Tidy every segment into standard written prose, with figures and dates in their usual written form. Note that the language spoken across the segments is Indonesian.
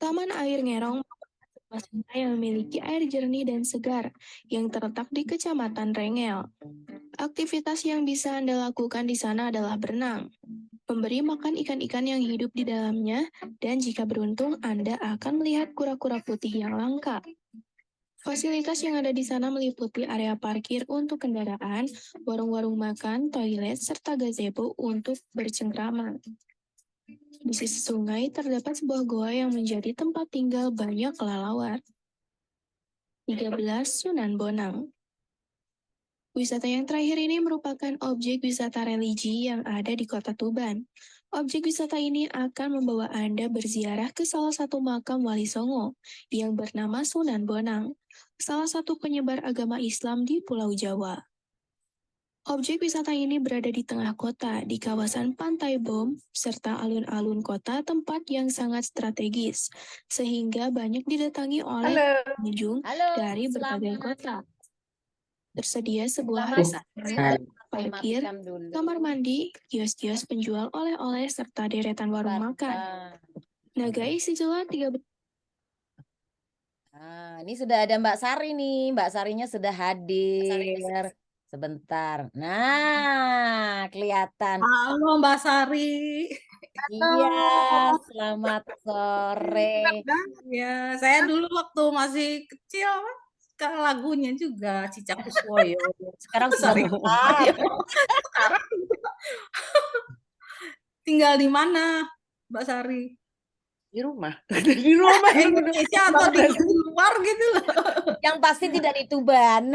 Taman Air Ngerong merupakan sebuah sungai yang memiliki air jernih dan segar yang terletak di Kecamatan Rengel. Aktivitas yang bisa Anda lakukan di sana adalah berenang, memberi makan ikan-ikan yang hidup di dalamnya, dan jika beruntung Anda akan melihat kura-kura putih yang langka. Fasilitas yang ada di sana meliputi area parkir untuk kendaraan, warung-warung makan, toilet, serta gazebo untuk bercengkrama. Di sisi sungai terdapat sebuah goa yang menjadi tempat tinggal banyak kelelawar. 13. Sunan Bonang. Wisata yang terakhir ini merupakan objek wisata religi yang ada di Kota Tuban. Objek wisata ini akan membawa Anda berziarah ke salah satu makam Wali Songo yang bernama Sunan Bonang, salah satu penyebar agama Islam di Pulau Jawa. Objek wisata ini berada di tengah kota, di kawasan Pantai Bom, serta alun-alun kota tempat yang sangat strategis, sehingga banyak didatangi oleh Halo. pengunjung dari berbagai kota. Tersedia sebuah area parkir, kamar mandi, kios-kios penjual oleh-oleh, serta deretan warung makan. Nah guys, itulah 13. Nah, ini sudah ada Mbak Sari nih. Mbak Sarinya sudah hadir. Sebentar. Nah, kelihatan. Halo Mbak Sari. Iya, selamat sore. Ya, saya dulu waktu masih kecil kan lagunya juga Cicak Kuswoyo. Sekarang sudah besar. Sekarang tinggal di mana, Mbak Sari? Di rumah. Di rumah Indonesia atau di luar gitu loh. Yang pasti tidak di Tuban.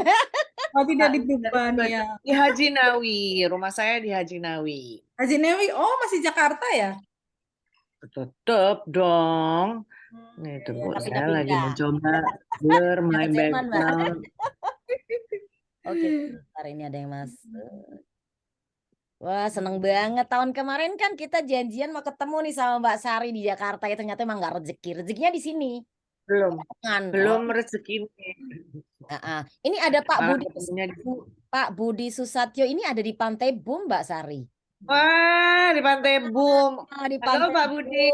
Oh, tidak di Tuban ya. Di Haji Nawi. Rumah saya di Haji Nawi. Haji Nawi, oh masih Jakarta ya? Tetep dong. Nih tunggu, tapi saya pindah. lagi mencoba blur my Jerman, Mbak. background. Oke, sebentar ini ada yang masuk. Wah, seneng banget. Tahun kemarin kan kita janjian mau ketemu nih sama Mbak Sari di Jakarta. Ya ternyata emang nggak rezeki. Rezekinya di sini. Belum rezeki. Ini ada Pak Malah Budi. ketemunya Pak Budi Susatyo ini ada di Pantai Bum, Mbak Sari. Wah, di Pantai Bum. Di Halo Pantai Pak Budi.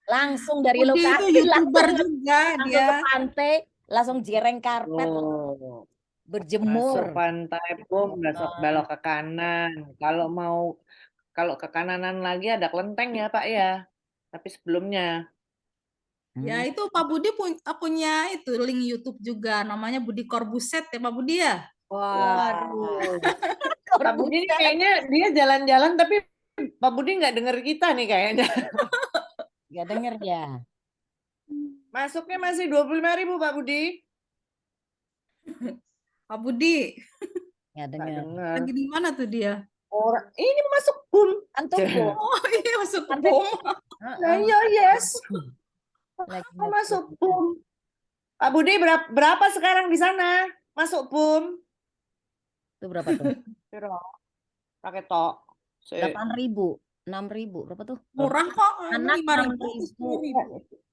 Langsung dari Budi lokasi itu YouTuber juga langsung dia. ke pantai, langsung jereng karpet, berjemur. Masuk Pantai Bum, besok belok ke kanan. Kalau ke kananan lagi ada Kelenteng ya Pak ya. Tapi sebelumnya. Ya itu Pak Budi punya itu link YouTube juga namanya Budi Corbuset ya Pak Budi ya. Waduh. Pak Budi ini kayaknya dia jalan-jalan tapi Pak Budi nggak denger kita nih kayaknya. Nggak denger ya. Masuknya masih 25.000 Pak Budi. Pak Budi. Nggak denger. Lagi di mana tuh dia? Ini masuk Bum. Oh iya masuk Bum. Nah, yes. Oh, masuk Bum. Pak Budi berapa sekarang di sana? Masuk Bum. Itu berapa tuh? Pakai tok. 8.000, 6.000, berapa tuh? Murah kok. Anak 5.000.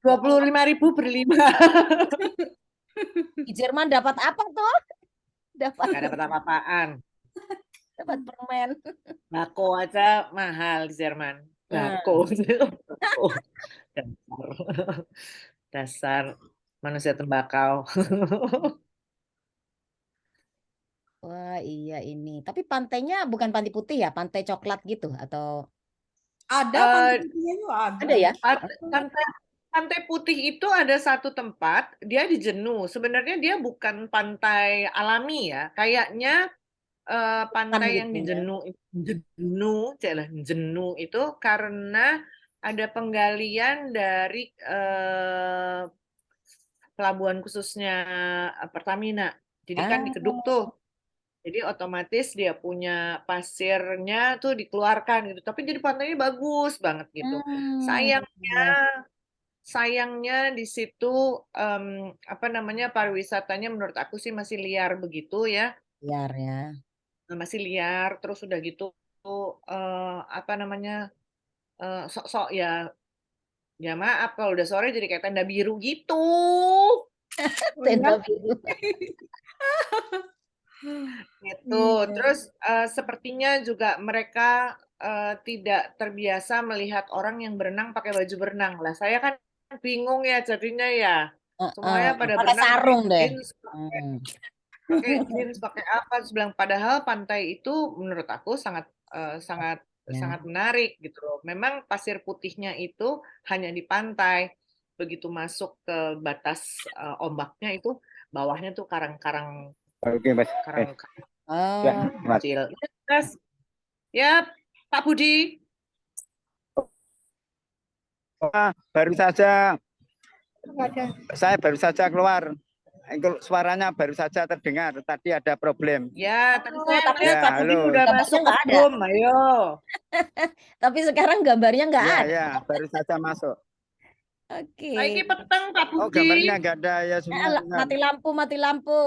25.000 berlima. Di Jerman dapat apa tuh? Nggak dapat apa-apaan. Dapat permen. Bako aja mahal di Jerman. Bako. Dasar manusia tembakau. Wah iya ini. Tapi pantainya bukan pantai putih ya, pantai coklat gitu atau? Ada pantai putihnya juga ada. Ada ya? Pantai Putih itu ada satu tempat, dia di Jenuh. Sebenarnya dia bukan pantai alami ya. Kayaknya pantai yang di Jenuh itu karena ada penggalian dari pelabuhan khususnya Pertamina. Jadi kan dikeduk tuh. Jadi otomatis dia punya pasirnya tuh dikeluarkan gitu. Tapi jadi pantainya bagus banget gitu. Sayangnya di situ pariwisatanya menurut aku sih masih liar begitu ya. Liar ya. Masih liar, terus udah gitu sok-sok ya. Ya maaf kalau udah sore jadi kayak tenda biru gitu. Tenda biru. Gitu. Terus sepertinya juga mereka tidak terbiasa melihat orang yang berenang pakai baju berenang. Lah saya kan bingung ya jadinya ya. Semuanya pada Pakai berenang sarung deh. jeans, pakai jeans, pakai apa? Terus bilang padahal pantai itu menurut aku sangat sangat Ya. sangat menarik gitu loh. Memang pasir putihnya itu hanya di pantai. Begitu masuk ke batas ombaknya itu bawahnya tuh karang-karang Oke, Mas. karang Ya, Oh, Mas. kecil. Yes. Ya, Pak Budi. Baru saja saya baru saja keluar. Suaranya baru saja terdengar. Tadi ada problem. Ya, tadi saya tapi melihat Ya, Pak Budi halo. udah Gambarnya masuk ke nggak ada. Zoom. Ayo. tapi sekarang gambarnya nggak Ya, ada. ya, baru saja masuk. Oke. Saiki peteng Pak Oh, Budi. gambarnya nggak ada ya semua. Mati lampu, mati lampu.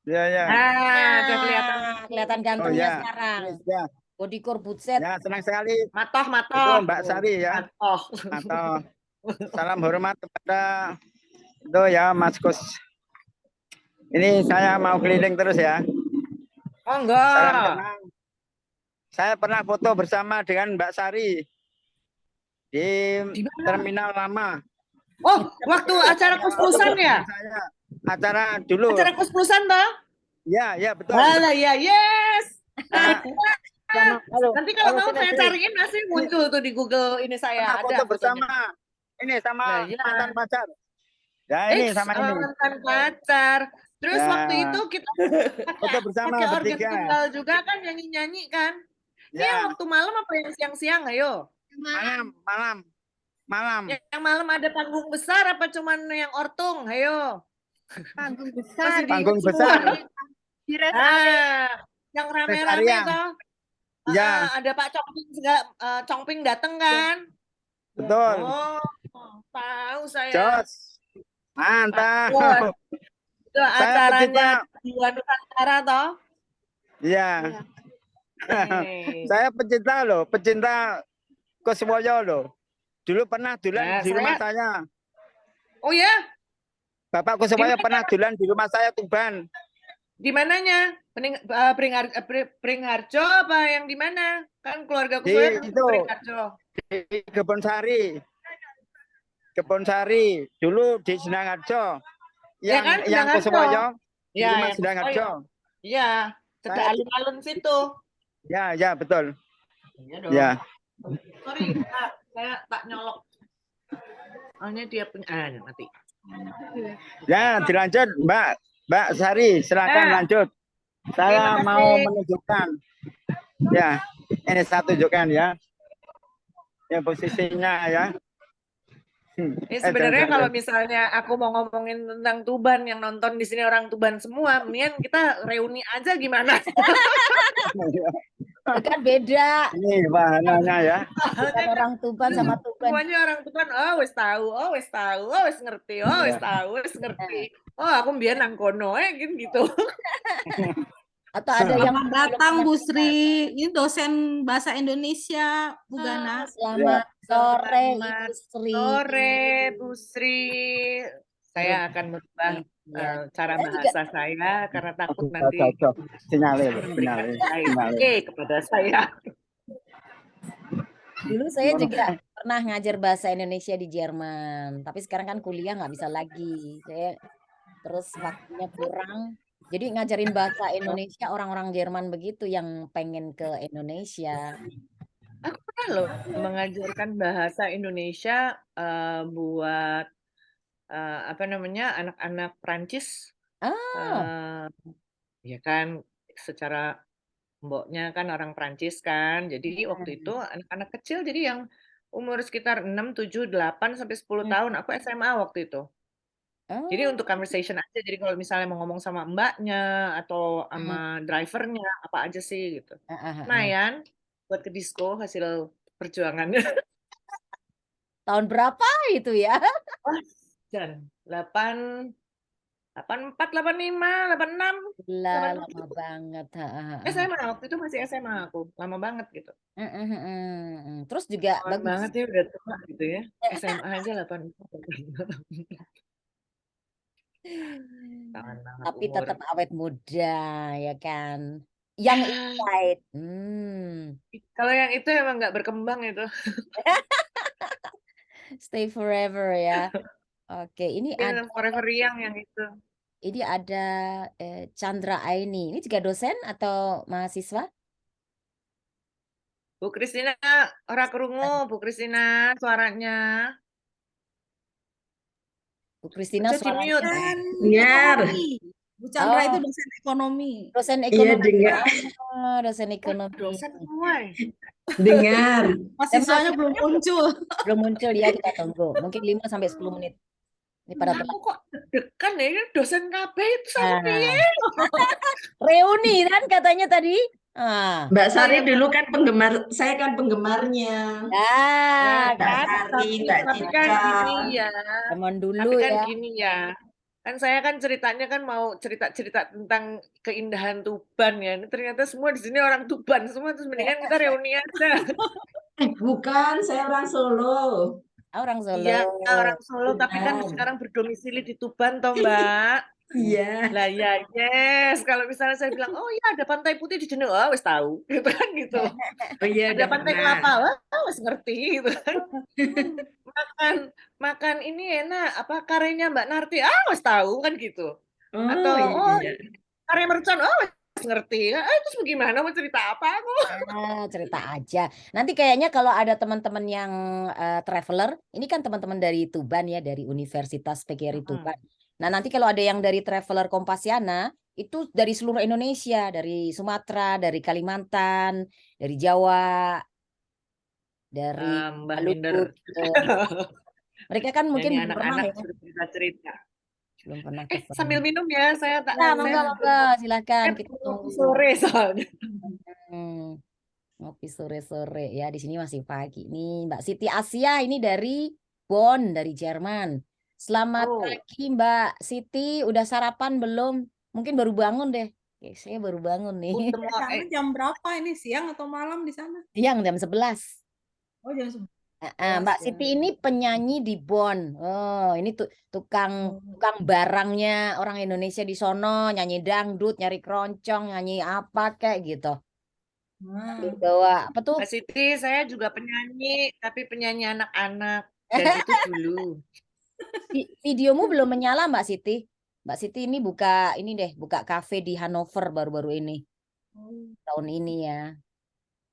Ya, ya. Udah kelihatan. Kelihatan Oh gantengnya ya. sekarang. Ya, Body Corbuzier. ya, senang sekali. Matoh. Itu Mbak Sari ya. Matoh. Atau salam hormat kepada itu ya Mas Kus. Ini saya mau keliling terus ya. Oh Salam enggak. kenal. Saya pernah foto bersama dengan Mbak Sari di Di mana? terminal lama. Oh, waktu acara kus-kusan ya? Saya acara dulu. Acara kus-kusan toh? Ya, ya betul. Alah ya, yes. Nah, halo, Nanti kalau halo, mau sini, saya sini. cariin pasti muncul tuh di Google ini saya. Pernah Ada foto fotonya. bersama. Ini sama Nah, ya. mantan pacar. Ya ini sama ini. Mantan pacar. Terus Ya. waktu itu kita Foto bersama pakai organ bertiga. tunggal juga kan nyanyi-nyanyi kan? Ini yang Ya, waktu malam apa yang siang-siang? Ayo. malam. Yang malam ada panggung besar apa cuman yang ortung? Ayo. Panggung Masih besar. Panggung diingat semua. besar. Di rest area. Yang Rest rame-rame area. toh. Ya, Ada Pak Congping Congping dateng kan? betul. Oh, tahu saya. Jos. Mantap. Bagus. Itu Saya acaranya pecinta. di Nusantara toh? Iya. Nih. Saya pecinta Kuswoyo loh. Dulu pernah dulan Nah, di rumah saya- saya. Oh ya, Bapak Kuswoyo Di mana? pernah dulan di rumah saya Tuban. di mananya? Pringharjo apa yang di mana? Kan keluarga Di saya itu. Pringharjo. Di Kebon Sari. Dulu di Senangarjo. Ya kan, Yang Senangarjo. Kuswoyo di Ya, rumah yang Senangarjo. Iya, cedak Saya- alun-alun situ. Ya, betul. Iya dong. Ya. Sorry, Pak, saya tak nyolok. Soalnya dia punya mati. Ya, dilanjut Mbak Sari, silakan Ya. lanjut. Saya Terima mau kasih. menunjukkan. Ya, ini saya tunjukkan ya. Ya posisinya ya. Ini sebenarnya kalau misalnya aku mau ngomongin tentang Tuban yang nonton di sini orang Tuban semua, mendingan kita reuni aja gimana? Kan beda. Ini bahannya ya. Bukan orang Tuban sama Tuban. Semuanya orang Tuban, wis tahu, wis ngerti, wis tahu, wis ngerti. Oh, aku mbiyen nang kono gitu. Atau ada yang Selamat datang Bu Sri. Ini dosen bahasa Indonesia, Bu Gana. Selamat sore Selamat Ibu Sri. Sore, Bu Sri. Saya akan merubah cara bahasa saya karena takut nanti Sinyalir. kepada saya. Dulu saya juga pernah ngajar bahasa Indonesia di Jerman, tapi sekarang kan kuliah nggak bisa lagi. Saya terus waktunya kurang. Jadi ngajarin bahasa Indonesia orang-orang Jerman begitu yang pengen ke Indonesia. Aku pernah loh mengajarkan bahasa Indonesia buat anak-anak Prancis. Ya kan, secara mboknya kan orang Prancis kan. Jadi waktu itu anak-anak kecil, jadi yang umur sekitar 6, 7, 8 sampai 10 tahun. Aku SMA waktu itu. Jadi untuk conversation aja. Jadi kalau misalnya mau ngomong sama mbaknya atau sama drivernya apa aja sih gitu. Lumayan buat ke disco hasil perjuangannya. Tahun berapa itu ya? Dan 84, 85, 86. Lama banget. SMA waktu itu masih SMA aku. Lama banget gitu. Terus juga Lama bagus. banget ya udah tua gitu ya. SMA aja 84. Tapi tetap awet muda ya kan. Yang inside. Kalau yang itu emang nggak berkembang itu. Stay forever ya. Oke, ini ada Yang Forever Young yang itu. Chandra Aini. Ini juga dosen atau mahasiswa? Bu Kristina, ora krungu, Bu Kristina suaranya. Bu Kristina Bisa di-mute. suaranya. Dengar. Dengar. Bu Chandra itu Oh, dosen ekonomi. dosen Iya, ekonomi. dengar. Dosen ekonomi. Dosen semua. Dengar. Mahasiswanya belum muncul. Belum muncul ya, kita tunggu. Mungkin 5 sampai 10 menit. Ini pada Aku kok deg-degan ya, ini dosen KB itu sama piye? reuni kan katanya tadi. Mbak Sari dulu kan penggemar, saya kan penggemarnya. Ya, Mbak kan Sari, Mbak Tapi kan Cica. gini ya, zaman dulu tapi kan ya. gini ya. Kan saya kan ceritanya kan mau cerita-cerita tentang keindahan Tuban ya. Ini ternyata semua di sini orang Tuban semua, terus mendingan kita reuni aja. Bukan, saya orang Solo. Orang Solo. Iya, orang Solo, tapi kan Benar. sekarang berdomisili di Tuban toh, Mbak. Iya. Lah ya, yes. Kalau misalnya saya bilang, oh iya ada Pantai Putih di Jenuh, oh wis tahu, gitu kan gitu. Oh iya, Ada udah Pantai pernah. Kelapa, wah wis ngerti gitu kan. Makan ini enak, apa karenya Mbak Narti, wis tahu kan gitu. Oh Atau iya. kare mercon, wis ngerti. Terus bagaimana mau cerita apa aku? Cerita aja. Nanti kayaknya kalau ada teman-teman yang traveler, ini kan teman-teman dari Tuban ya, dari Universitas PGRI Tuban. Nah, nanti kalau ada yang dari traveler Kompasiana, itu dari seluruh Indonesia, dari Sumatera, dari Kalimantan, dari Jawa, dari Mbah Maluku. Minder. Gitu. Mereka kan mungkin Ini belum pernah anak-anak ya. cerita-cerita. Belum pernah ke sana. Sambil minum ya, saya tak Nah, monggo, silakan kita ngopi tunggu. sore soalnya. Ngopi sore-sore ya, di sini masih pagi nih. Mbak Siti Asia ini dari Bonn, dari Jerman. Selamat pagi Mbak Siti, udah sarapan belum? Mungkin baru bangun deh. Oke, saya baru bangun nih. Sana jam berapa ini? Siang atau malam di sana? Siang jam 11. Oh, jam 11. Mbak Siti ini penyanyi di Bonn. Oh, ini tukang barangnya orang Indonesia di sono, nyanyi dangdut, nyari keroncong, nyanyi apa kayak gitu. Bawa apa tuh? Mbak Siti, saya juga penyanyi, tapi penyanyi anak-anak. Dan itu dulu. Videomu belum menyala Mbak Siti. Mbak Siti ini buka kafe di Hanover baru-baru ini. Tahun ini ya.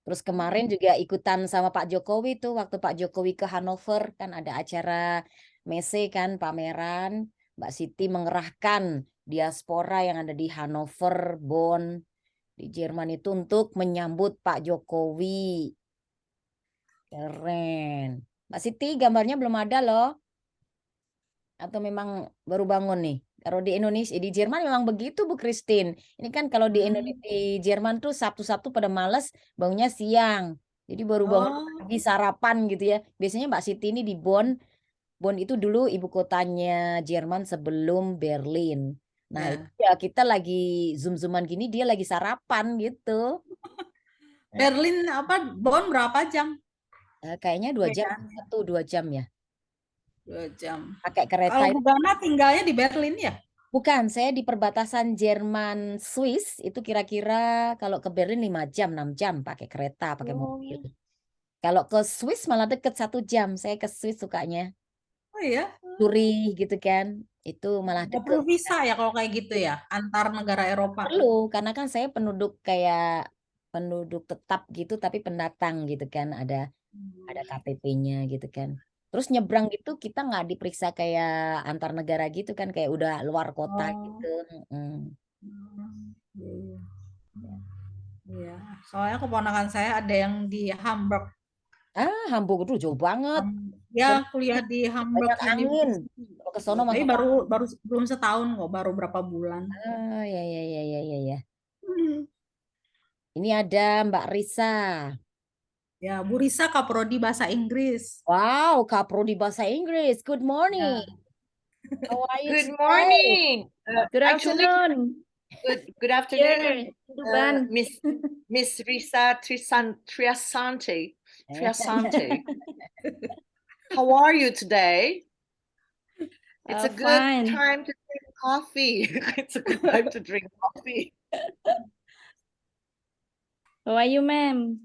Terus kemarin juga ikutan sama Pak Jokowi tuh, waktu Pak Jokowi ke Hanover kan ada acara messe kan, pameran. Mbak Siti mengerahkan diaspora yang ada di Hanover, Bonn, di Jerman itu untuk menyambut Pak Jokowi. Keren. Mbak Siti gambarnya belum ada loh. Atau memang baru bangun nih? Kalau di Indonesia, di Jerman memang begitu Bu Christine. Ini kan kalau di Jerman tuh Sabtu-Sabtu pada males bangunnya siang. Jadi baru bangun pagi sarapan gitu ya. Biasanya Mbak Siti ini di Bonn. Bonn itu dulu ibu kotanya Jerman sebelum Berlin. Nah itu ya kita lagi zoom-zooman gini dia lagi sarapan gitu. Berlin Bonn berapa jam? Kayaknya 2 jam, 2 jam ya. 2 jam. Pakai kereta. Kalau Bu Gana tinggalnya di Berlin ya? Bukan, saya di perbatasan Jerman Swiss itu kira-kira kalau ke Berlin 5 jam, 6 jam pakai kereta, pakai mobil. Kalau ke Swiss malah deket 1 jam. Saya ke Swiss sukanya. Oh iya? Zurich gitu kan. Itu malah Nggak deket. perlu visa ya kalau kayak gitu ya, antar negara Eropa. Perlu, karena kan saya penduduk tetap gitu tapi pendatang gitu kan, ada KTP-nya gitu kan. Terus nyebrang gitu kita nggak diperiksa kayak antar negara gitu kan, kayak udah luar kota gitu. Iya, soalnya keponakan saya ada yang di Hamburg. Hamburg itu jauh banget. Ya, kuliah di Hamburg. Banyak angin. Kalau ke sono Tapi baru belum setahun kok, baru berapa bulan. Ya. Ini ada Mbak Risa. Ya, Bu Risa Kaprodi Bahasa Inggris. Wow, Kaprodi Bahasa Inggris. Good morning. How are you Good today? morning. Good afternoon. Good afternoon. Tuban. Miss Risa Triasante. How are you today? It's a good Fine. time to drink coffee. It's a good time to drink coffee. How are you, ma'am?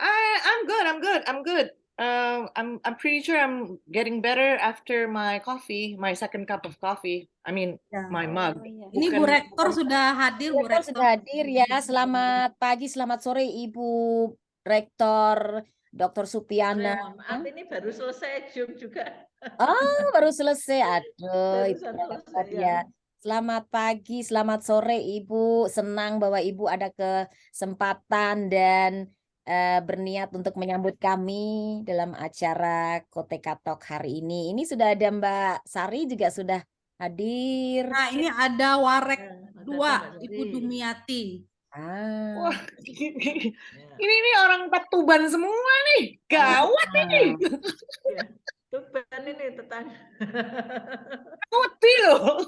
I'm good. I'm pretty sure I'm getting better after my coffee, my second cup of coffee. I mean, Ya. my mug. iya. Ini Bu Rektor sudah hadir, Bu Rektor Rektor. sudah hadir ya. Selamat pagi, selamat sore Ibu Rektor Dr. Supiana. Mohon maaf ini baru selesai Zoom juga. Oh, baru selesai. Aduh, Ibu Barusan Rektor selesai ya. ya. Selamat pagi, selamat sore Ibu. Senang bahwa Ibu ada kesempatan dan berniat untuk menyambut kami dalam acara Koteka Talk hari ini. Ini sudah ada Mbak Sari juga sudah hadir. Nah, ini ada Warek Nah, ada 2, Mbak Ibu Sari. Dumiati. Wah, Ah. ini orang Tuban semua nih. Gawat ini. Ya. Tuban ini tetangga. Wedi loh.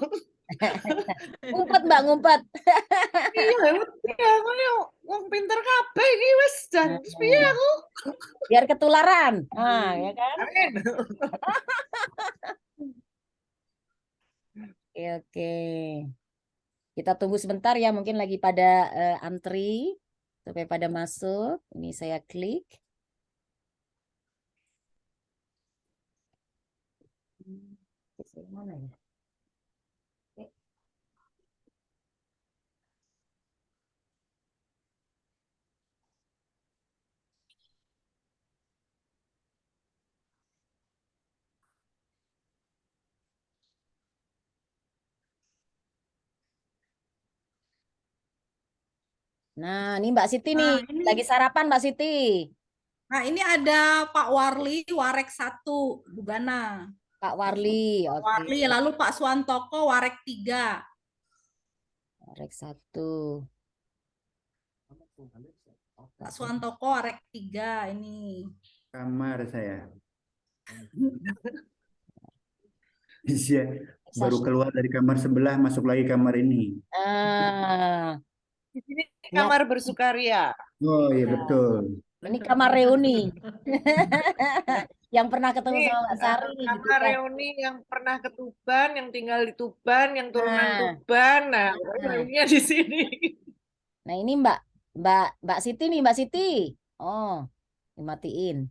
Ngumpet Mbak, ngumpet. Iya, wedi aku nih wong pinter kabeh iki wis jan piye aku. Biar ketularan. Nah, ya kan? Amin. Oke, oke. Kita tunggu sebentar ya, mungkin lagi pada antri supaya pada masuk. Ini saya klik. Mana ya? Nah, ini Mbak Siti nih, Nah, ini. lagi sarapan Mbak Siti. Nah, ini ada Pak Warli, Warek 1, Bugana. Pak Warli, Pak oke. Warli, lalu Pak Suantoko, Warek 3. Rek 1. Pak Suantoko, Warek 3 ini. Kamar saya. Iya, baru keluar dari kamar sebelah, masuk lagi kamar ini. Ah, Di sini kamar bersukaria. Oh iya betul. ini kamar reuni. Yang pernah ketemu Ini sama Mbak Sari gitu kamar kan. reuni yang pernah ke Tuban, yang tinggal di Tuban, yang turunan Nah. Tuban. Nah, Nah. reuninya di sini. Nah, ini Mbak Siti nih, Mbak Siti. Oh, dimatiin.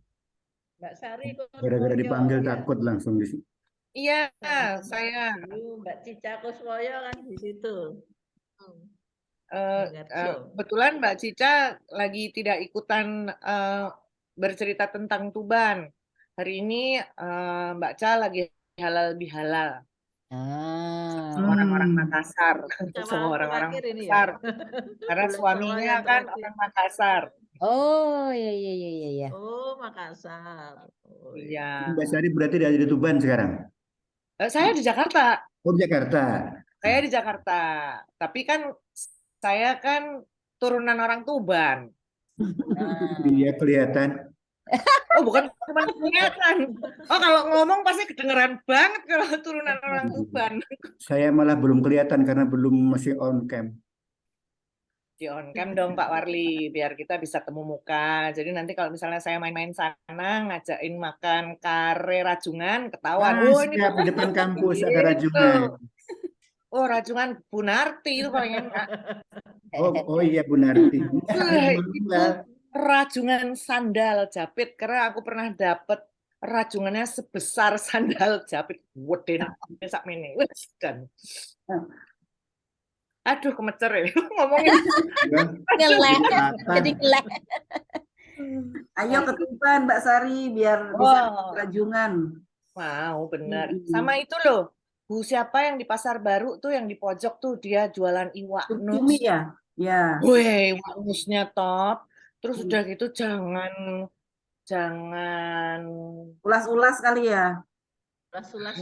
Mbak Sari Gara-gara Kuswoyo, dipanggil ya. takut langsung di sini. Iya, Sama-sama. saya Mbak Cica Kuswoyo kan di situ. kebetulan Mbak Cica lagi tidak ikutan bercerita tentang Tuban. Hari ini Mbak Ca lagi halal bihalal Ah, sama orang-orang Makassar, sama orang-orang terakhir ini ya. Makassar. Karena Bulan suaminya Syawal yang kan terakhir. orang Makassar. oh iya. Oh, Makassar. Oh, Iya. Mbak Sari berarti ada di Tuban sekarang? Saya di Jakarta. Oh Jakarta. Saya di Jakarta. Tapi kan saya kan turunan orang Tuban. Nah. Iya kelihatan. Oh, bukan cuma kelihatan. Oh, kalau ngomong pasti kedengeran banget kalau turunan orang Tuban. Saya malah belum kelihatan karena belum masih on cam. Di on cam dong Pak Warli, biar kita bisa temu muka. Jadi nanti kalau misalnya saya main-main sana, ngajakin makan kare rajungan, ketahuan. Oh, ini siap, di depan kampus ada gitu. rajungan. Oh, rajungan Bu Narti itu paling enak. Oh iya Bu Narti. Itu rajungan sandal japit, karena aku pernah dapet rajungannya sebesar sandal japit. Weden sak mene. Wes dan. Aduh, kemecer ya ngomongin. Ngelek, jadi ngelek. Ayo ke Tuban Mbak Sari biar bisa rajungan. Mau bener. Sama itu loh, Bu siapa yang di Pasar Baru tuh, yang di pojok tuh, dia jualan iwak nus. Cumi ya? Ya. Wih, iwak nusnya top. Terus udah gitu jangan ulas-ulas kali ya. Ulas-ulas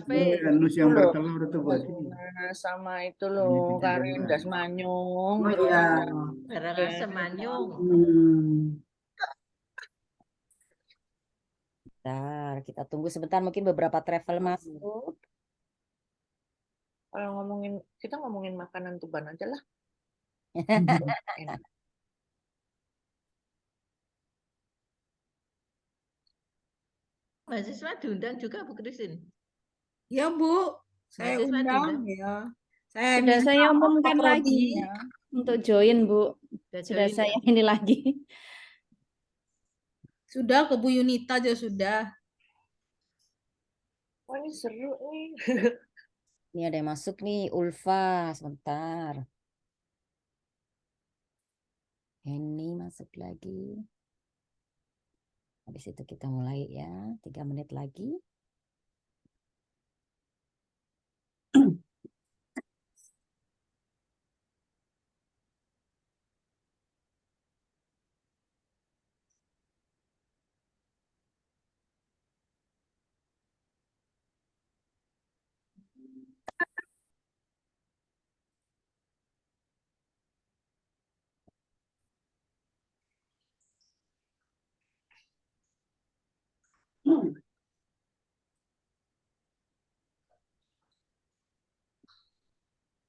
nus yang bertelur itu buat ini. sama itu loh, kari das manyung. Oh iya. Barang asem manyung. Bentar, kita tunggu sebentar, mungkin beberapa travel masuk. Kalau kita ngomongin makanan Tuban aja lah. Enak. Mahasiswa diundang juga Bu Christine. Ya Bu, saya Mahasiswa undang diundang. ya. Sudah saya umumkan lagi untuk join Bu. Sudah saya ini lagi. Sudah ke Bu Yunita aja sudah. Oh, ini seru nih. Ini ada yang masuk nih, Ulfa. Sebentar. Ini masuk lagi. Habis itu kita mulai ya. 3 menit lagi.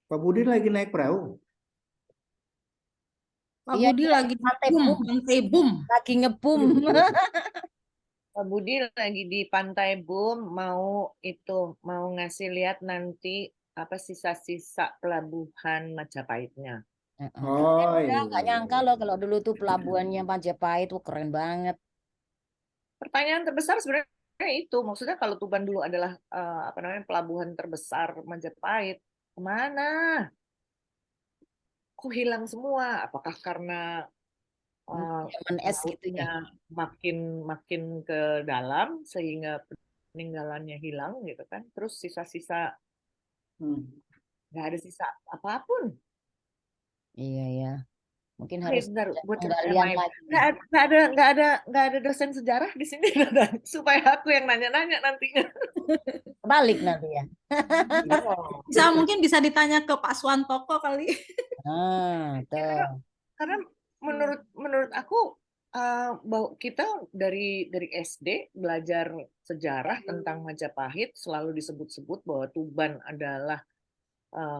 Pak Budi lagi naik perahu. Pak Iya, Budi dia lagi pantai boom, boom. pantai boom. Lagi ngebum. Pak Budi lagi di Pantai Boom mau ngasih lihat nanti apa sisa-sisa pelabuhan Majapahitnya. Oh Udah iya. nggak nyangka loh kalau dulu tuh pelabuhannya Majapahit tuh keren banget. Pertanyaan terbesar sebenarnya itu, maksudnya kalau Tuban dulu adalah apa namanya pelabuhan terbesar Majapahit, kemana? Kok hilang semua? Apakah karena Zaman es gitu ya. lautnya makin makin ke dalam sehingga peninggalannya hilang gitu kan? Terus sisa-sisa nggak ada sisa apapun. Iya ya. Mungkin Oke, harus bentar, ada buat cerita yang penggalian lain. lagi. Nggak ada dosen sejarah di sini supaya aku yang nanya-nanya nantinya. Balik nanti ya. Mungkin bisa ditanya ke Pak Swantoko kali. Ah, tuh. Karena menurut aku bahwa kita dari SD belajar sejarah tentang Majapahit selalu disebut-sebut bahwa Tuban adalah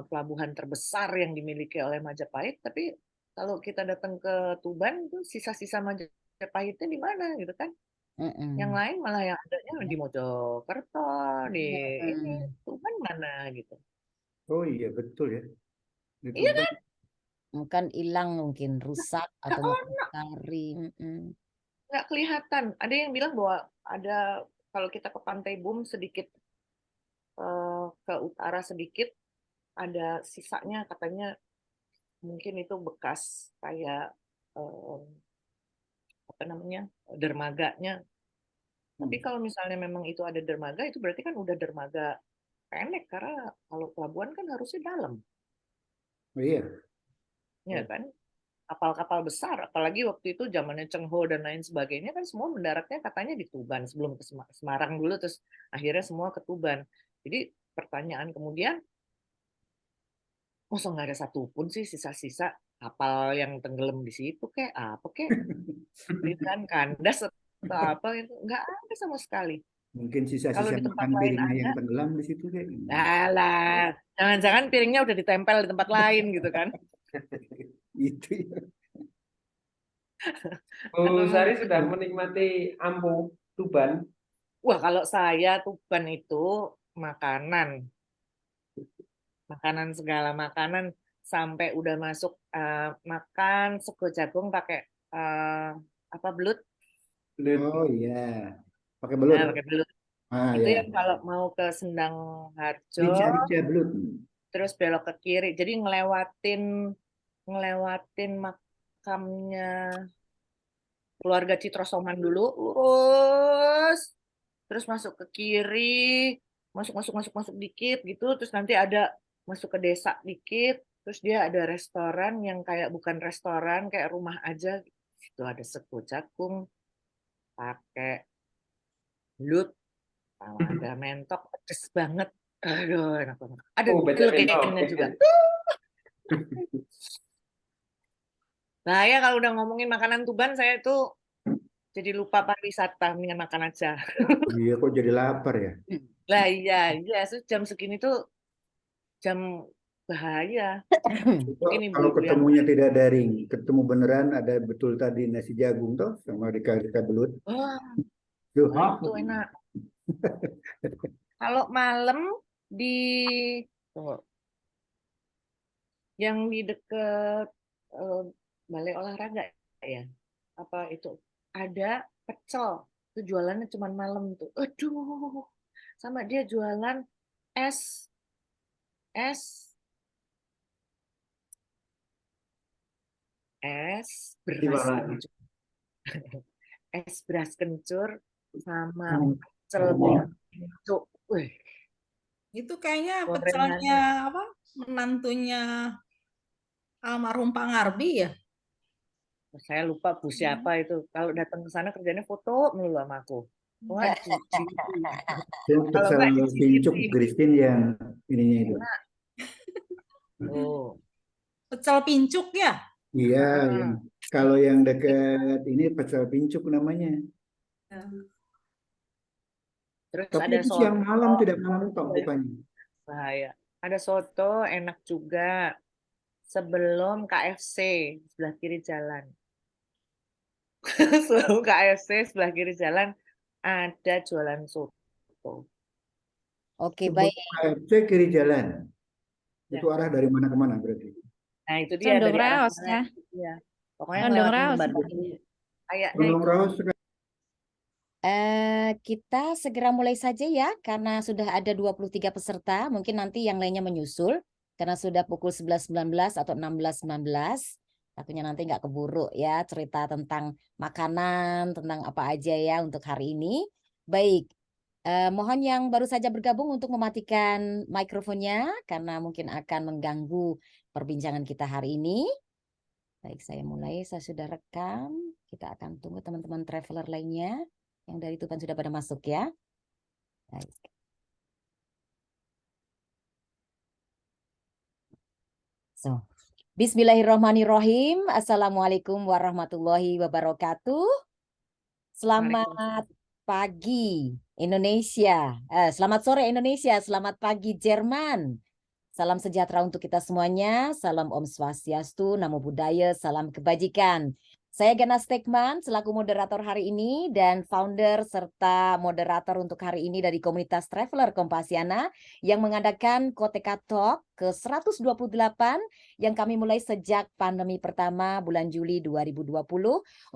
pelabuhan terbesar yang dimiliki oleh Majapahit, tapi kalau kita datang ke Tuban itu sisa-sisa Majapahitnya di mana gitu kan? Yang lain malah yang adanya di Mojokerto, di ini Tuban mana gitu. Oh iya betul ya. Di Iya Tuban. kan? Mungkin hilang, mungkin rusak atau mungkin kari. Nggak kelihatan. Ada yang bilang bahwa ada kalau kita ke Pantai Boom sedikit ke utara sedikit ada sisanya katanya mungkin itu bekas kayak apa namanya dermaganya. Tapi kalau misalnya memang itu ada dermaga itu berarti kan udah dermaga pendek karena kalau pelabuhan kan harusnya dalam. Oh, iya. Ya kan? Kapal-kapal besar, apalagi waktu itu zamannya Cheng Ho dan lain sebagainya kan semua mendaratnya katanya di Tuban sebelum ke Semarang dulu terus akhirnya semua ke Tuban. Jadi pertanyaan kemudian, masa nggak ada satupun sih sisa-sisa kapal yang tenggelam di situ kayak apa kayak kan kandas atau apa itu nggak ada sama sekali. Mungkin Kalau sisa-sisa di tempat makan lain piringnya ada, yang tenggelam di situ kayak. alah, jangan-jangan piringnya udah ditempel di tempat lain gitu kan? Itu ya. Bu Sari sudah menikmati ampu Tuban. Wah, kalau saya Tuban itu makanan segala makanan sampai udah masuk makan sego jagung pakai apa belut. Oh iya. Pakai belut. Pakai belut. Ah Itu ya. yang kalau mau ke Sendang Harjo Rica belut. terus belok ke kiri. Jadi ngelewatin makamnya keluarga Citrosoman dulu, terus masuk ke kiri, masuk dikit gitu, terus nanti ada masuk ke desa dikit, terus dia ada restoran yang kayak bukan restoran, kayak rumah aja. Itu ada sego jagung, pakai belut, sama ada mentok, pedes banget. Aduh, enak banget. Ada betul gelegennya juga. Bahaya kalau udah ngomongin makanan Tuban, saya itu jadi lupa pariwisata, mendingan makan aja. Iya kok jadi lapar ya. Lah iya, jam segini tuh jam bahaya. Mungkin Kalau ibu-ibu yang ketemunya tidak daring, ketemu beneran ada betul tadi nasi jagung toh sama dikasih belut. wah, Tuh. itu enak. Kalau malam di tunggu, yang di deket balai olahraga ya, apa itu ada pecel. Itu jualannya cuma malam tuh. Aduh, sama dia jualan es beras kencur. Es beras kencur sama pecel pincuk. Wih, Itu kayaknya gorengannya. pecelnya apa? Menantunya almarhum Pak Ngarbi ya? Saya lupa Bu siapa itu. Kalau datang ke sana kerjanya foto melulu sama aku. Enggak dicuci. Yang Kalau pecel enggak pincuk dicicipi. Christine yang ininya itu. Oh. Pecel pincuk ya? Iya, yang kalau yang dekat ini pecel pincuk namanya. Terus Tapi ada itu soto. siang malam tidak malam tok bukannya. Bahaya. Ada soto enak juga. Sebelum KFC sebelah kiri jalan. Sebelum KFC sebelah kiri jalan ada jualan soto. Oke, Sebelum baik. KFC kiri jalan. Ya. Itu arah dari mana ke mana berarti? Nah, itu dia Condong dari arah Raos mana. ya. Iya. Pokoknya Condong ngelewatin Raos. jembatan ini. Kayaknya Condong itu. Raos Kita segera mulai saja ya, karena sudah ada 23 peserta. Mungkin nanti yang lainnya menyusul, karena sudah pukul 11.19 atau 16.19. Takutnya nanti nggak keburu ya cerita tentang makanan, tentang apa aja ya untuk hari ini. Baik, mohon yang baru saja bergabung untuk mematikan mikrofonnya, karena mungkin akan mengganggu perbincangan kita hari ini. Baik, saya mulai, saya sudah rekam. Kita akan tunggu teman-teman traveler lainnya. Yang dari Tuban sudah pada masuk ya. Baik. So, Bismillahirrahmanirrahim. Assalamualaikum warahmatullahi wabarakatuh. Selamat pagi Indonesia. Selamat sore Indonesia. Selamat pagi Jerman. Salam sejahtera untuk kita semuanya. Salam Om Swastiastu, Namo Buddhaya, salam kebajikan. Saya Gana Stekman selaku moderator hari ini dan founder serta moderator untuk hari ini dari komunitas Traveler Kompasiana yang mengadakan Koteka Talk ke-128 yang kami mulai sejak pandemi pertama bulan Juli 2020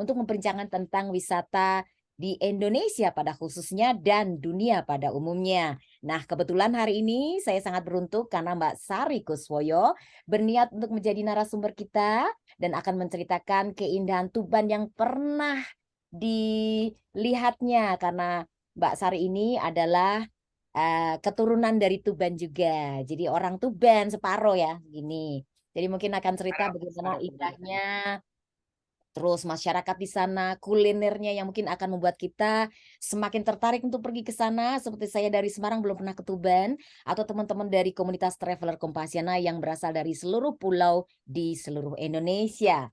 untuk memperbincangkan tentang wisata di Indonesia pada khususnya dan dunia pada umumnya. Nah, kebetulan hari ini saya sangat beruntung karena Mbak Sari Kuswoyo berniat untuk menjadi narasumber kita dan akan menceritakan keindahan Tuban yang pernah dilihatnya, karena Mbak Sari ini adalah keturunan dari Tuban juga. Jadi orang Tuban separuh ya, gini. Jadi mungkin akan cerita bagaimana indahnya, terus masyarakat di sana, kulinernya yang mungkin akan membuat kita semakin tertarik untuk pergi ke sana. Seperti saya dari Semarang belum pernah ke Tuban, atau teman-teman dari komunitas Traveler Kompasiana yang berasal dari seluruh pulau di seluruh Indonesia.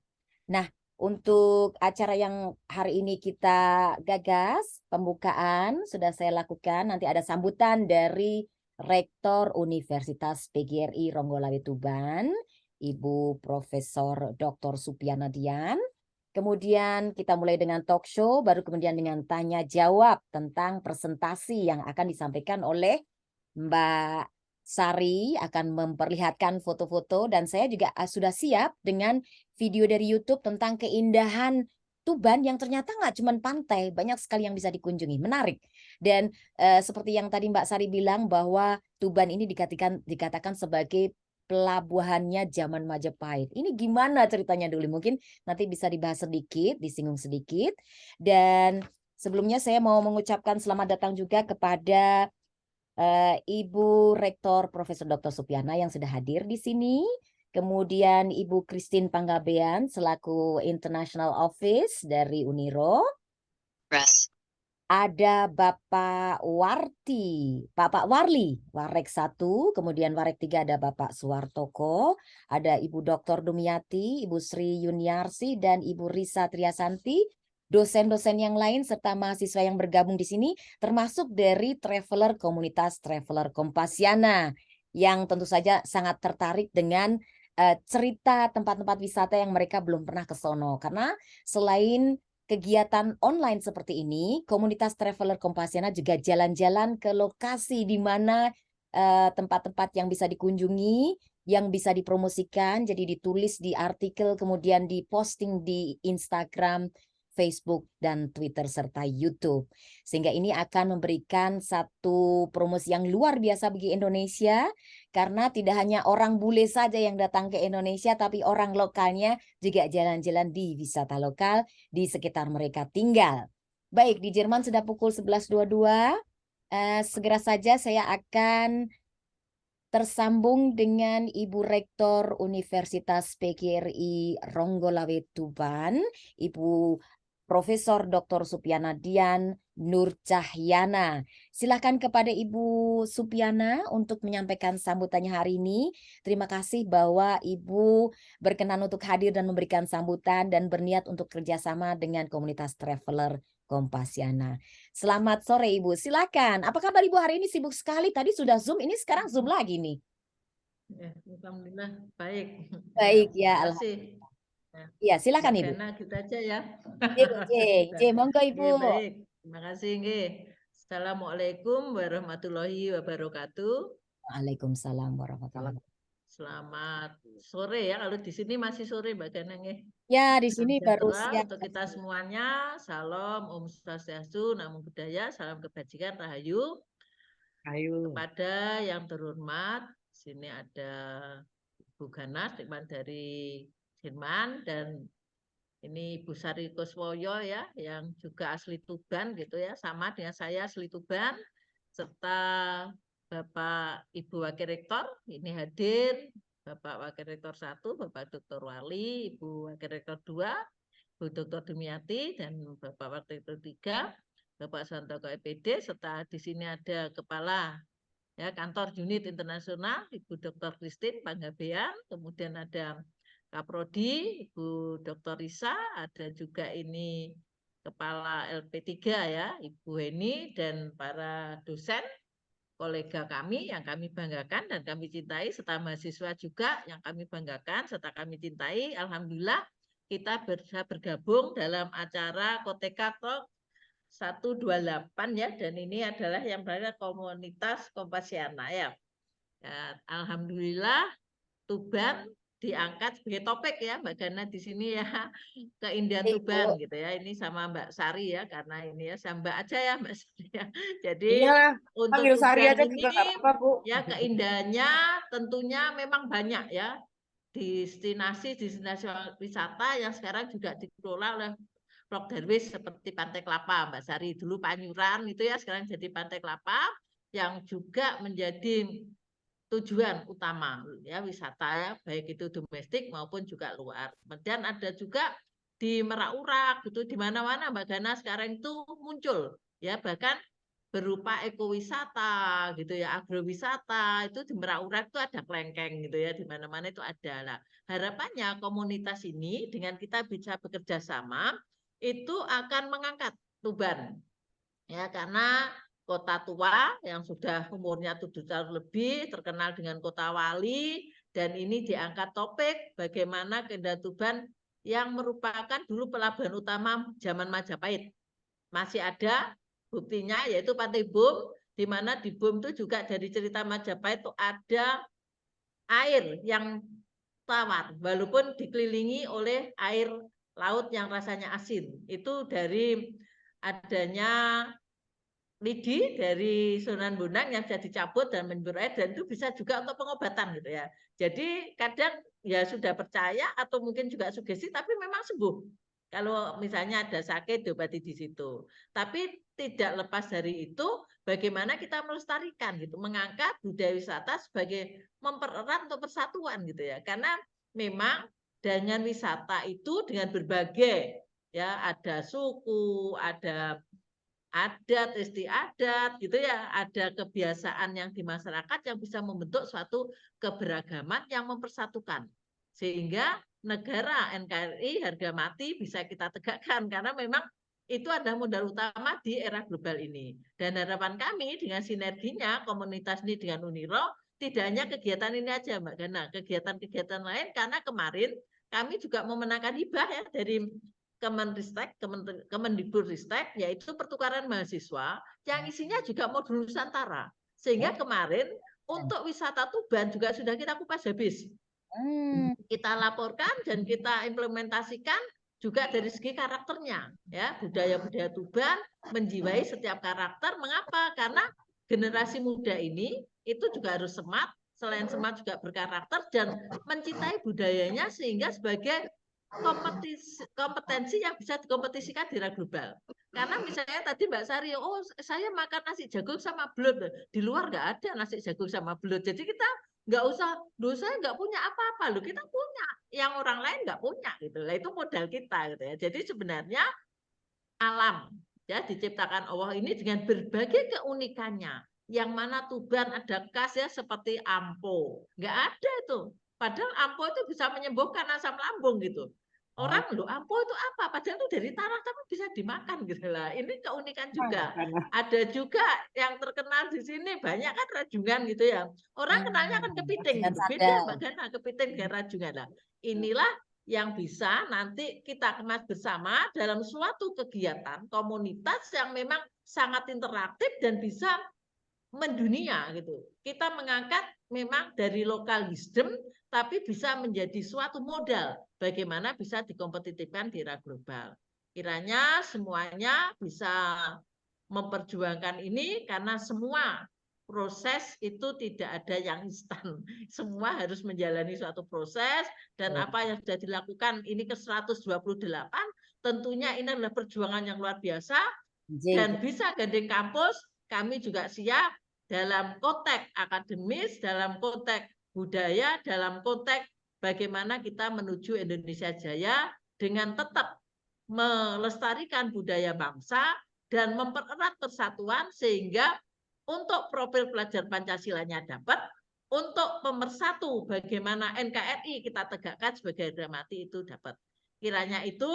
Nah, untuk acara yang hari ini kita gagas, pembukaan sudah saya lakukan. Nanti ada sambutan dari Rektor Universitas PGRI Ronggolawe Tuban, Ibu Profesor Dr. Supiana Dian. Kemudian kita mulai dengan talk show, baru kemudian dengan tanya jawab tentang presentasi yang akan disampaikan oleh Mbak Sari, akan memperlihatkan foto-foto, dan saya juga sudah siap dengan video dari YouTube tentang keindahan Tuban yang ternyata nggak cuma pantai, banyak sekali yang bisa dikunjungi, menarik. Dan seperti yang tadi Mbak Sari bilang bahwa Tuban ini dikatakan sebagai pelabuhannya zaman Majapahit. Ini gimana ceritanya dulu? Mungkin nanti bisa dibahas sedikit, disinggung sedikit. Dan sebelumnya saya mau mengucapkan selamat datang juga kepada Ibu Rektor Profesor Dr. Supiana yang sudah hadir di sini. Kemudian Ibu Christine Panggabean selaku International Office dari Uniro. Ada Bapak Warli, Warek 1, kemudian Warek 3 ada Bapak Suwartoko, ada Ibu Dr. Dumiati, Ibu Sri Yuniarsi, dan Ibu Risa Triasanti, dosen-dosen yang lain serta mahasiswa yang bergabung di sini, termasuk dari traveler komunitas Traveler Kompasiana, yang tentu saja sangat tertarik dengan cerita tempat-tempat wisata yang mereka belum pernah ke sono. Karena selain kegiatan online seperti ini, komunitas Traveler Kompasiana juga jalan-jalan ke lokasi di mana tempat-tempat yang bisa dikunjungi, yang bisa dipromosikan, jadi ditulis di artikel, kemudian diposting di Instagram, Facebook dan Twitter serta YouTube. Sehingga ini akan memberikan satu promosi yang luar biasa bagi Indonesia karena tidak hanya orang bule saja yang datang ke Indonesia tapi orang lokalnya juga jalan-jalan di wisata lokal di sekitar mereka tinggal. Baik, di Jerman sudah pukul 11.22. Segera saja saya akan tersambung dengan Ibu Rektor Universitas PGRI Ronggolawe Tuban, Ibu Profesor Dr. Supiana Dian Nur Cahyana. Silakan kepada Ibu Supiana untuk menyampaikan sambutannya hari ini. Terima kasih bahwa Ibu berkenan untuk hadir dan memberikan sambutan dan berniat untuk kerjasama dengan komunitas traveler Kompasiana. Selamat sore Ibu, silakan. Apa kabar Ibu hari ini? Sibuk sekali. Tadi sudah Zoom, ini sekarang Zoom lagi nih. Ya, alhamdulillah baik. Baik Ya, ya, terima kasih. Ya, ya silakan Ibu. karena gitu aja ya. Monggo Ibu. Oke, baik. Terima kasih nggih. Assalamualaikum warahmatullahi wabarakatuh. Waalaikumsalam warahmatullahi wabarakatuh. Selamat sore ya. Kalau di sini masih sore Mbak Gana nggih. Ya, di Salam sini baru sejahtera siang. untuk kita semuanya. Salam Om Swastiastu, Namo Buddhaya, salam kebajikan, rahayu. Kepada yang terhormat, sini ada Bu Ganas dari Jerman dan ini Bu Sari Kuswoyo ya, yang juga asli Tuban gitu ya, sama dengan saya asli Tuban, serta Bapak Ibu Wakil Rektor ini hadir, Bapak Wakil Rektor 1, Bapak Dr. Wali, Ibu Wakil Rektor 2, Bu Dr. Dumiati dan Bapak Wakil Rektor 3, Bapak Santoko EPD, serta di sini ada Kepala ya Kantor Unit Internasional Ibu Dr. Christine Panggabean, kemudian ada Kaprodi Ibu Dr. Risa, ada juga ini Kepala LP3 ya Ibu Heni dan para dosen kolega kami yang kami banggakan dan kami cintai, serta mahasiswa juga yang kami banggakan serta kami cintai. Alhamdulillah kita bisa bergabung dalam acara Koteka Talk 128 ya, dan ini adalah yang berada komunitas Kompasiana ya. Alhamdulillah Tuban diangkat sebagai topik ya Mbak Gana di sini ya, keindahan Tuban gitu ya. Ini sama Mbak Sari ya, karena ini ya Mbak aja ya Mbak Sari ya. Jadi untuk Sari Tuban aja ini juga nggak apa-apa, Bu. ya keindahannya tentunya memang banyak ya. Destinasi wisata yang sekarang juga dikelola oleh Blok Darwis seperti Pantai Kelapa, Mbak Sari dulu Panyuran itu ya, sekarang jadi Pantai Kelapa yang juga menjadi tujuan utama ya wisata ya, baik itu domestik maupun juga luar. Kemudian ada juga di Merak-Urak gitu, di mana-mana Mbak Gana sekarang itu muncul ya, bahkan berupa ekowisata gitu ya, agrowisata itu di Merak-Urak itu ada kelengkeng gitu ya, di mana-mana itu ada lah. Harapannya komunitas ini dengan kita bisa bekerja sama itu akan mengangkat Tuban ya, karena kota tua yang sudah umurnya 7 tahun lebih, terkenal dengan kota wali, dan ini diangkat topik bagaimana keindahan Tuban yang merupakan dulu pelabuhan utama zaman Majapahit. Masih ada buktinya yaitu Pantai Bum, di mana di Bum itu juga dari cerita Majapahit itu ada air yang tawar walaupun dikelilingi oleh air laut yang rasanya asin. Itu dari adanya lidi dari Sunan Bonang yang bisa dicabut dan menyembur air, dan itu bisa juga untuk pengobatan gitu ya. Jadi kadang ya sudah percaya atau mungkin juga sugesti, tapi memang sembuh. Kalau misalnya ada sakit diobati di situ. Tapi tidak lepas dari itu bagaimana kita melestarikan gitu, mengangkat budaya wisata sebagai mempererat untuk persatuan gitu ya. Karena memang dengan wisata itu dengan berbagai ya, ada suku, ada adat, istiadat gitu ya, ada kebiasaan yang di masyarakat yang bisa membentuk suatu keberagaman yang mempersatukan. Sehingga negara NKRI harga mati bisa kita tegakkan karena memang itu adalah modal utama di era global ini. Dan harapan kami dengan sinerginya komunitas ini dengan Uniro, tidak hanya kegiatan ini aja Mbak Gana, kegiatan-kegiatan lain, karena kemarin kami juga memenangkan hibah ya dari Kemendikbudristek, yaitu pertukaran mahasiswa yang isinya juga modul Nusantara. Sehingga kemarin untuk wisata Tuban juga sudah kita kupas habis. Kita laporkan dan kita implementasikan juga dari segi karakternya, ya. Budaya-budaya Tuban menjiwai setiap karakter. Mengapa? Karena generasi muda ini itu juga harus smart, selain smart juga berkarakter dan mencintai budayanya sehingga sebagai kompetensi yang bisa dikompetisikan di ranah global. Karena misalnya tadi Mbak Sari, oh saya makan nasi jagung sama belut, di luar nggak ada nasi jagung sama belut. Jadi kita nggak usah, saya nggak punya apa-apa loh, kita punya yang orang lain nggak punya gitu. Nah, itu modal kita gitu ya. Jadi sebenarnya alam ya diciptakan Allah ini dengan berbagai keunikannya. Yang mana Tuban ada khas ya seperti ampo, nggak ada itu. Padahal ampo itu bisa menyembuhkan asam lambung gitu. Orang loh ampo itu apa? Padahal itu dari tanah tapi bisa dimakan gitu lah. Ini keunikan juga. Ada juga yang terkenal di sini banyak kan rajungan gitu ya. Orang kenalnya kan kepiting gitu. Beda bagaimana kepiting dan rajungan lah. Inilah yang bisa nanti kita kemas bersama dalam suatu kegiatan komunitas yang memang sangat interaktif dan bisa mendunia gitu. Kita mengangkat memang dari lokal wisdom tapi bisa menjadi suatu modal bagaimana bisa dikompetitifkan di era global. Kiranya semuanya bisa memperjuangkan ini karena semua proses itu tidak ada yang instan. Semua harus menjalani suatu proses dan apa yang sudah dilakukan ini ke 128 tentunya ini adalah perjuangan yang luar biasa dan bisa gandeng kampus. Kami juga siap dalam konteks akademis, dalam konteks budaya, dalam konteks bagaimana kita menuju Indonesia Jaya dengan tetap melestarikan budaya bangsa dan mempererat persatuan sehingga untuk profil pelajar Pancasilanya dapat, untuk pemersatu bagaimana NKRI kita tegakkan sebagai harga mati itu dapat. Kiranya itu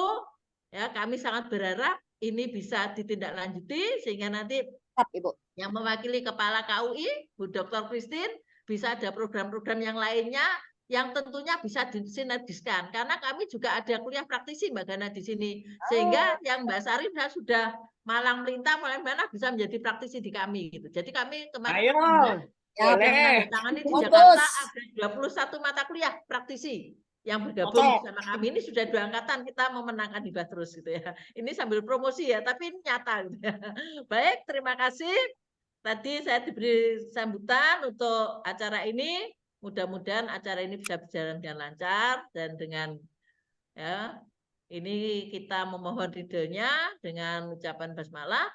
ya kami sangat berharap ini bisa ditindaklanjuti sehingga nanti Ibu yang mewakili Kepala KUI, Bu Dr. Christine, bisa ada program-program yang lainnya yang tentunya bisa disinergiskan. Karena kami juga ada kuliah praktisi Mbak Gana di sini. Sehingga yang Mbak Sari sudah malang melintang, mana bisa menjadi praktisi di kami gitu. Jadi kami kemarin menandatangani di Jakarta ada 21 mata kuliah praktisi yang bergabung bersama kami. Ini sudah 2 angkatan kita memenangkan hibah terus gitu ya. Ini sambil promosi ya, tapi ini nyata gitu ya. Baik, terima kasih. Tadi saya diberi sambutan untuk acara ini. Mudah-mudahan acara ini bisa berjalan dengan lancar dan dengan ya ini kita memohon ridhonya dengan ucapan basmalah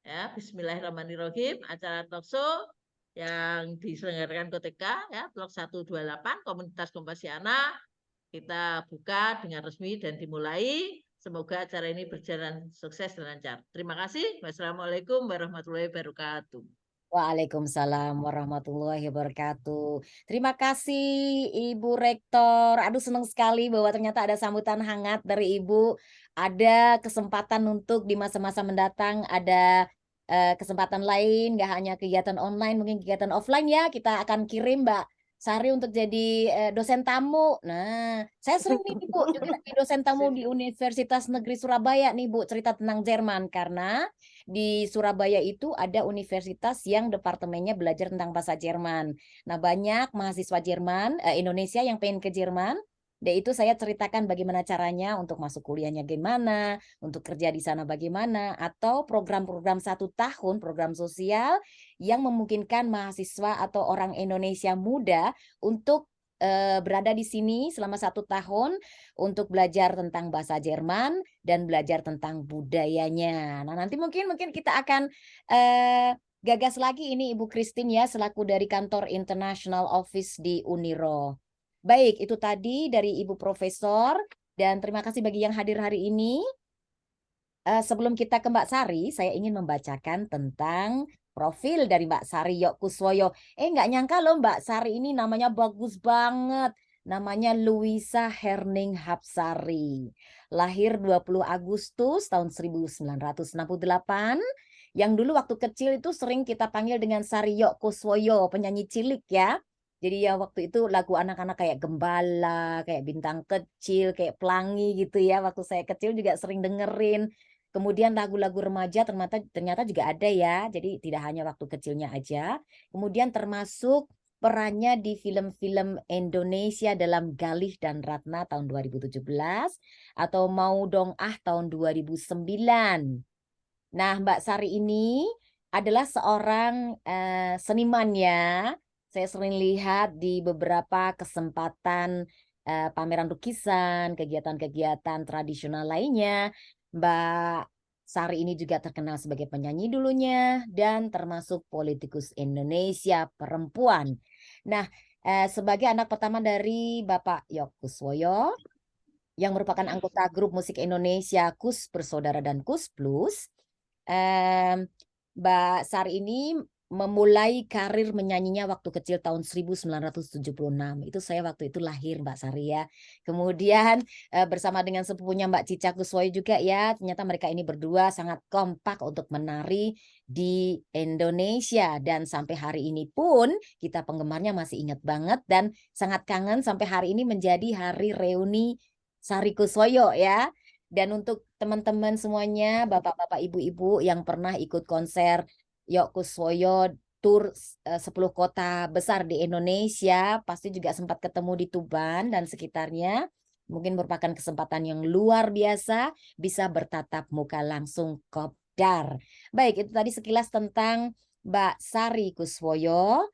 ya Bismillahirrahmanirrahim. Acara talkshow yang diselenggarakan KTK ya Blok 128 Komunitas Kompasiana kita buka dengan resmi dan dimulai. Semoga acara ini berjalan sukses dan lancar. Terima kasih. Wassalamualaikum warahmatullahi wabarakatuh. Waalaikumsalam warahmatullahi wabarakatuh. Terima kasih Ibu Rektor. Aduh senang sekali bahwa ternyata ada sambutan hangat dari Ibu. Ada kesempatan untuk di masa-masa mendatang ada kesempatan lain, nggak hanya kegiatan online, mungkin kegiatan offline ya. Kita akan kirim Mbak Sari untuk jadi dosen tamu. Nah, saya sering nih Bu juga jadi dosen tamu di Universitas Negeri Surabaya nih Bu, cerita tentang Jerman karena di Surabaya itu ada universitas yang departemennya belajar tentang bahasa Jerman. Nah, banyak mahasiswa Jerman Indonesia yang pengen ke Jerman. Dan itu saya ceritakan bagaimana caranya untuk masuk kuliahnya gimana, untuk kerja di sana bagaimana, atau program-program 1 tahun, program sosial yang memungkinkan mahasiswa atau orang Indonesia muda untuk berada di sini selama 1 tahun untuk belajar tentang bahasa Jerman dan belajar tentang budayanya. Nah, nanti mungkin kita akan gagas lagi ini Ibu Christine ya selaku dari kantor International Office di Uniro. Baik, itu tadi dari Ibu Profesor dan terima kasih bagi yang hadir hari ini. Sebelum kita ke Mbak Sari, saya ingin membacakan tentang profil dari Mbak Sari Yok Kuswoyo. Nggak nyangka loh Mbak Sari ini namanya bagus banget. Namanya Luisa Herning Hapsari. Lahir 20 Agustus tahun 1968. Yang dulu waktu kecil itu sering kita panggil dengan Sari Yok Kuswoyo, penyanyi cilik ya. Jadi ya waktu itu lagu anak-anak kayak Gembala, kayak Bintang Kecil, kayak Pelangi gitu ya. Waktu saya kecil juga sering dengerin. Kemudian lagu-lagu remaja ternyata juga ada ya. Jadi tidak hanya waktu kecilnya aja. Kemudian termasuk perannya di film-film Indonesia dalam Galih dan Ratna tahun 2017 atau Mau Dong Ah tahun 2009. Nah, Mbak Sari ini adalah seorang seniman ya. Saya sering lihat di beberapa kesempatan pameran lukisan, kegiatan-kegiatan tradisional lainnya. Mbak Sari ini juga terkenal sebagai penyanyi dulunya dan termasuk politikus Indonesia perempuan. Nah, sebagai anak pertama dari Bapak Yok Kuswoyo yang merupakan anggota grup musik Indonesia Kus Bersaudara dan Kus Plus, Mbak Sari ini memulai karir menyanyinya waktu kecil tahun 1976. Itu saya waktu itu lahir, Mbak Sari ya. Kemudian bersama dengan sepupunya Mbak Cica Kuswoyo juga ya, ternyata mereka ini berdua sangat kompak untuk menari di Indonesia. Dan sampai hari ini pun kita penggemarnya masih ingat banget dan sangat kangen sampai hari ini menjadi hari reuni Sari Kuswoyo ya. Dan untuk teman-teman semuanya, bapak-bapak, ibu-ibu yang pernah ikut konser Yok Kuswoyo tur 10 kota besar di Indonesia, pasti juga sempat ketemu di Tuban dan sekitarnya. Mungkin merupakan kesempatan yang luar biasa bisa bertatap muka langsung kopdar. Baik, itu tadi sekilas tentang Mbak Sari Kuswoyo.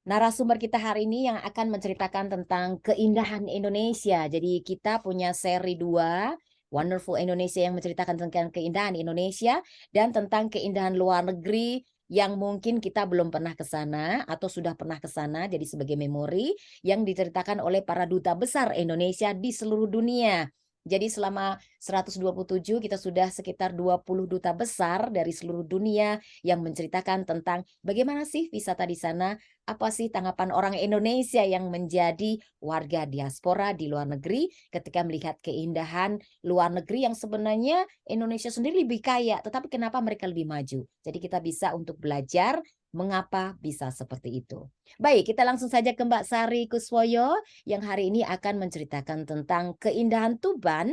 Narasumber kita hari ini yang akan menceritakan tentang keindahan Indonesia. Jadi kita punya seri 2, Wonderful Indonesia, yang menceritakan tentang keindahan Indonesia dan tentang keindahan luar negeri yang mungkin kita belum pernah ke sana atau sudah pernah ke sana, jadi sebagai memori yang diceritakan oleh para duta besar Indonesia di seluruh dunia. Jadi selama 127 kita sudah sekitar 20 duta besar dari seluruh dunia yang menceritakan tentang bagaimana sih wisata di sana, apa sih tanggapan orang Indonesia yang menjadi warga diaspora di luar negeri ketika melihat keindahan luar negeri yang sebenarnya Indonesia sendiri lebih kaya, tetapi kenapa mereka lebih maju. Jadi kita bisa untuk belajar mengapa bisa seperti itu. Baik, kita langsung saja ke Mbak Sari Kuswoyo yang hari ini akan menceritakan tentang keindahan Tuban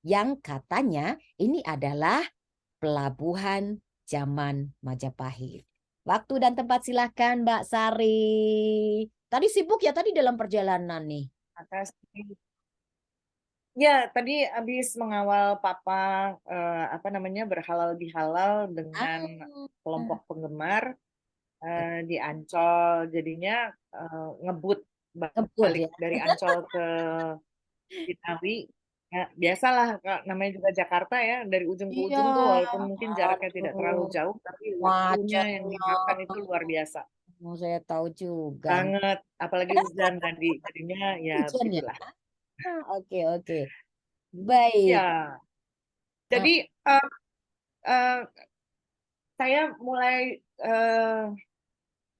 yang katanya ini adalah pelabuhan zaman Majapahit. Waktu dan tempat silahkan Mbak Sari. Tadi sibuk ya tadi dalam perjalanan nih. Makasih. Ya, tadi habis mengawal Papa berhalal bihalal dengan kelompok penggemar di Ancol. Jadinya ngebut balik ya. dari Ancol ke Betawi. Ya, biasalah namanya juga Jakarta ya, dari ujung ke ujung tuh walaupun mungkin jaraknya tidak terlalu jauh, tapi waktunya yang dimakan itu luar biasa. Oh, saya tahu juga. Banget, apalagi hujan tadi. Jadinya ya Hujan ya? begitulah. Oke. Baik. Ya. Jadi saya mulai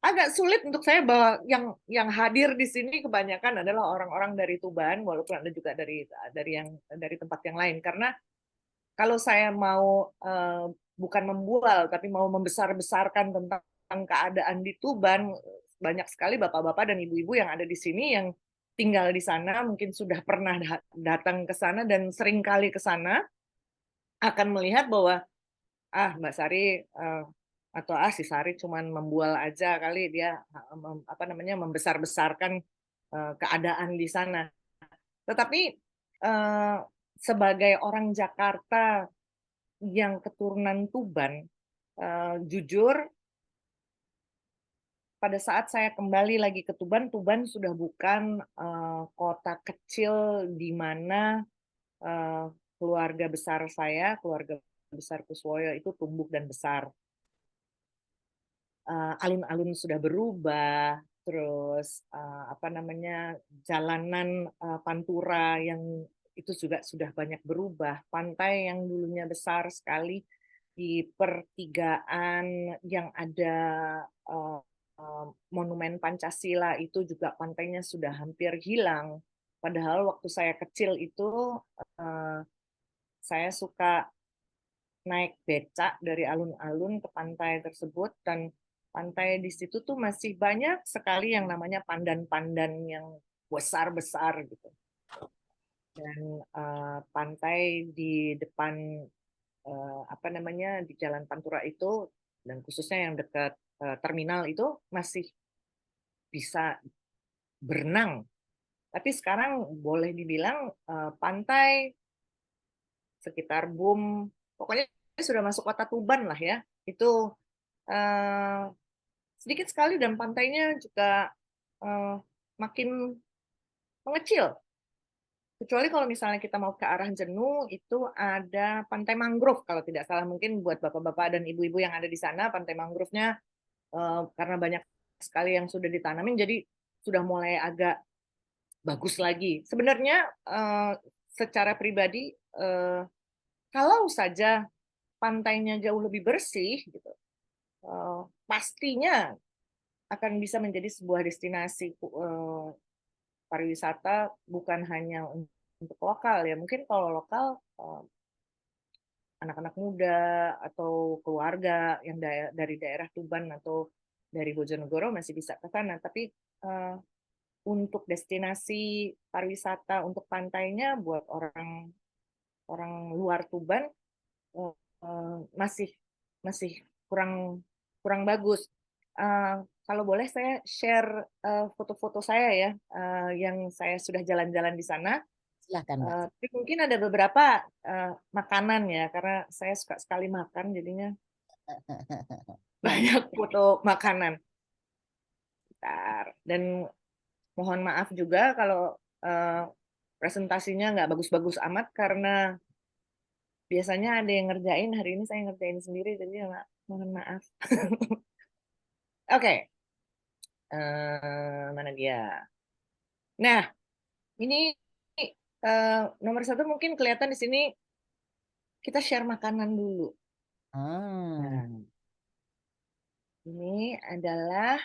agak sulit untuk saya bahwa yang hadir di sini kebanyakan adalah orang-orang dari Tuban, walaupun ada juga dari tempat yang lain. Karena kalau saya mau bukan membual tapi mau membesar-besarkan tentang keadaan di Tuban, banyak sekali bapak-bapak dan ibu-ibu yang ada di sini yang tinggal di sana, mungkin sudah pernah datang ke sana dan sering kali ke sana, akan melihat bahwa Mbak Sari atau si Sari cuman membual aja kali, dia membesar-besarkan keadaan di sana. Tetapi sebagai orang Jakarta yang keturunan Tuban, jujur pada saat saya kembali lagi ke Tuban, Tuban sudah bukan kota kecil di mana keluarga besar saya, keluarga besar Kuswoyo itu tumbuh dan besar. Alun-alun sudah berubah, terus jalanan pantura yang itu juga sudah banyak berubah. Pantai yang dulunya besar sekali di pertigaan yang ada monumen Pancasila itu juga pantainya sudah hampir hilang. Padahal waktu saya kecil itu saya suka naik becak dari alun-alun ke pantai tersebut, dan pantai di situ tuh masih banyak sekali yang namanya pandan-pandan yang besar-besar gitu. Dan pantai di depan di Jalan Pantura itu, dan khususnya yang dekat terminal itu masih bisa berenang. Tapi sekarang boleh dibilang pantai sekitar BUM, pokoknya sudah masuk kota Tuban lah ya. Itu sedikit sekali dan pantainya juga makin mengecil. Kecuali kalau misalnya kita mau ke arah Jenuh, itu ada pantai mangrove kalau tidak salah. Mungkin buat bapak-bapak dan ibu-ibu yang ada di sana, pantai mangrove-nya karena banyak sekali yang sudah ditanamin, jadi sudah mulai agak bagus lagi. Sebenarnya secara pribadi, kalau saja pantainya jauh lebih bersih, gitu, pastinya akan bisa menjadi sebuah destinasi pariwisata bukan hanya untuk lokal ya. Mungkin kalau lokal anak-anak muda atau keluarga yang dari daerah Tuban atau dari Bojonegoro masih bisa ke sana. Tapi untuk destinasi pariwisata untuk pantainya buat orang luar Tuban masih kurang bagus. Kalau boleh saya share foto-foto saya ya, yang saya sudah jalan-jalan di sana. Silakan, Tapi mungkin ada beberapa makanan ya, karena saya suka sekali makan, jadinya banyak foto makanan. Bentar. Dan mohon maaf juga kalau presentasinya nggak bagus-bagus amat, karena biasanya ada yang ngerjain, hari ini saya ngerjain sendiri, jadi ya, mohon maaf. Oke. Mana dia? Nah, ini nomor 1 mungkin kelihatan di sini, kita share makanan dulu. Nah, ini adalah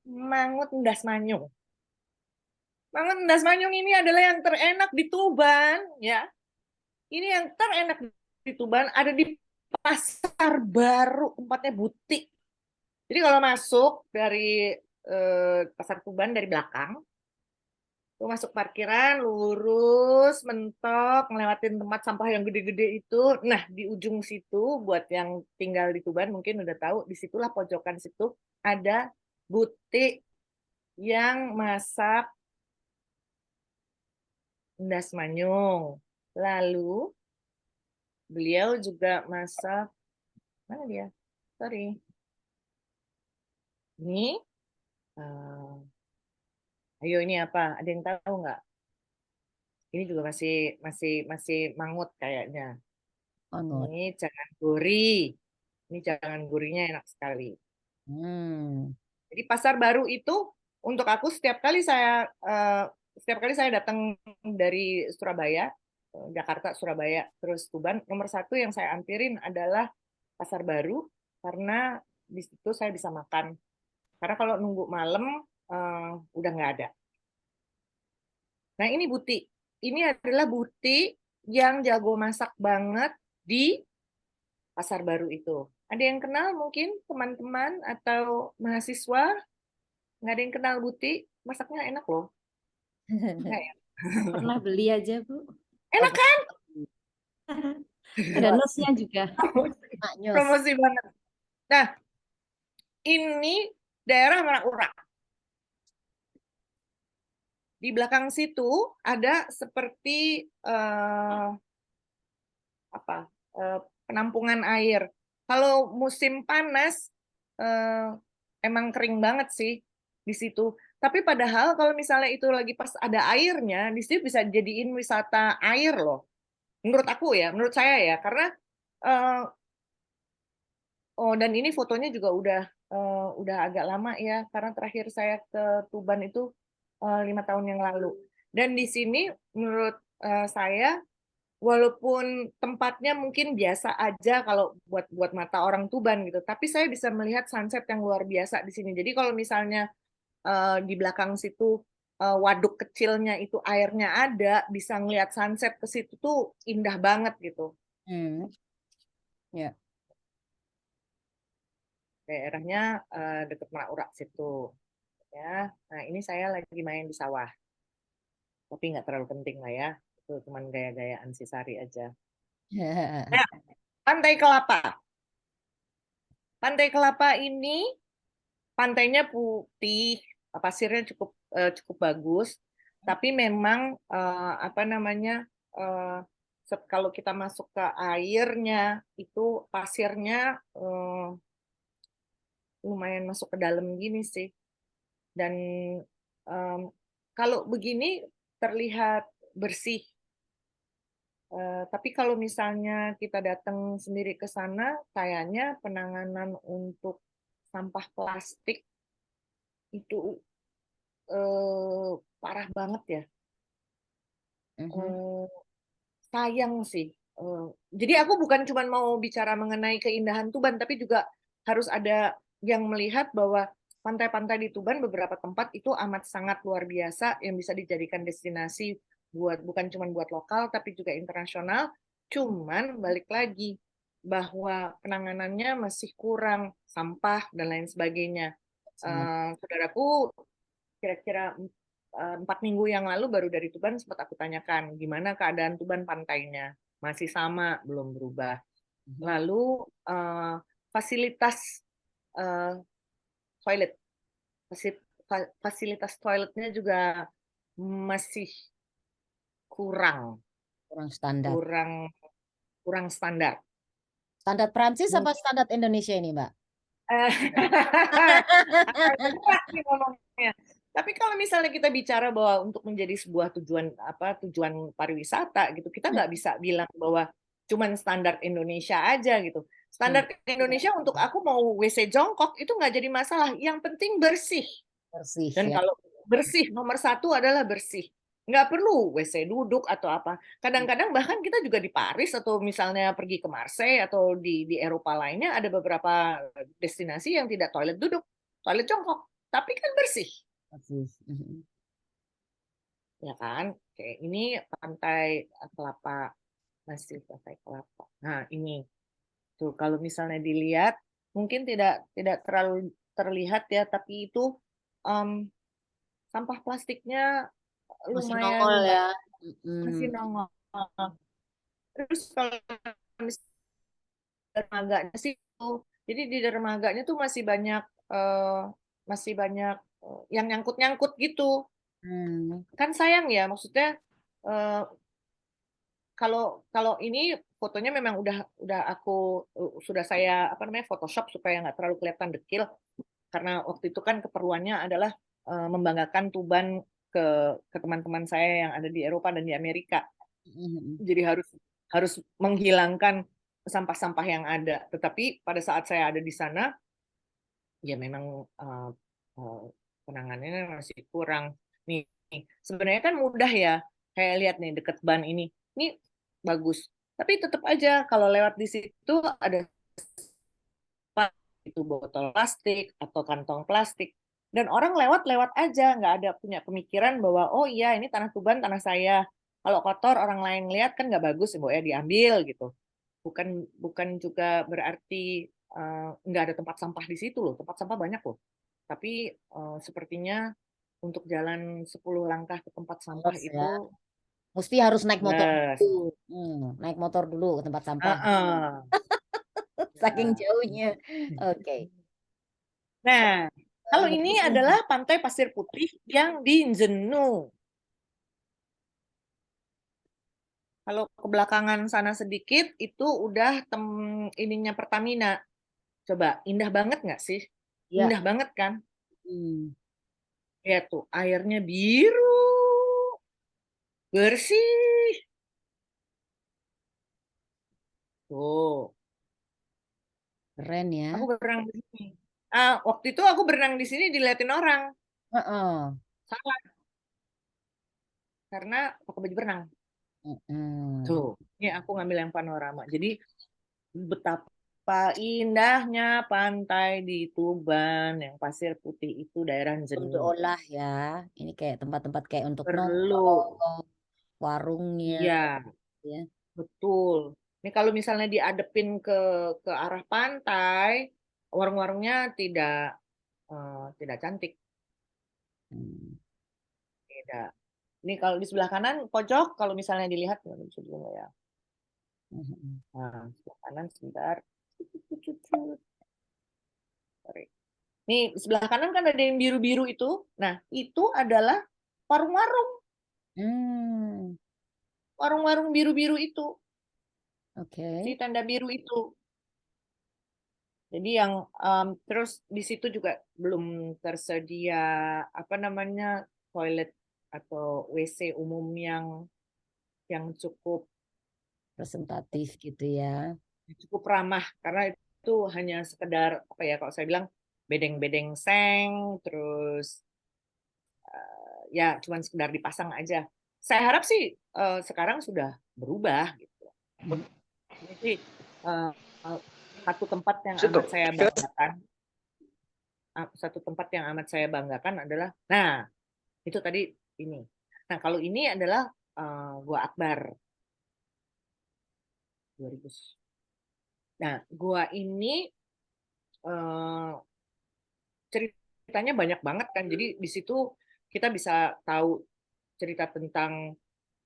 mangut endas manyung. Mangut endas manyung ini adalah yang terenak di Tuban, ya. Ini yang terenak di Tuban, ada di Pasar Baru, tempatnya butik. Jadi kalau masuk dari Pasar Tuban dari belakang, tuh masuk parkiran, lurus, mentok, ngelewatin tempat sampah yang gede-gede itu. Nah, di ujung situ, buat yang tinggal di Tuban mungkin udah tahu, disitulah pojokan situ ada butik yang masak endas manyung. Lalu, beliau juga masak, mana dia? Sorry. Ini, ayo ini apa? Ada yang tahu nggak? Ini juga masih mangut kayaknya. Ini jangan gurih. Ini jangan gurihnya enak sekali. Jadi Pasar Baru itu untuk aku setiap kali saya datang dari Surabaya, Jakarta, Surabaya, terus Tuban, nomor 1 yang saya ampirin adalah Pasar Baru, karena di situ saya bisa makan. Karena kalau nunggu malam udah nggak ada. Nah, ini butik. Ini adalah butik yang jago masak banget di Pasar Baru itu. Ada yang kenal mungkin teman-teman atau mahasiswa? Nggak ada yang kenal butik? Masaknya enak loh. Enggak ya? Pernah beli aja, Bu. Enak kan? Ada nosnya juga. Promosi banget. Nah, ini daerah Merak. Di belakang situ ada seperti penampungan air. Kalau musim panas emang kering banget sih di situ. Tapi padahal kalau misalnya itu lagi pas ada airnya, di situ bisa jadiin wisata air loh. Menurut aku ya, menurut saya ya, karena dan ini fotonya juga udah agak lama ya, karena terakhir saya ke Tuban itu 5 tahun yang lalu. Dan di sini menurut saya, walaupun tempatnya mungkin biasa aja kalau buat mata orang Tuban gitu, tapi saya bisa melihat sunset yang luar biasa di sini. Jadi kalau misalnya di belakang situ waduk kecilnya itu airnya ada, bisa ngelihat sunset ke situ tuh indah banget gitu. Ya. Daerahnya dekat Merak situ. Ya, nah ini saya lagi main di sawah. Tapi nggak terlalu penting lah ya. Itu cuma gaya-gayaan si Sari aja. Nah, Pantai Kelapa. Pantai Kelapa ini pantainya putih, pasirnya cukup bagus, tapi memang apa namanya kalau kita masuk ke airnya itu pasirnya lumayan masuk ke dalam gini sih. Dan kalau begini terlihat bersih. Tapi kalau misalnya kita datang sendiri ke sana, kayaknya penanganan untuk sampah plastik itu parah banget ya. Sayang sih. Jadi aku bukan cuma mau bicara mengenai keindahan Tuban, tapi juga harus ada yang melihat bahwa pantai-pantai di Tuban beberapa tempat itu amat sangat luar biasa yang bisa dijadikan destinasi bukan cuma buat lokal tapi juga internasional. Cuman balik lagi bahwa penanganannya masih kurang, sampah dan lain sebagainya. Saudaraku kira-kira 4 minggu yang lalu baru dari Tuban sempat aku tanyakan gimana keadaan Tuban pantainya, masih sama, belum berubah. Lalu fasilitas toilet, fasilitas toiletnya juga masih kurang standar. Kurang standar. Standar Prancis apa standar Indonesia ini, Mbak? Tapi kalau misalnya kita bicara bahwa untuk menjadi sebuah tujuan pariwisata gitu, kita nggak bisa bilang bahwa cuman standar Indonesia aja gitu. Standar Indonesia untuk aku mau WC jongkok itu nggak jadi masalah. Yang penting bersih. Dan ya. kalau bersih nomor 1 adalah bersih. Nggak perlu WC duduk atau apa. Kadang-kadang bahkan kita juga di Paris atau misalnya pergi ke Marseille atau di Eropa lainnya ada beberapa destinasi yang tidak toilet duduk, toilet jongkok, tapi kan bersih. Ya kan? Kayak ini Pantai Kelapa, masih Pantai Kelapa. Nah, ini. Tuh kalau misalnya dilihat mungkin tidak terlalu terlihat ya, tapi itu sampah plastiknya Masih lumayan nongol ya. masih nongol. Terus kalau dermaganya sih jadi di dermaganya tuh masih banyak yang nyangkut-nyangkut gitu. Kan sayang ya, maksudnya kalau ini fotonya memang udah aku sudah saya Photoshop supaya nggak terlalu kelihatan dekil, karena waktu itu kan keperluannya adalah membanggakan Tuban ke teman-teman saya yang ada di Eropa dan di Amerika. Jadi harus menghilangkan sampah-sampah yang ada. Tetapi pada saat saya ada di sana, ya memang penanganannya masih kurang. Nih, sebenarnya kan mudah ya. Kayak lihat nih deket ban ini bagus. Tapi tetap aja kalau lewat di situ ada itu botol plastik atau kantong plastik. Dan orang lewat aja, nggak ada punya pemikiran bahwa oh iya ini tanah Tuban, tanah saya. Kalau kotor orang lain lihat kan nggak bagus ya, diambil gitu. Bukan juga berarti nggak ada tempat sampah di situ loh, tempat sampah banyak loh. Tapi sepertinya untuk jalan 10 langkah ke tempat sampah itu mesti harus naik motor dulu. Naik motor dulu ke tempat sampah. Saking jauhnya. Oke. Nah, kalau ini adalah Pantai Pasir Putih yang di Njenu. Kalau ke belakangan sana sedikit, itu udah ininya Pertamina. Coba, indah banget nggak sih? Ya. Indah banget kan? Lihat tuh, airnya biru, bersih. Tuh. Keren ya. Aku berenang di sini. Waktu itu aku berenang di sini diliatin orang. Salah. Karena pakai baju berenang. Tuh, ini aku ngambil yang panorama. Jadi betapa indahnya pantai di Tuban yang pasir putih itu daerah Njenu. Untuk olah ya. Ini kayak tempat-tempat kayak untuk perlu warungnya. Iya. Ya. Betul. Ini kalau misalnya diadepin ke arah pantai, warung-warungnya tidak cantik. Tidak. Ini kalau di sebelah kanan pojok, kalau misalnya dilihat bisa dulu ya. Nah, sebelah kanan sebentar. Sorry. Nih sebelah kanan kan ada yang biru-biru itu. Nah itu adalah warung-warung, Hmm, warung-warung biru-biru itu, oke. si tanda biru itu. Jadi yang terus di situ juga belum tersedia apa namanya toilet atau WC umum yang Presentatif gitu ya. cukup ramah karena itu hanya sekedar apa ya kalau saya bilang bedeng-bedeng seng terus ya cuman sekedar dipasang aja. Saya harap sih sekarang sudah berubah gitu. Jadi eh, satu tempat yang amat saya banggakan, satu tempat yang amat saya banggakan adalah, nah itu tadi ini. Nah kalau ini adalah Gua Akbar 2000. Nah gua ini ceritanya banyak banget kan. Jadi di situ kita bisa tahu cerita tentang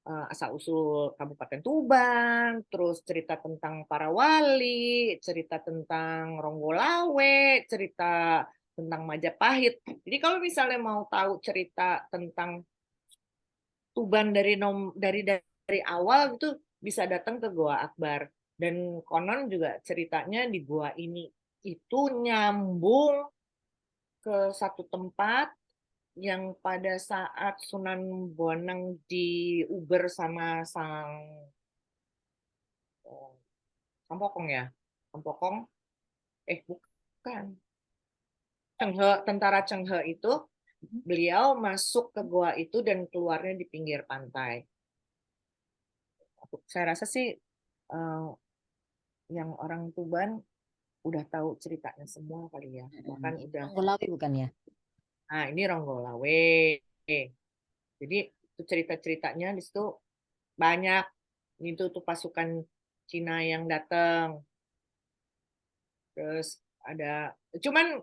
asal-usul Kabupaten Tuban, terus cerita tentang para wali, cerita tentang Ronggolawe, cerita tentang Majapahit. Jadi kalau misalnya mau tahu cerita tentang Tuban dari awal itu bisa datang ke Goa Akbar. Dan konon juga ceritanya di gua ini itu nyambung ke satu tempat yang pada saat Sunan Bonang diuber sama Sampokong ya, Sampokong, bukan, tentara Chenghe itu, beliau masuk ke goa itu dan keluarnya di pinggir pantai. Saya rasa sih yang orang Tuban udah tahu ceritanya semua kali ya, bahkan udah. Ronggolawe bukan ya? Nah ini Ronggolawe, jadi itu cerita-ceritanya di situ banyak. Itu tuh pasukan Cina yang datang. Terus cuman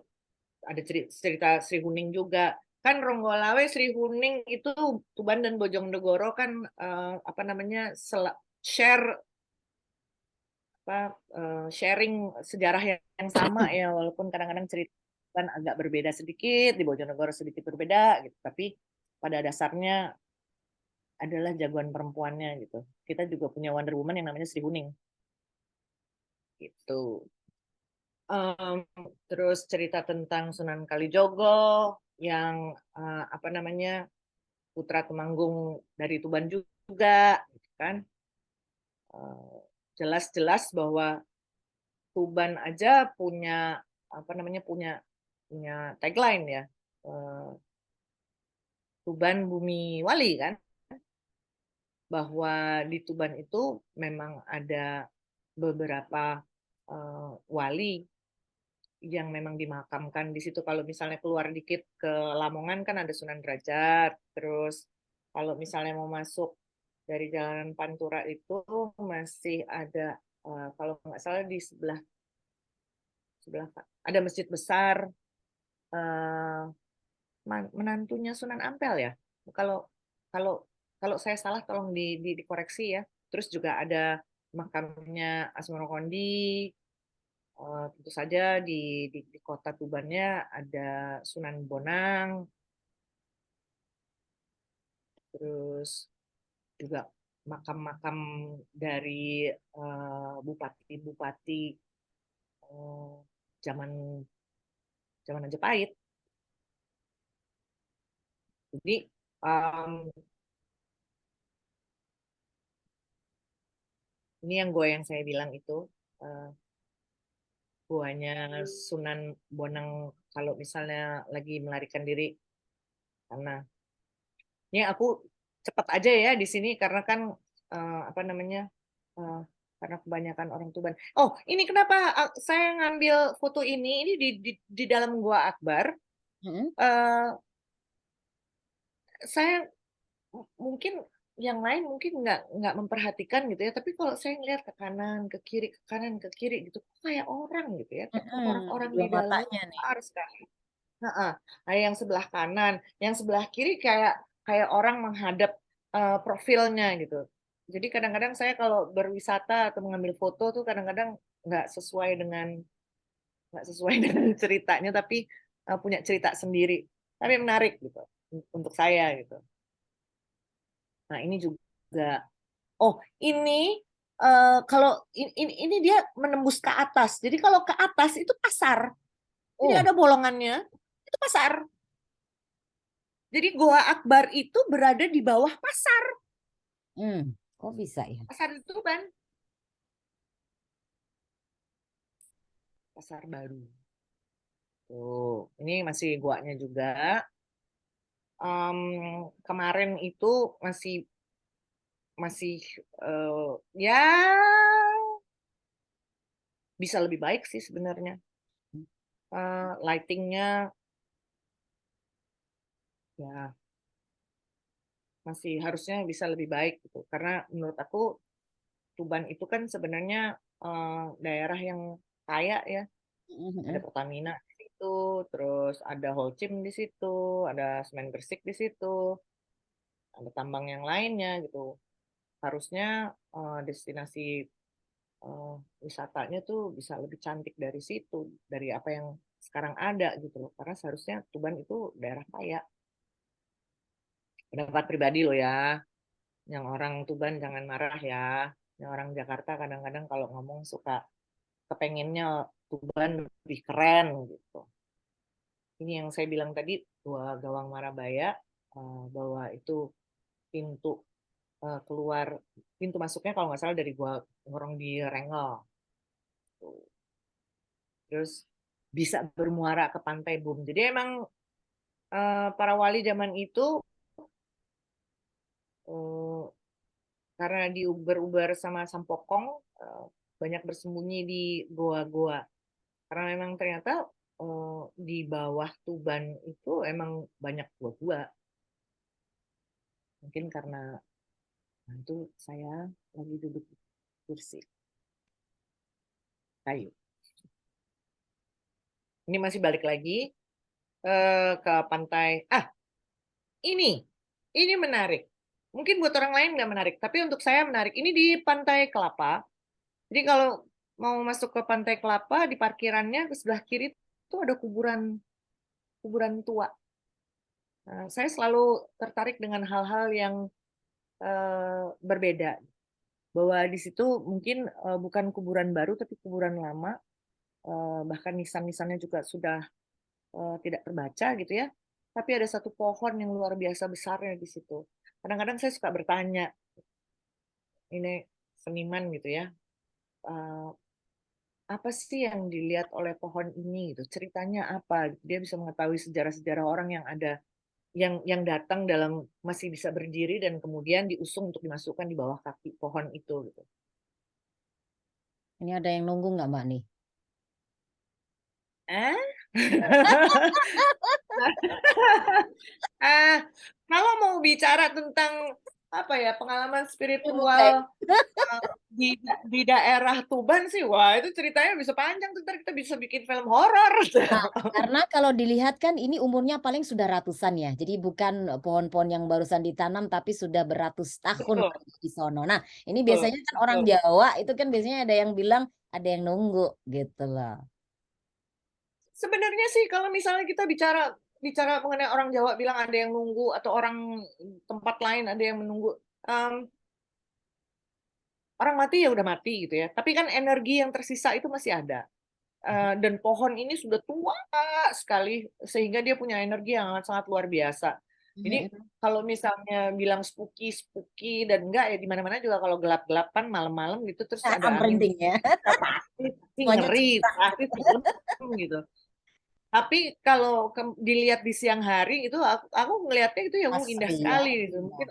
ada cerita Sri Huning juga. Kan Ronggolawe, Sri Huning itu Tuban dan Bojonegoro kan apa namanya share sharing sejarah yang sama ya, walaupun kadang-kadang cerita kan agak berbeda sedikit, di Bojonegoro sedikit berbeda gitu, tapi pada dasarnya adalah jagoan perempuannya gitu. Kita juga punya Wonder Woman yang namanya Sri Huning. Gitu. Terus cerita tentang Sunan Kalijogo yang apa namanya putra Temanggung dari Tuban juga, gitu kan. Jelas-jelas bahwa Tuban aja punya apa namanya punya tagline ya, Tuban Bumi Wali kan, bahwa di Tuban itu memang ada beberapa wali yang memang dimakamkan di situ. Kalau misalnya keluar dikit ke Lamongan kan ada Sunan Derajat. Terus kalau misalnya mau masuk dari Jalanan Pantura itu masih ada kalau nggak salah di sebelah ada masjid besar menantunya Sunan Ampel ya. Kalau kalau kalau saya salah tolong dikoreksi ya. Terus juga ada makamnya Asmoro Kondi. Tentu saja di kota Tubannya ada Sunan Bonang, terus juga makam-makam dari bupati-bupati zaman Majapahit. Jadi ini yang saya bilang itu goanya Sunan Bonang kalau misalnya lagi melarikan diri, karena ini aku cepat aja ya di sini karena kan apa namanya karena kebanyakan orang Tuban. Oh, ini kenapa saya ngambil foto ini di dalam Gua Akbar. Saya mungkin yang lain mungkin nggak memperhatikan gitu ya, tapi kalau saya ngeliat ke kanan ke kiri ke kanan ke kiri gitu kayak orang gitu ya, orang-orang di dalam besar sekali. Nah, yang sebelah kanan, yang sebelah kiri kayak orang menghadap profilnya gitu. Jadi kadang-kadang saya kalau berwisata atau mengambil foto tuh kadang-kadang nggak sesuai dengan ceritanya, tapi punya cerita sendiri, tapi menarik gitu untuk saya gitu. Nah ini juga, oh ini kalau ini dia menembus ke atas. Jadi kalau ke atas itu pasar. Jadi Oh, ada bolongannya, itu pasar. Jadi Goa Akbar itu berada di bawah pasar, kok bisa ya? pasar Tuban, pasar baru. Tuh, ini masih goanya juga. Kemarin itu masih ya bisa lebih baik sih sebenarnya. Lightingnya ya masih harusnya bisa lebih baik gitu. Karena menurut aku Tuban itu kan sebenarnya daerah yang kaya ya. Ada Pertamina di situ, terus ada Holcim di situ, ada Semen Gresik di situ, ada tambang yang lainnya gitu. Harusnya destinasi wisatanya tuh bisa lebih cantik dari situ, dari apa yang sekarang ada gitu loh. Karena seharusnya Tuban itu daerah kaya. Pendapat pribadi loh ya. Yang orang Tuban jangan marah ya. Yang orang Jakarta kadang-kadang kalau ngomong suka kepengennya Tuban lebih keren gitu. Ini yang saya bilang tadi, Gua Gawang Marabaya, bahwa itu pintu keluar, pintu masuknya kalau nggak salah dari Gua Ngorong di Rengel. Terus bisa bermuara ke Pantai Bum. Jadi emang para wali zaman itu karena diuber-uber sama Sampokong, banyak bersembunyi di goa-goa. Karena memang ternyata di bawah Tuban itu emang banyak gua-gua. Mungkin karena itu saya lagi duduk di kursi kayu. Ini masih balik lagi ke pantai. Ini menarik. Mungkin buat orang lain nggak menarik, tapi untuk saya menarik. Ini di Pantai Kelapa. Jadi kalau mau masuk ke Pantai Kelapa, di parkirannya ke sebelah kiri itu ada kuburan tua. Nah, saya selalu tertarik dengan hal-hal yang berbeda. Bahwa di situ mungkin bukan kuburan baru, tapi kuburan lama. Bahkan nisan-nisannya juga sudah tidak terbaca gitu ya. Tapi ada satu pohon yang luar biasa besarnya di situ. Kadang-kadang saya suka bertanya, ini seniman gitu ya, apa sih yang dilihat oleh pohon ini gitu, ceritanya apa? Dia bisa mengetahui sejarah-sejarah orang yang ada, yang datang dalam masih bisa berdiri dan kemudian diusung untuk dimasukkan di bawah kaki pohon itu gitu. Ini ada yang nunggu nggak Mbak nih? Kalau mau bicara tentang apa ya, pengalaman spiritual di daerah Tuban sih, wah itu ceritanya bisa panjang tuh, ntar kita bisa bikin film horor. Nah, karena kalau dilihat kan ini umurnya paling sudah ratusan ya. Jadi bukan pohon-pohon yang barusan ditanam tapi sudah beratus tahun di sono. Nah, ini biasanya kan orang Jawa itu kan biasanya ada yang bilang ada yang nunggu gitu loh. Sebenarnya sih kalau misalnya kita bicara mengenai orang Jawa bilang ada yang nunggu atau orang tempat lain ada yang menunggu, orang mati ya udah mati gitu ya. Tapi kan energi yang tersisa itu masih ada. Dan pohon ini sudah tua sekali sehingga dia punya energi yang sangat luar biasa. Jadi kalau misalnya bilang spooky dan enggak ya, di mana-mana juga kalau gelap-gelapan malam-malam gitu terus ada angin ya. pasti ngeri, pasti serem gitu. Tapi kalau dilihat di siang hari itu aku ngelihatnya itu ya indah sekali gitu. Mungkin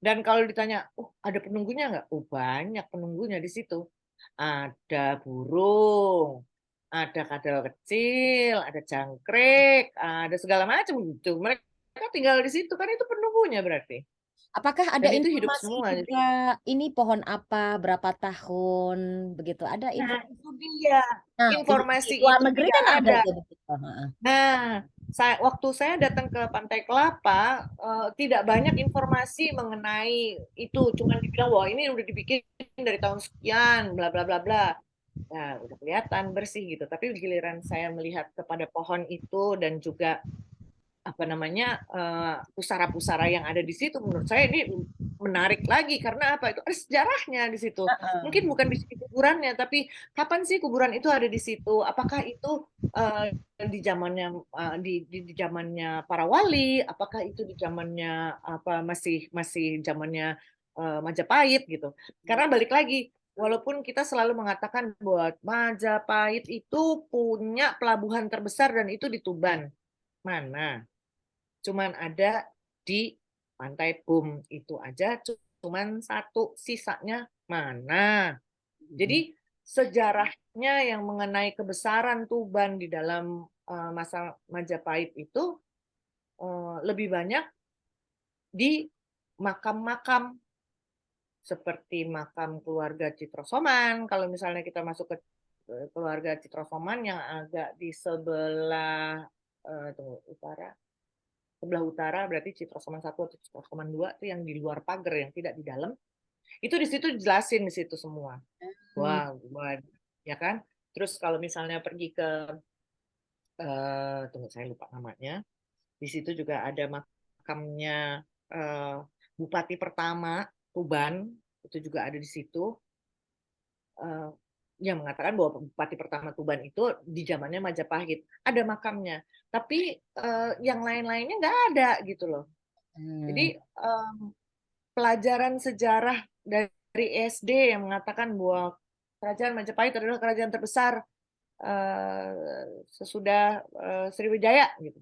dan kalau ditanya, ada penunggunya nggak? Banyak penunggunya di situ. Ada burung, ada kadal kecil, ada jangkrik, ada segala macam gitu. Mereka tinggal di situ kan, itu penunggunya berarti. Apakah ada Dan itu hidup informasi semua. juga ini pohon apa, berapa tahun begitu? Ada informasi? Itu dia. Informasi di luar itu negeri tidak kan ada. Nah, waktu saya datang ke Pantai Kelapa, tidak banyak informasi mengenai itu. Cuma dibilang, wah ini udah dibikin dari tahun sekian, bla bla bla bla. Nah, udah kelihatan bersih gitu. Tapi giliran saya melihat kepada pohon itu dan juga apa namanya pusara-pusara yang ada di situ, menurut saya ini menarik lagi karena apa? Itu ada sejarahnya di situ. Mungkin bukan di sisi kuburannya, tapi kapan sih kuburan itu ada di situ? Apakah itu di zamannya di zamannya para wali? Apakah itu di zamannya apa masih zamannya Majapahit gitu? Karena balik lagi, walaupun kita selalu mengatakan bahwa Majapahit itu punya pelabuhan terbesar dan itu di Tuban. Mana? Cuman ada di Pantai Bum itu aja cuman satu, sisanya mana? Jadi sejarahnya yang mengenai kebesaran Tuban di dalam masa Majapahit itu lebih banyak di makam-makam seperti makam keluarga Citrosoman. Kalau misalnya kita masuk ke keluarga Citrosoman yang agak di sebelah sebelah utara berarti Citrosoman 1 atau Citrosoman 2 itu yang di luar pagar yang tidak di dalam. Itu di situ dijelasin di situ semua. Wah, ya kan? Terus kalau misalnya pergi ke tunggu saya lupa namanya. Di situ juga ada makamnya Bupati pertama Tuban, itu juga ada di situ. Yang mengatakan bahwa Bupati pertama Tuban itu di zamannya Majapahit ada makamnya, tapi yang lain-lainnya nggak ada gitu loh. Jadi pelajaran sejarah dari SD yang mengatakan bahwa kerajaan Majapahit adalah kerajaan terbesar sesudah Sriwijaya gitu.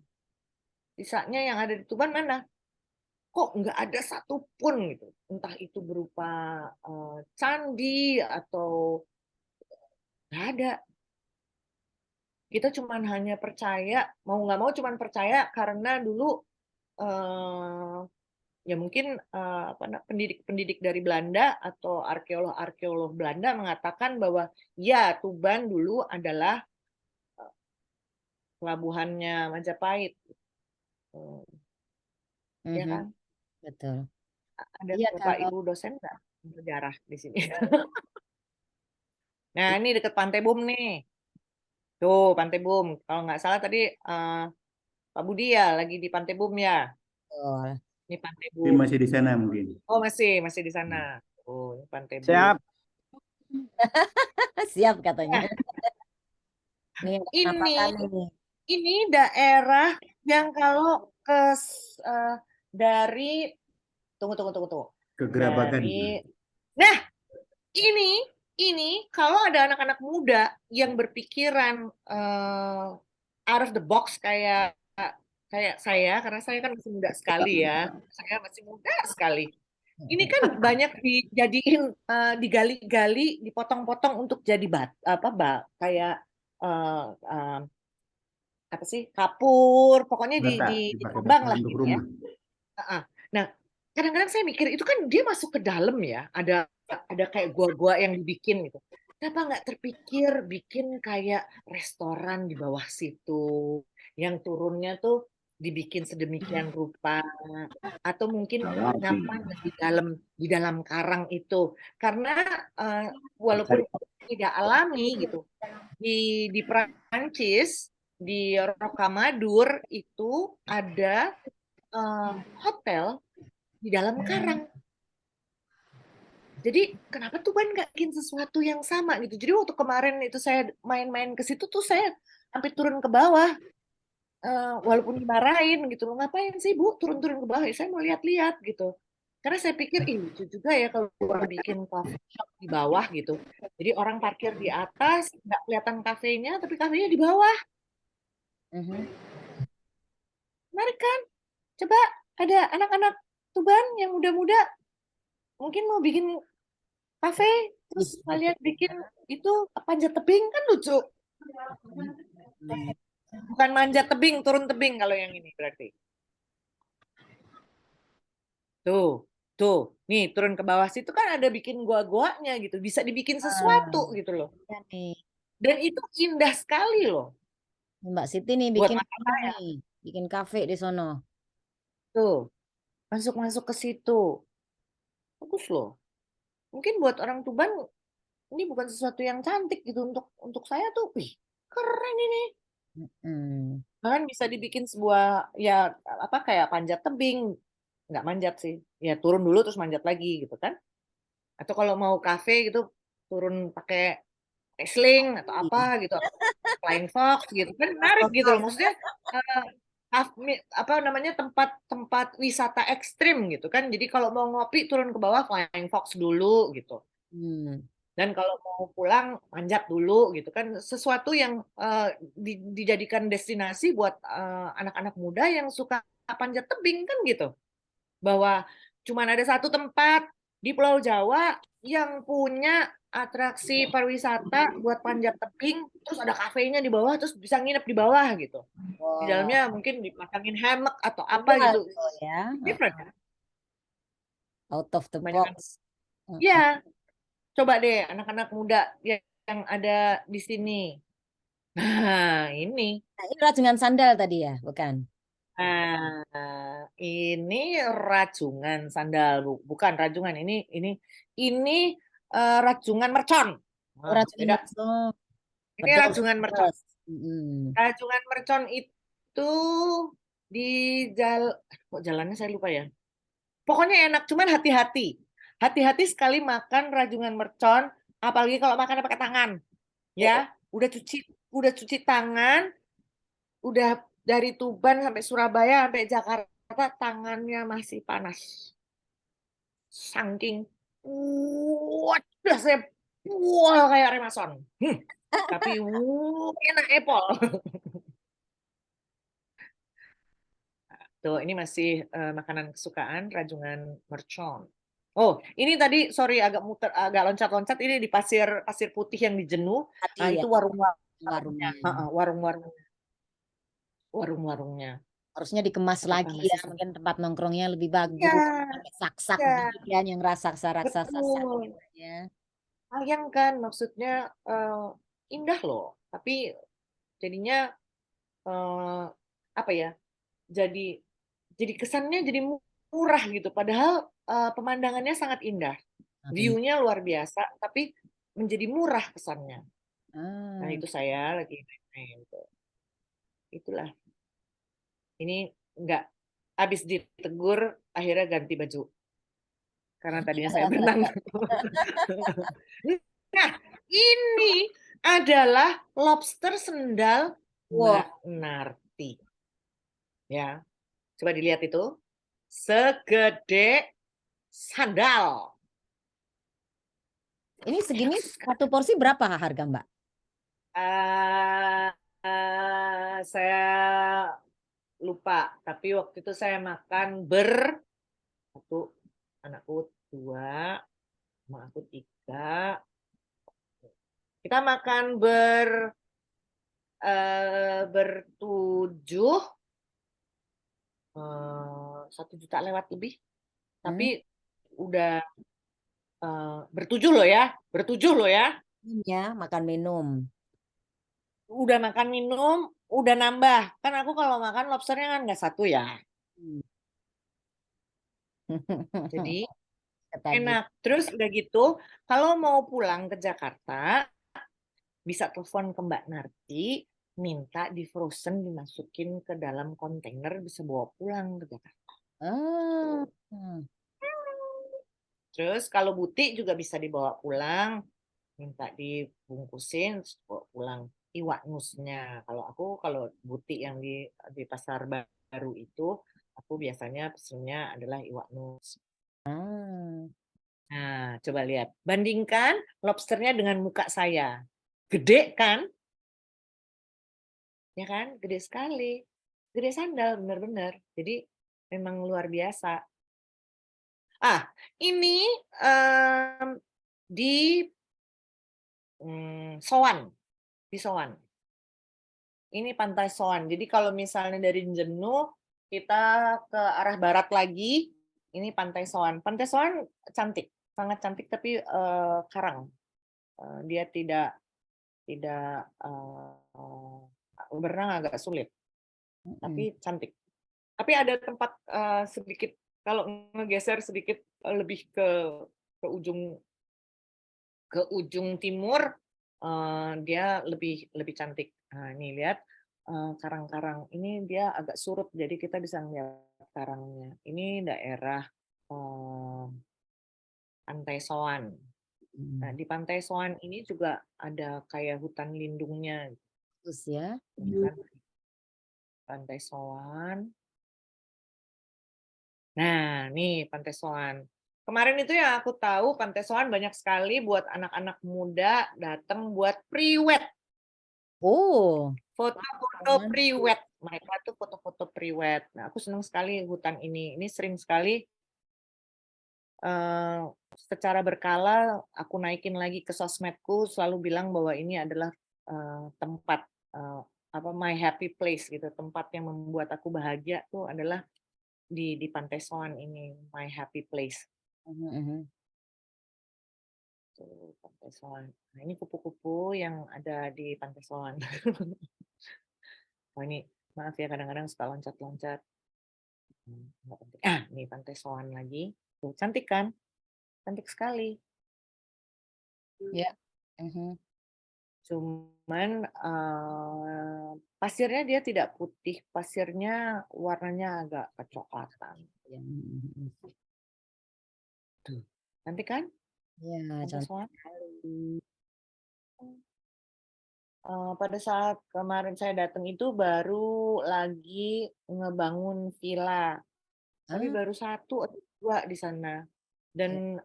Sisanya yang ada di Tuban mana? Kok nggak ada satupun gitu, entah itu berupa candi atau nggak ada. Kita cuma hanya percaya, mau nggak mau cuma percaya karena dulu ya mungkin pendidik-pendidik dari Belanda atau arkeolog-arkeolog Belanda mengatakan bahwa ya Tuban dulu adalah pelabuhannya Majapahit. Ya kan? Betul. Ada Iya, Bapak kalau Ibu dosen nggak sejarah di sini? Nah, ini dekat Pantai Bum nih. Tuh, Pantai Bum. Kalau nggak salah tadi Pak Budi ya lagi di Pantai Bum ya. betul. Ini Pantai Tapi Bum. masih di sana mungkin. Oh, masih di sana. Oh, ini Pantai Bum. Siap. Siap katanya. Nah, Nih, kenapa ini kan ini? ini daerah yang kalau dari tunggu. Kegerabakan. Dari Nah, ini kalau ada anak-anak muda yang berpikiran out of the box kayak saya, karena saya kan masih muda sekali ya. Saya masih muda sekali. Ini kan banyak dijadiin digali-gali, dipotong-potong untuk jadi kayak apa sih kapur, pokoknya Bata, di dipakai tambang bata lah untuk gitu ya. rumah. Nah, kadang-kadang saya mikir itu kan dia masuk ke dalam ya, ada kayak gua-gua yang dibikin gitu. Kenapa nggak terpikir bikin kayak restoran di bawah situ, yang turunnya tuh dibikin sedemikian rupa, atau mungkin penginapan di dalam karang itu, karena walaupun tidak alami gitu, di Perancis di Rocamadour itu ada hotel di dalam karang. Jadi kenapa Tuban nggak bikin sesuatu yang sama gitu? Jadi waktu kemarin itu saya main-main ke situ tuh saya sampai turun ke bawah, walaupun dimarahin gitu loh, ngapain sih Bu turun-turun ke bawah? Ya, saya mau lihat-lihat gitu. Karena saya pikir lucu juga ya kalau bikin coffee shop di bawah gitu. Jadi orang parkir di atas, nggak kelihatan kafenya, tapi kafenya di bawah. Menarik kan? Coba ada anak-anak Tuban yang muda-muda mungkin mau bikin kafe, terus kalian bikin itu panjat tebing kan lucu. Bukan manjat tebing, turun tebing kalau yang ini berarti. Tuh, nih turun ke bawah situ kan ada bikin gua-guanya gitu, bisa dibikin sesuatu gitu loh. Dan itu indah sekali loh. Mbak Siti nih Buat bikin mata saya. nih, bikin kafe di sono. Tuh, masuk ke situ. Bagus loh. Mungkin buat orang Tuban ini bukan sesuatu yang cantik gitu untuk saya tuh, wih, keren ini. Mm-mm. Bahkan bisa dibikin sebuah ya apa kayak panjat tebing, nggak manjat sih, ya turun dulu terus manjat lagi gitu kan? Atau kalau mau kafe gitu turun pakai wrestling atau apa gitu, flying fox gitu kan menarik gitu loh. Maksudnya apa namanya tempat-tempat wisata ekstrim gitu kan. Jadi kalau mau ngopi turun ke bawah flying fox dulu gitu. Hmm. Dan kalau mau pulang manjat dulu gitu kan, sesuatu yang dijadikan destinasi buat anak-anak muda yang suka panjat tebing kan gitu. Bahwa cuma ada satu tempat di Pulau Jawa yang punya atraksi pariwisata buat panjat tebing, terus ada kafenya di bawah, terus bisa nginep di bawah gitu. Di Wow. dalamnya mungkin dipasangin hammock atau apa Luas gitu. tuh ya. Different kan? Out of the Kebanyakan. box. Mm-mm. Ya, coba deh anak-anak muda yang ada di sini. Nah, ini. Nah, ini rajungan sandal tadi ya, bukan? Nah, ini rajungan sandal, bukan rajungan. Ini rajungan mercon. Oh, Nah, rajungan beda. mercon. Ini Pedas, rajungan mercon. pedas. Mm-mm. Rajungan mercon itu di kok jalannya saya lupa ya. Pokoknya enak, cuman hati-hati. Hati-hati sekali makan rajungan mercon, apalagi kalau makannya pakai tangan. Ya, udah cuci tangan, udah dari Tuban sampai Surabaya sampai Jakarta tangannya masih panas. Saking udah saya pual kayak remason. Tapi enak Apple. Tuh, ini masih makanan kesukaan rajungan mercon. Oh, ini tadi sorry agak loncat-loncat ini di pasir putih yang di Jenuh. Tadi Nah, ya, itu warungnya. warungnya. Warung-warungnya. Harusnya dikemas Apakah lagi ya, masih mungkin tempat nongkrongnya lebih bagus. ya, Pakai sak-sak ya, gitu kan, yang raksasa-raksasa betul. ya. Sayang kan, maksudnya indah loh. Tapi jadinya apa ya? Jadi kesannya jadi murah gitu. Padahal pemandangannya sangat indah. View-nya luar biasa, tapi menjadi murah kesannya. Nah, itu saya lagi main. Itulah. Ini nggak habis ditegur, akhirnya ganti baju. Karena tadinya saya berenang. Nah, ini adalah lobster sendal Mbak Narti. Ya, coba dilihat itu. Segede sandal. Ini segini satu porsi berapa harga, Mbak? Saya lupa, tapi waktu itu saya makan satu, anakku 2, sama aku 3. Kita makan bertujuh, 1 juta lewat lebih. Tapi udah bertujuh loh ya. Ya, makan minum. Udah makan minum, udah nambah. Kan aku kalau makan lobsternya kan nggak satu ya. Jadi enak. Terus udah gitu, kalau mau pulang ke Jakarta, bisa telepon ke Mbak Narti, minta di frozen dimasukin ke dalam kontainer, bisa bawa pulang ke Jakarta. Terus kalau butik juga bisa dibawa pulang, minta dibungkusin, terus bawa pulang. Iwak nusnya. Kalau butik yang di pasar baru itu, aku biasanya pesennya adalah iwak nus. Nah, coba lihat. Bandingkan lobsternya dengan muka saya. Gede kan? Ya kan? Gede sekali. Gede sandal, benar-benar. Jadi memang luar biasa. Ini di Soan. Di Soan. Ini Pantai Soan. Jadi kalau misalnya dari Jenuh, kita ke arah barat lagi, ini Pantai Soan. Pantai Soan cantik. Sangat cantik, tapi karang. Dia tidak berenang agak sulit, tapi cantik. Tapi ada tempat sedikit, kalau ngegeser sedikit lebih ke ujung ke ujung timur dia lebih cantik. Nah, ini lihat karang-karang ini dia agak surut, jadi kita bisa lihat karangnya. Ini daerah Pantai Soan. Nah, di Pantai Soan ini juga ada kayak hutan lindungnya. Bagus ya. Kan? Pantai Soan. Nah, nih Pantai Soan. Kemarin itu yang aku tahu Pantai Soan banyak sekali buat anak-anak muda datang buat pre-wed. Oh, Foto-foto pre-wed. Mereka tuh foto-foto pre-wed. Nah, aku senang sekali hutan ini. Ini sering sekali secara berkala aku naikin lagi ke sosmedku, selalu bilang bahwa ini adalah tempat my happy place gitu, tempat yang membuat aku bahagia tuh adalah di Pantai Soan ini, my happy place. Tuh, Pantai Soan. Nah, ini kupu-kupu yang ada di Pantai Soan. Oh, ini maaf ya, kadang-kadang suka loncat-loncat. Ini Pantai Soan lagi. Tuh, cantik kan? Cantik sekali. ya. Cuman pasirnya dia tidak putih, pasirnya warnanya agak kecoklatan. Tuh, cantik kan? Ya, Pantai cantik Soan. sekali. Pada saat kemarin saya datang itu baru lagi ngebangun villa, tapi baru 1 atau 2 di sana. Dan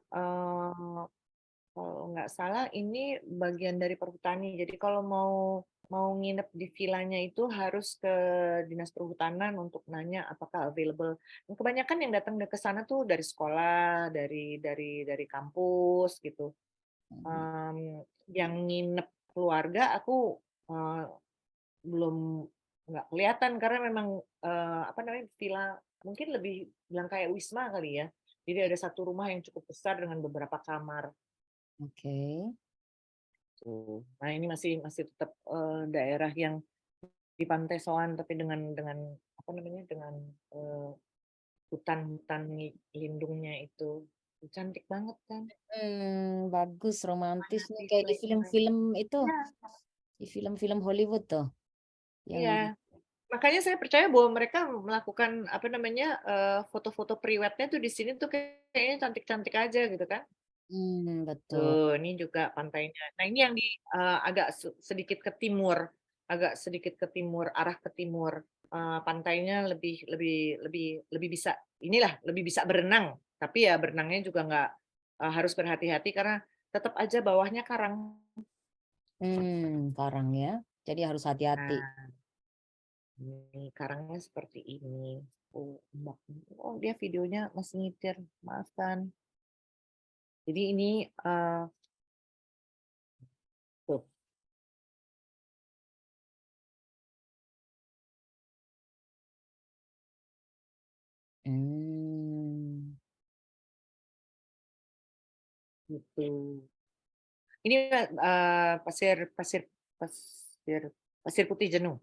kalau nggak salah ini bagian dari perhutani. Jadi kalau mau nginep di villanya itu harus ke dinas perhutanan untuk nanya apakah available. Dan kebanyakan yang datang ke sana tuh dari sekolah, dari kampus gitu. Yang nginep keluarga aku belum nggak kelihatan karena memang villa mungkin lebih bilang kayak wisma kali ya. Jadi ada 1 rumah yang cukup besar dengan beberapa kamar. Oke. Tuh. Nah, ini masih tetap daerah yang di Pantai Soan tapi dengan dengan hutan-hutan lindungnya itu. Cantik banget kan? Bagus, romantis nih Happy kayak di place. film-film itu, Ya. di film-film Hollywood tuh. Iya. Makanya saya percaya bahwa mereka melakukan foto-foto pre-wednya tuh di sini tuh kayaknya cantik-cantik aja gitu kan? Betul. Tuh, ini juga pantainya. Nah, ini yang agak sedikit ke timur, arah ke timur. Pantainya lebih bisa lebih bisa berenang. Tapi ya berenangnya juga nggak harus berhati-hati karena tetap aja bawahnya karang. Karang ya. Jadi harus hati-hati. Nah, ini karangnya seperti ini. Oh, dia videonya masih nyetir, maafkan. Jadi ini tuh. Gitu. Ini pasir putih jenuh.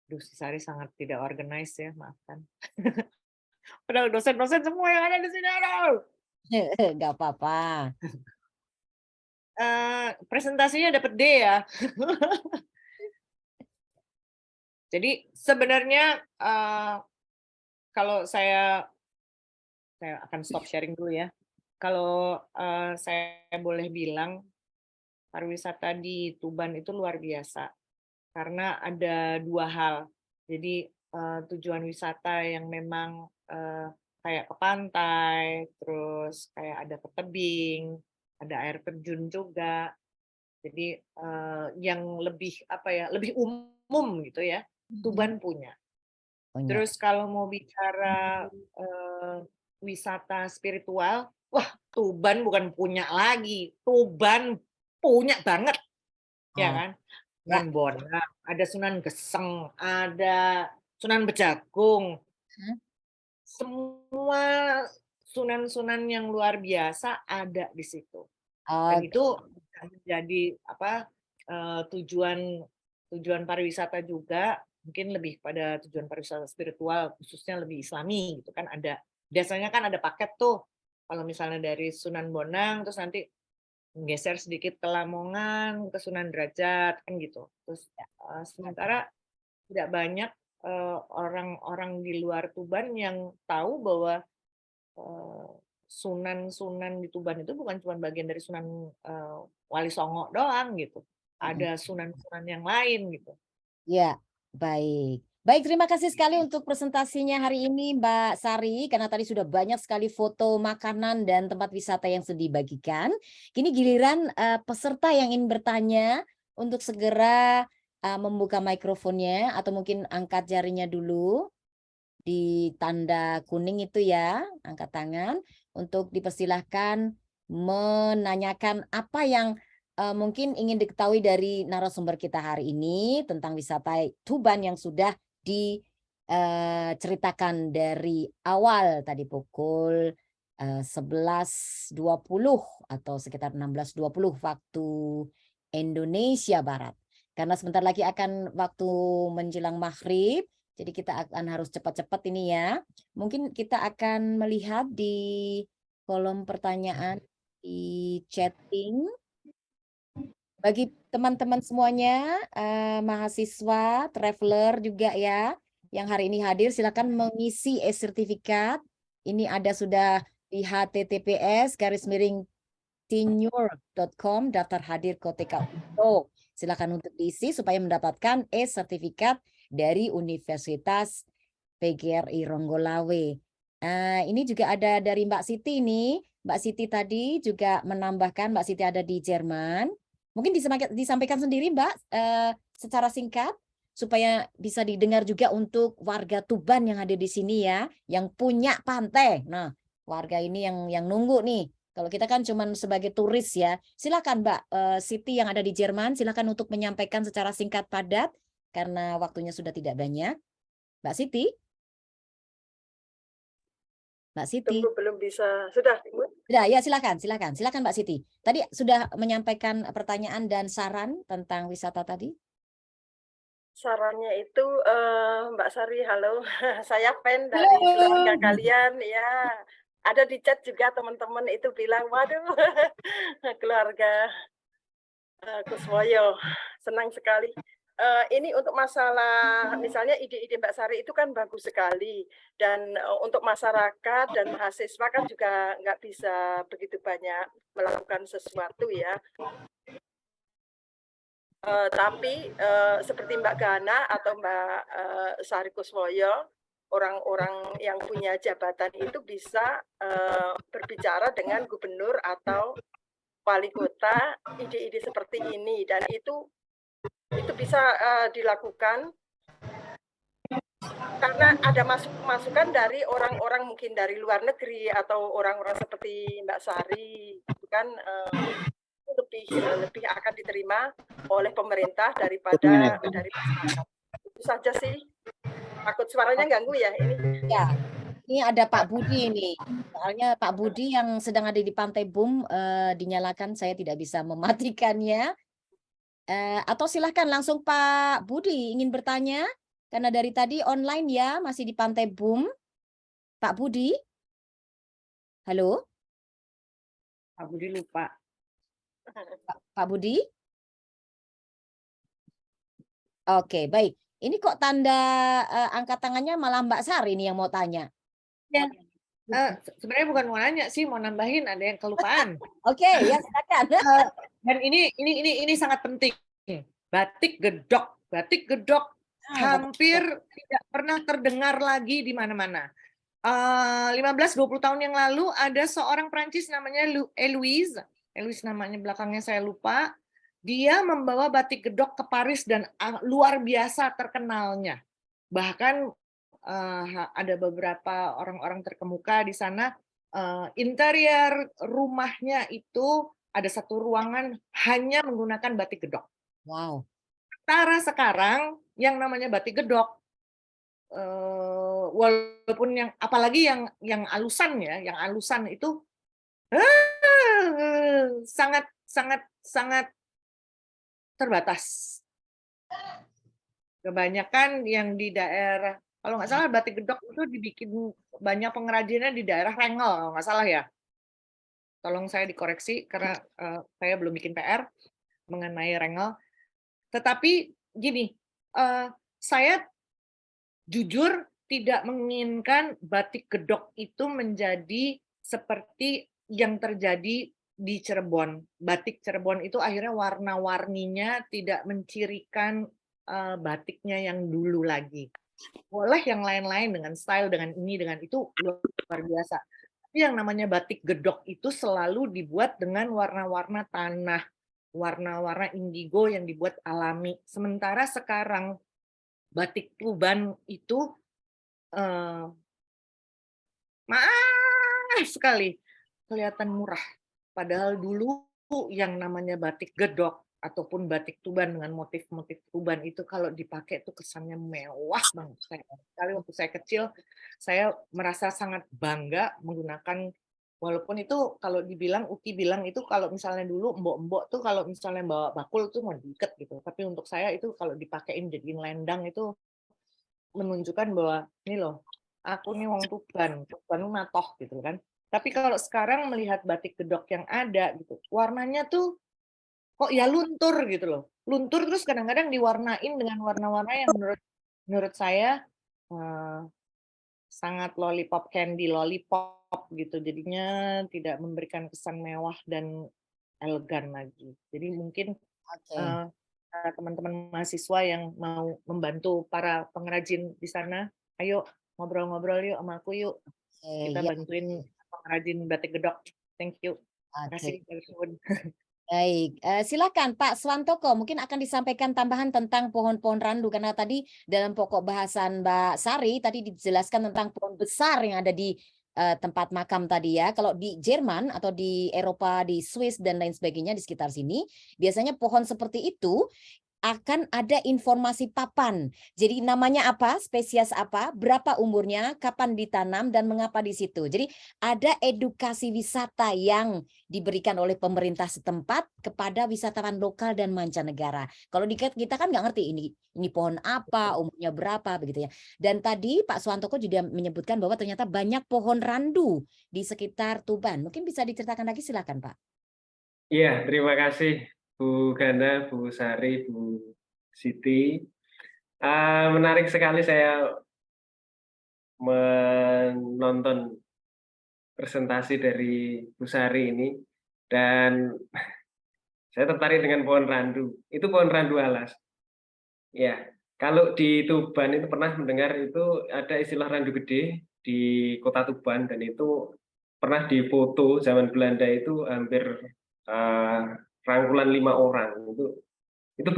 Duh, si Sari sangat tidak organize ya, maafkan. Padahal dosen-dosen semua yang ada di sini, aduh. Gak apa-apa. Presentasinya dapat D ya. Jadi sebenarnya kalau saya akan stop sharing dulu ya. Kalau saya boleh bilang pariwisata di Tuban itu luar biasa karena ada 2 hal. Jadi tujuan wisata yang memang kayak ke pantai, terus kayak ada ke tebing, ada air terjun juga. Jadi yang lebih lebih umum gitu ya, Tuban punya. Terus kalau mau bicara wisata spiritual, wah Tuban bukan punya lagi, Tuban punya banget, ya kan? Sunan Bonang, ada Sunan Geseng, ada Sunan Bejagung, semua sunan-sunan yang luar biasa ada di situ. Dan itu menjadi tujuan pariwisata juga, mungkin lebih pada tujuan pariwisata spiritual, khususnya lebih Islami gitu kan. Biasanya kan ada paket tuh Kalau misalnya dari Sunan Bonang terus nanti geser sedikit ke Lamongan, ke Sunan Derajat kan gitu. Terus sementara tidak banyak orang-orang di luar Tuban yang tahu bahwa sunan-sunan di Tuban itu bukan cuma bagian dari Sunan Wali Songo doang gitu. Ada sunan-sunan yang lain gitu. Ya, baik. Baik, terima kasih sekali untuk presentasinya hari ini Mbak Sari, karena tadi sudah banyak sekali foto makanan dan tempat wisata yang sudah dibagikan. Kini giliran peserta yang ingin bertanya untuk segera membuka mikrofonnya atau mungkin angkat jarinya dulu di tanda kuning itu ya, angkat tangan untuk dipersilahkan menanyakan apa yang mungkin ingin diketahui dari narasumber kita hari ini tentang wisata Tuban yang sudah diceritakan dari awal tadi pukul 11.20 atau sekitar 16.20 waktu Indonesia Barat. Karena sebentar lagi akan waktu menjelang maghrib, jadi kita akan harus cepat-cepat ini ya. Mungkin kita akan melihat di kolom pertanyaan di chatting. Bagi teman-teman semuanya, mahasiswa, traveler juga ya, yang hari ini hadir, silakan mengisi e-sertifikat. Ini ada sudah di https://tinure.com daftar hadir Koteka Undo. Silakan untuk diisi supaya mendapatkan e-sertifikat dari Universitas PGRI Ronggolawe. Ini juga ada dari Mbak Siti ini. Mbak Siti tadi juga menambahkan, Mbak Siti ada di Jerman. Mungkin disampaikan sendiri Mbak secara singkat supaya bisa didengar juga untuk warga Tuban yang ada di sini ya, yang punya pantai. Nah, warga ini yang nunggu nih. Kalau kita kan cuma sebagai turis ya. Silakan Mbak Siti yang ada di Jerman, silakan untuk menyampaikan secara singkat padat karena waktunya sudah tidak banyak. Mbak Siti? Mbak Siti. Tunggu, belum bisa. Sudah, Ibu? Sudah, ya silakan Mbak Siti. Tadi sudah menyampaikan pertanyaan dan saran tentang wisata tadi. Sarannya itu, Mbak Sari, halo. Saya fan dari keluarga kalian, ya. Ada di chat juga teman-teman itu bilang, waduh, keluarga Kuswoyo, senang sekali. Ini untuk masalah misalnya ide-ide Mbak Sari itu kan bagus sekali, dan untuk masyarakat dan mahasiswa kan juga nggak bisa begitu banyak melakukan sesuatu ya. Tapi seperti Mbak Gana atau Mbak Sari Kuswoyo, orang-orang yang punya jabatan itu bisa berbicara dengan gubernur atau wali kota ide-ide seperti ini, dan itu bisa dilakukan karena ada masukan dari orang-orang mungkin dari luar negeri atau orang-orang seperti Mbak Sari, itu kan lebih akan diterima oleh pemerintah daripada dari masyarakat. Itu saja sih. Takut suaranya ganggu ya ini. Ya. Ini ada Pak Budi ini. Soalnya Pak Budi yang sedang ada di Pantai Bum dinyalakan, saya tidak bisa mematikannya. Atau silahkan langsung Pak Budi ingin bertanya karena dari tadi online ya, masih di Pantai Bum. Pak Budi, halo. Pak Budi lupa. Pak Budi. Oke, baik. Ini kok tanda angkat tangannya malah Mbak Sari ini yang mau tanya. Ya. Sebenarnya bukan mau nanya sih, mau nambahin, ada yang kelupaan. Oke, ya silakan. Dan ini sangat penting. Batik gedok hampir tidak pernah terdengar lagi di mana-mana. 15-20 tahun yang lalu ada seorang Prancis namanya Eloise namanya belakangnya saya lupa. Dia membawa batik gedok ke Paris dan luar biasa terkenalnya. Bahkan ada beberapa orang-orang terkemuka di sana. Interior rumahnya itu ada satu ruangan hanya menggunakan batik gedok. Wow. Sekarang yang namanya batik gedok, walaupun yang apalagi yang alusan ya, yang alusan itu sangat terbatas. Kebanyakan yang di daerah, kalau nggak salah batik gedok itu dibikin banyak pengrajinnya di daerah Rengel, kalau nggak salah ya. tolong saya dikoreksi karena saya belum bikin PR mengenai Rengel. Tetapi gini, saya jujur tidak menginginkan batik gedok itu menjadi seperti yang terjadi di Cirebon. Batik Cirebon itu akhirnya warna-warninya tidak mencirikan batiknya yang dulu lagi. Boleh yang lain-lain dengan style, dengan ini, dengan itu luar biasa. Tapi yang namanya batik gedok itu selalu dibuat dengan warna-warna tanah, warna-warna indigo yang dibuat alami. Sementara sekarang batik Tuban itu maaf sekali kelihatan murah. Padahal dulu yang namanya batik gedok ataupun batik Tuban dengan motif-motif Tuban itu kalau dipakai itu kesannya mewah banget. Sekali waktu saya kecil, saya merasa sangat bangga menggunakan. Walaupun itu kalau dibilang, Uki bilang itu kalau misalnya dulu mbok-mbok tuh kalau misalnya bawa bakul tuh mau diikat gitu. Tapi untuk saya itu kalau dipakein jadiin lendang itu menunjukkan bahwa ini loh, aku nih wong Tuban matoh gitu kan. Tapi kalau sekarang melihat batik gedok yang ada gitu, warnanya tuh kok ya luntur gitu loh. Luntur terus kadang-kadang diwarnain dengan warna-warna yang menurut saya sangat lollipop candy, lollipop gitu, jadinya tidak memberikan kesan mewah dan elegan lagi. Jadi mungkin teman-teman mahasiswa yang mau membantu para pengrajin di sana, ayo ngobrol-ngobrol yuk sama aku yuk. Kita bantuin pengrajin batik gedok. Thank you. Terima kasih. Baik, silakan Pak Swantoko, mungkin akan disampaikan tambahan tentang pohon-pohon randu, karena tadi dalam pokok bahasan Mbak Sari tadi dijelaskan tentang pohon besar yang ada di tempat makam tadi ya. Kalau di Jerman atau di Eropa, di Swiss dan lain sebagainya di sekitar sini, biasanya pohon seperti itu akan ada informasi papan. Jadi namanya apa, spesies apa, berapa umurnya, kapan ditanam, dan mengapa di situ. Jadi ada edukasi wisata yang diberikan oleh pemerintah setempat kepada wisatawan lokal dan mancanegara. Kalau di kita kan nggak ngerti ini pohon apa, umurnya berapa, begitu ya. Dan tadi Pak Swantoko juga menyebutkan bahwa ternyata banyak pohon randu di sekitar Tuban. Mungkin bisa diceritakan lagi, silakan Pak. Iya, terima kasih Bu Gana, Bu Sari, Bu Siti. Menarik sekali saya menonton presentasi dari Bu Sari ini, dan saya tertarik dengan pohon randu. Itu pohon randu alas. Ya, kalau di Tuban itu pernah mendengar itu ada istilah randu gede di kota Tuban, dan itu pernah difoto zaman Belanda itu hampir rangkulan 5 orang, itu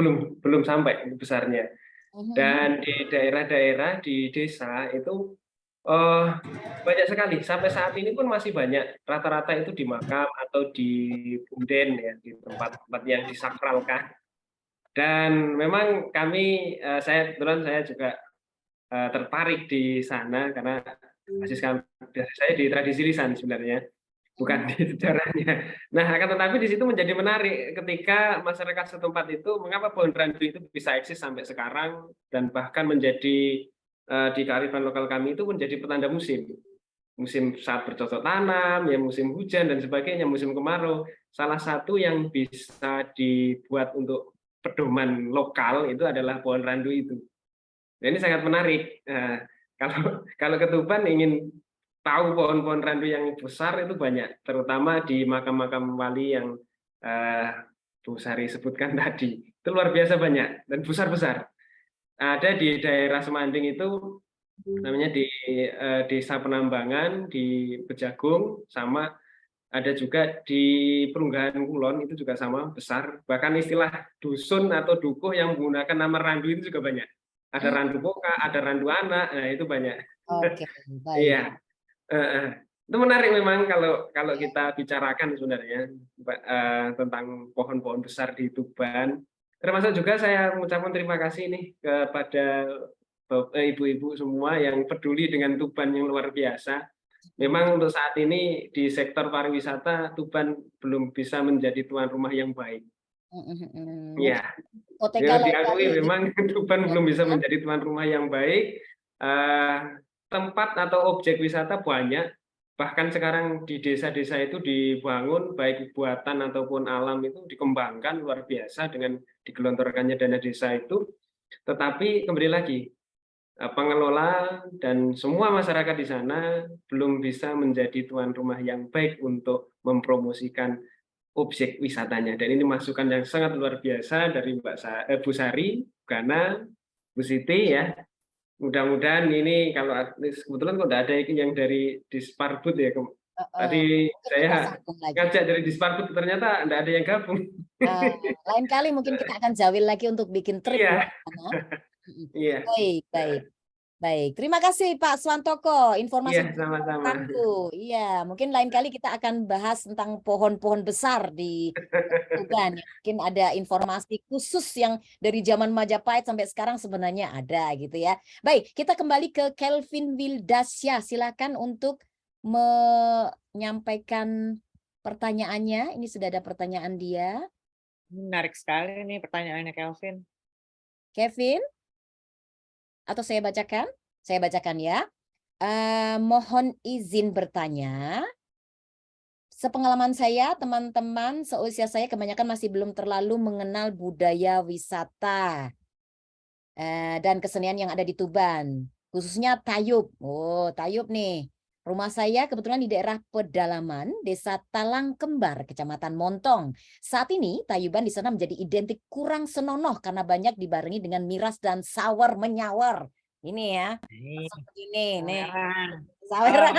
belum sampai besarnya. Dan di daerah-daerah di desa itu banyak sekali, sampai saat ini pun masih banyak, rata-rata itu di makam atau di punden ya, di tempat-tempat yang disakralkan. Dan memang saya juga tertarik di sana karena basis saya di tradisi lisan sebenarnya, bukan di sejarahnya. Nah, akan tetapi di situ menjadi menarik ketika masyarakat setempat itu mengapa pohon randu itu bisa eksis sampai sekarang, dan bahkan menjadi di kearifan lokal kami itu menjadi petanda musim saat bercocok tanam, ya musim hujan dan sebagainya, musim kemarau. Salah satu yang bisa dibuat untuk pedoman lokal itu adalah pohon randu itu. Nah, ini sangat menarik. Kalau ke Tuban ingin tahu pohon-pohon randu yang besar itu banyak, terutama di makam-makam wali yang Bu Sari sebutkan tadi. Itu luar biasa banyak dan besar-besar. Ada di daerah Semanding itu, namanya di Desa Penambangan, di Bejagung, sama ada juga di Perunggahan Kulon, itu juga sama besar. Bahkan istilah dusun atau dukuh yang menggunakan nama randu itu juga banyak. Ada randu boka, ada randu anak, nah itu banyak. Oke, baik. Iya. Itu menarik memang kalau kita bicarakan sebenarnya tentang pohon-pohon besar di Tuban. Termasuk juga saya mengucapkan terima kasih nih kepada ibu-ibu semua yang peduli dengan Tuban yang luar biasa. Memang untuk saat ini di sektor pariwisata Tuban belum bisa menjadi tuan rumah yang baik. Ya, diakui memang Tuban belum bisa menjadi tuan rumah yang baik. Tempat atau objek wisata banyak, Bahkan sekarang di desa-desa itu dibangun baik buatan ataupun alam itu dikembangkan luar biasa dengan digelontorkannya dana desa itu. Tetapi kembali lagi, pengelola dan semua masyarakat di sana belum bisa menjadi tuan rumah yang baik untuk mempromosikan objek wisatanya. Dan ini masukan yang sangat luar biasa dari Bu Sari, Gana, Bu Siti ya. Mudah-mudahan ini kalau kebetulan kok ada yang dari Disparbud ya. Tadi saya ngajak dari Disparbud ternyata tidak ada yang gabung. Lain kali mungkin kita akan jawil lagi untuk bikin trip. Iya. Baik. Terima kasih Pak Swantoko informasi. Sama-sama. Iya, mungkin lain kali kita akan bahas tentang pohon-pohon besar di Tuban. Mungkin ada informasi khusus yang dari zaman Majapahit sampai sekarang sebenarnya ada gitu ya. Baik, kita kembali ke Kelvin Wildasya. Silakan untuk menyampaikan pertanyaannya. Ini sudah ada pertanyaan dia. Menarik sekali nih pertanyaannya Kelvin. Kevin? Atau saya bacakan? Saya bacakan ya. Mohon izin bertanya. Sepengalaman saya, teman-teman seusia saya kebanyakan masih belum terlalu mengenal budaya wisata dan kesenian yang ada di Tuban. Khususnya Tayub. Oh, Tayub nih. Rumah saya kebetulan di daerah pedalaman, Desa Talang Kembar, Kecamatan Montong. Saat ini, Tayuban di sana menjadi identik kurang senonoh karena banyak dibarengi dengan miras dan sawar menyawar. Ini ya. Ini nih. Saweran.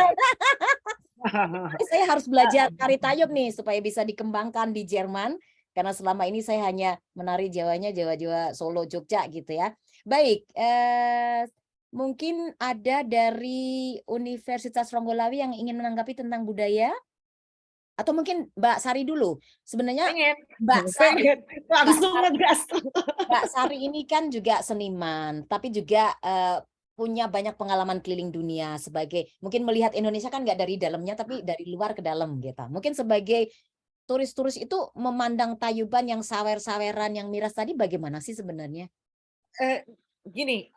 Saya harus belajar tari Tayub nih supaya bisa dikembangkan di Jerman. Karena selama ini saya hanya menari Jawanya, Jawa-Jawa Solo, Jogja gitu ya. Baik, mungkin ada dari Universitas Ronggolawi yang ingin menanggapi tentang budaya? Atau mungkin Mbak Sari dulu. Sebenarnya Mbak Sari ini kan juga seniman, tapi juga punya banyak pengalaman keliling dunia sebagai, mungkin melihat Indonesia kan nggak dari dalamnya, tapi dari luar ke dalam gitu. Mungkin sebagai turis-turis itu memandang Tayuban yang sawer-saweran, yang miras tadi bagaimana sih sebenarnya? Gini,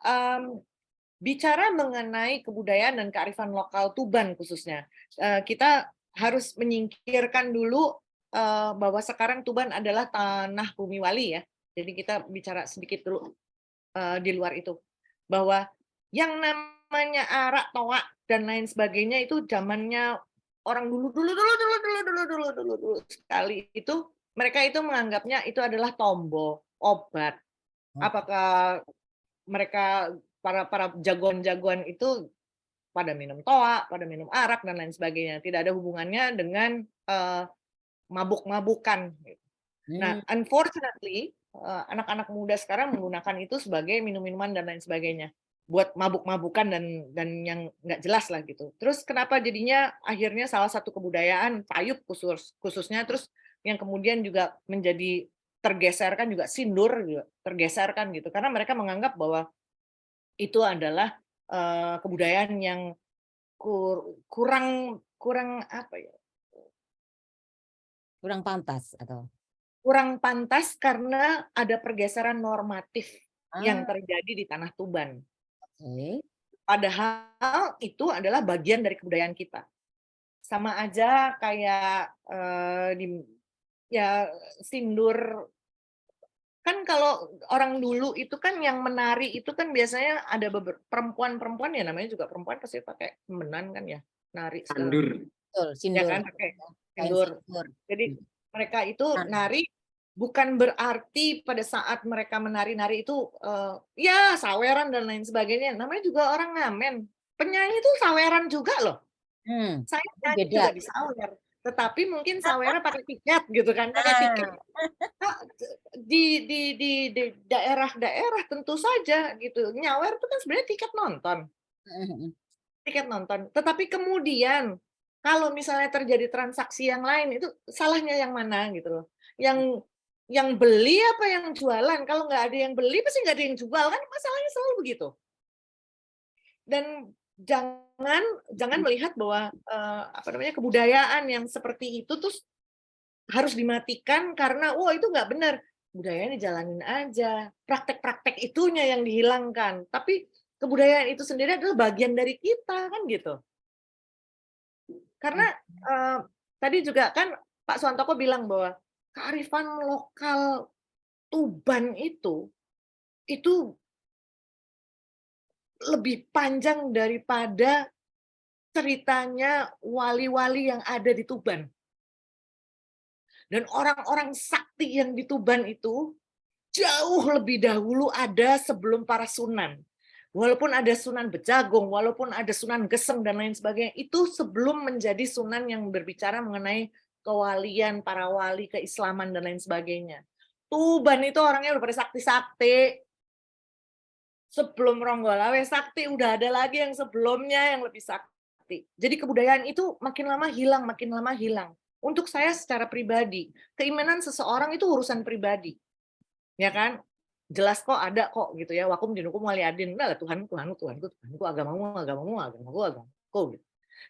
bicara mengenai kebudayaan dan kearifan lokal Tuban khususnya, kita harus menyingkirkan dulu bahwa sekarang Tuban adalah tanah bumi wali ya. Jadi kita bicara sedikit dulu di luar itu, bahwa yang namanya arak, toa dan lain sebagainya itu zamannya orang dulu sekali itu, mereka itu menganggapnya itu adalah tombo, obat. Apakah mereka para jagoan-jagoan itu pada minum toa, pada minum arak dan lain sebagainya, tidak ada hubungannya dengan mabuk-mabukan. Nah, unfortunately, anak-anak muda sekarang menggunakan itu sebagai minum-minuman dan lain sebagainya, buat mabuk-mabukan dan yang nggak jelas lah gitu. Terus kenapa jadinya akhirnya salah satu kebudayaan Tayub khususnya, terus yang kemudian juga menjadi tergeserkan juga sindur juga tergeserkan gitu, karena mereka menganggap bahwa itu adalah kebudayaan yang kurang apa ya? Kurang pantas atau? Kurang pantas karena ada pergeseran normatif yang terjadi di tanah Tuban. Padahal itu adalah bagian dari kebudayaan kita. Sama aja kayak sindur. Kan kalau orang dulu itu kan yang menari itu kan biasanya ada perempuan-perempuan ya, namanya juga perempuan pasti pakai sembenan kan ya, nari sindur. Ya kan, pakai sindur. Jadi mereka itu nari bukan berarti pada saat mereka menari-nari itu ya saweran dan lain sebagainya. Namanya juga orang ngamen. Penyanyi itu saweran juga loh. Saya nyanyi juga di sawer. Tetapi mungkin sawernya pakai tiket gitu kan, pakai tiket. Di daerah-daerah tentu saja gitu. Nyawer itu kan sebenarnya tiket nonton. Tiket nonton. Tetapi kemudian kalau misalnya terjadi transaksi yang lain, itu salahnya yang mana gitu loh. Yang beli apa yang jualan? Kalau nggak ada yang beli pasti nggak ada yang jual, kan masalahnya selalu begitu. Dan jangan melihat bahwa kebudayaan yang seperti itu terus harus dimatikan karena itu nggak benar. Budayanya dijalanin aja, praktek-praktek itunya yang dihilangkan. Tapi kebudayaan itu sendiri adalah bagian dari kita kan gitu. Karena tadi juga kan Pak Suwantoko bilang bahwa kearifan lokal Tuban itu lebih panjang daripada ceritanya wali-wali yang ada di Tuban. Dan orang-orang sakti yang di Tuban itu jauh lebih dahulu ada sebelum para sunan. Walaupun ada Sunan Bejagung, walaupun ada Sunan Geseng dan lain sebagainya, itu sebelum menjadi sunan yang berbicara mengenai kewalian, para wali, keislaman dan lain sebagainya. Tuban itu orangnya udah pada sakti-sakti. Sebelum Ronggolawe sakti, udah ada lagi yang sebelumnya yang lebih sakti. Jadi kebudayaan itu makin lama hilang, makin lama hilang. Untuk saya secara pribadi, keimanan seseorang itu urusan pribadi. Ya kan? Jelas kok ada kok gitu ya. Wakum dinukum waliadin. Nah, Tuhanku, agamamu. Gitu.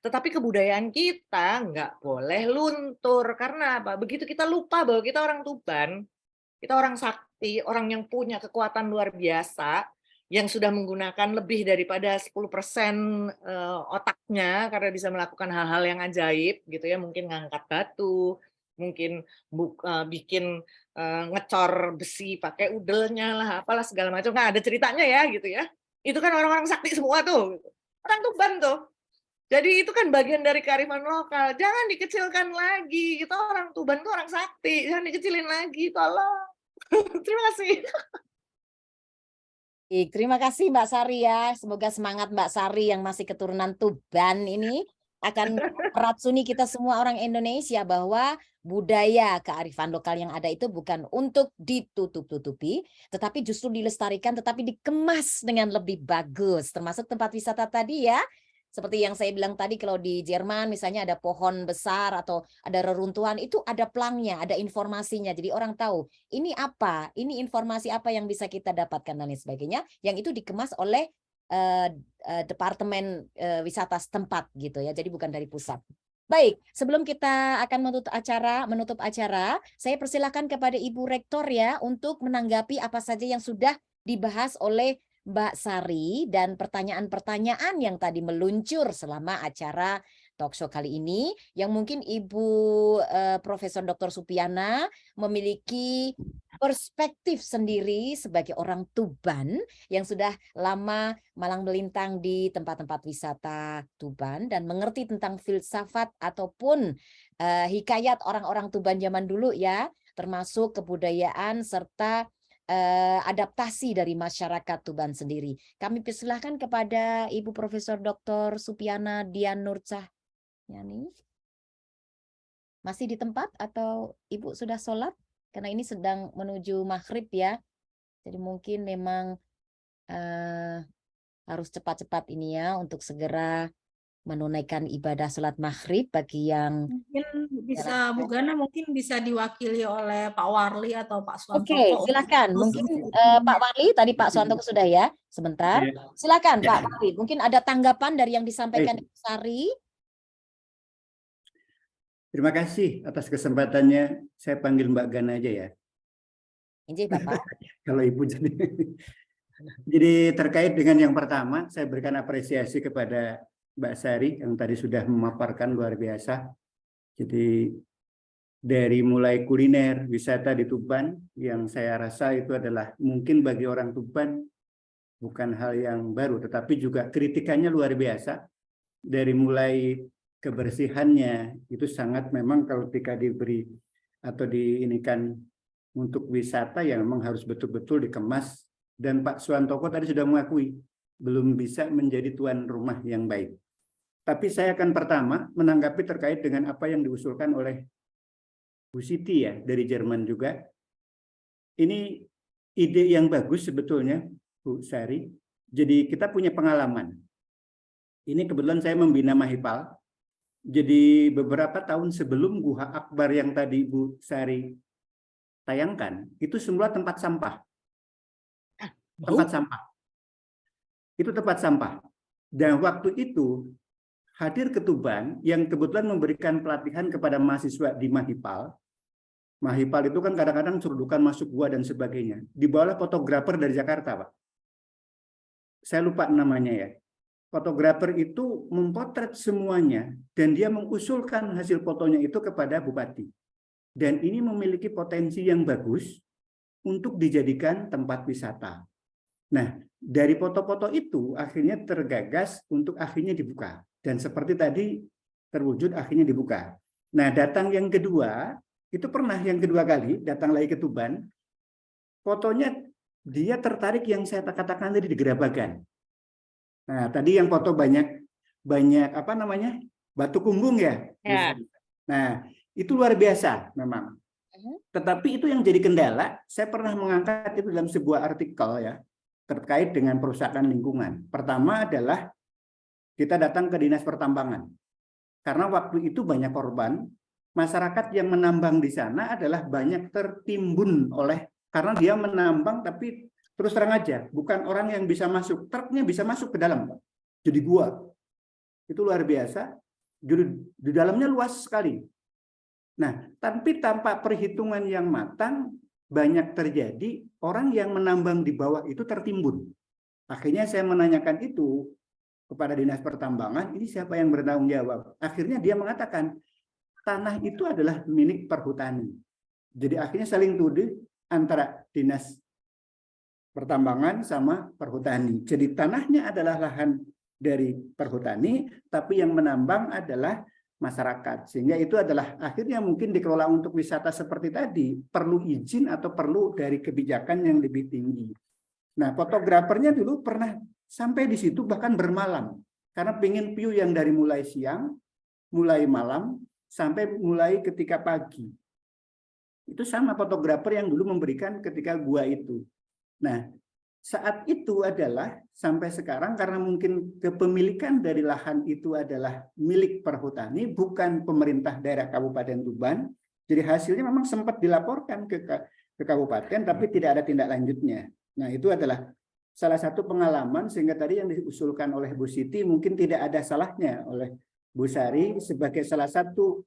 Tetapi kebudayaan kita nggak boleh luntur. Karena apa? Begitu kita lupa bahwa kita orang Tuban, kita orang sakti, orang yang punya kekuatan luar biasa, yang sudah menggunakan lebih daripada 10% otaknya karena bisa melakukan hal-hal yang ajaib gitu ya, mungkin ngangkat batu, mungkin bikin ngecor besi pakai udelnya lah, apalah segala macam, kan ada ceritanya ya gitu ya. Itu kan orang-orang sakti semua tuh, orang Tuban tuh. Jadi itu kan bagian dari kearifan lokal. Jangan dikecilkan lagi. Kita orang Tuban tuh orang sakti, jangan dikecilin lagi, tolong. Terima kasih. Terima kasih Mbak Sari ya. Semoga semangat Mbak Sari yang masih keturunan Tuban ini akan meratsuni kita semua orang Indonesia bahwa budaya kearifan lokal yang ada itu bukan untuk ditutup-tutupi, tetapi justru dilestarikan, tetapi dikemas dengan lebih bagus. Termasuk tempat wisata tadi ya. Seperti yang saya bilang tadi, kalau di Jerman misalnya ada pohon besar atau ada reruntuhan, itu ada pelangnya, ada informasinya. Jadi orang tahu ini apa, ini informasi apa yang bisa kita dapatkan dan lain sebagainya. Yang itu dikemas oleh departemen wisata setempat gitu ya. Jadi bukan dari pusat. Baik, sebelum kita akan menutup acara, saya persilakan kepada Ibu Rektor ya untuk menanggapi apa saja yang sudah dibahas oleh Mbak Sari dan pertanyaan-pertanyaan yang tadi meluncur selama acara talkshow kali ini, yang mungkin Ibu Profesor Dr. Supiana memiliki perspektif sendiri sebagai orang Tuban yang sudah lama malang melintang di tempat-tempat wisata Tuban dan mengerti tentang filsafat ataupun hikayat orang-orang Tuban zaman dulu ya, termasuk kebudayaan serta adaptasi dari masyarakat Tuban sendiri. Kami persilahkan kepada Ibu Profesor Dr. Supiana Dian Nur Cahyani. Masih di tempat atau Ibu sudah sholat? Karena ini sedang menuju maghrib ya. Jadi mungkin memang harus cepat-cepat ini ya untuk segera menunaikan ibadah sholat maghrib bagi yang mungkin bisa Bu Gana mungkin bisa diwakili oleh Pak Warli atau Pak Suwantoko. Oke, silakan. Mungkin Pak Warli tadi Pak Suwantoko sudah ya. Sebentar. Silakan Pak Warli. Mungkin ada tanggapan dari yang disampaikan Ibu Sari. Terima kasih atas kesempatannya. Saya panggil Mbak Gana aja ya. Ini Bapak. Kalau Ibu jadi. Jadi terkait dengan yang pertama, saya berikan apresiasi kepada Mbak Sari yang tadi sudah memaparkan luar biasa. Jadi dari mulai kuliner, wisata di Tuban yang saya rasa itu adalah mungkin bagi orang Tuban bukan hal yang baru, tetapi juga kritikannya luar biasa. Dari mulai kebersihannya itu sangat memang kalau ketika diberi atau diinikan untuk wisata ya memang harus betul-betul dikemas. Dan Pak Suwantoko tadi sudah mengakui belum bisa menjadi tuan rumah yang baik. Tapi saya akan pertama menanggapi terkait dengan apa yang diusulkan oleh Bu Siti ya dari Jerman juga. Ini ide yang bagus sebetulnya Bu Sari. Jadi kita punya pengalaman. Ini kebetulan saya membina Mahipal. Jadi beberapa tahun sebelum Guha Akbar yang tadi Bu Sari tayangkan, itu semua tempat sampah. Tempat sampah. Itu tempat sampah. Dan waktu itu hadir ke Tuban yang kebetulan memberikan pelatihan kepada mahasiswa di Mahipal. Mahipal itu kan kadang-kadang cerudukan masuk gua dan sebagainya. Dibawalah fotografer dari Jakarta, Pak. Saya lupa namanya ya. fotografer itu memotret semuanya dan dia mengusulkan hasil fotonya itu kepada bupati. Dan ini memiliki potensi yang bagus untuk dijadikan tempat wisata. Nah, dari foto-foto itu akhirnya tergagas untuk akhirnya dibuka. Dan seperti tadi terwujud akhirnya dibuka. Nah, datang yang kedua, itu pernah yang kedua kali datang lagi ke Tuban. Fotonya dia tertarik yang saya katakan tadi di Gerabagan. Nah, tadi yang foto banyak apa namanya? Batu kumbung ya. Nah, itu luar biasa memang. Tetapi itu yang jadi kendala, saya pernah mengangkat itu dalam sebuah artikel ya, terkait dengan perusahaan lingkungan. Pertama adalah kita datang ke Dinas Pertambangan. Karena waktu itu banyak korban, masyarakat yang menambang di sana adalah banyak tertimbun karena dia menambang tapi terus terang aja, bukan orang yang bisa masuk, truknya bisa masuk ke dalam, Pak. Jadi gua. Itu luar biasa. Jadi di dalamnya luas sekali. Nah, tapi tanpa perhitungan yang matang, banyak terjadi orang yang menambang di bawah itu tertimbun. Akhirnya saya menanyakan itu kepada Dinas Pertambangan, ini siapa yang bertanggung jawab? Akhirnya dia mengatakan, tanah itu adalah milik perhutani. Jadi akhirnya saling tuduh antara Dinas Pertambangan sama perhutani. Jadi tanahnya adalah lahan dari perhutani, tapi yang menambang adalah masyarakat. Sehingga itu adalah akhirnya mungkin dikelola untuk wisata seperti tadi, perlu izin atau perlu dari kebijakan yang lebih tinggi. Nah, fotografernya dulu pernah sampai di situ bahkan bermalam. Karena pengen view yang dari mulai siang, mulai malam, sampai mulai ketika pagi. Itu sama fotografer yang dulu memberikan ketika gua itu. Nah, saat itu adalah sampai sekarang karena mungkin kepemilikan dari lahan itu adalah milik perhutani, bukan pemerintah daerah Kabupaten Tuban. Jadi hasilnya memang sempat dilaporkan ke kabupaten, tapi tidak ada tindak lanjutnya. Nah, itu adalah salah satu pengalaman sehingga tadi yang diusulkan oleh Bu Siti mungkin tidak ada salahnya oleh Bu Sari sebagai salah satu,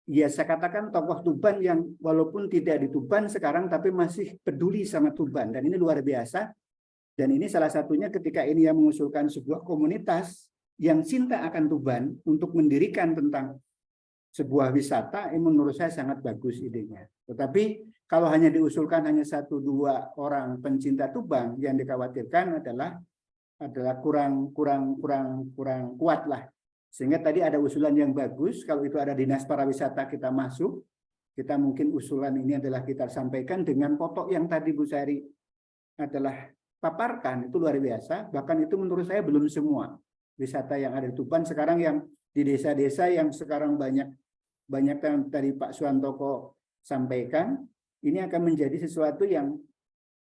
ya saya katakan tokoh Tuban yang walaupun tidak di Tuban sekarang tapi masih peduli sama Tuban, dan ini luar biasa. Dan ini salah satunya ketika ini yang mengusulkan sebuah komunitas yang cinta akan Tuban untuk mendirikan tentang sebuah wisata, ini menurut saya sangat bagus idenya. Tetapi kalau hanya diusulkan hanya 1-2 orang pencinta Tuban, yang dikhawatirkan adalah kurang kuat lah. Sehingga tadi ada usulan yang bagus, kalau itu ada Dinas Pariwisata kita masuk, kita mungkin usulan ini adalah kita sampaikan dengan foto yang tadi Bu Sari adalah paparkan, itu luar biasa. Bahkan itu menurut saya belum semua wisata yang ada di Tuban sekarang, yang di desa-desa yang sekarang banyak yang tadi Pak Suantoko sampaikan, ini akan menjadi sesuatu yang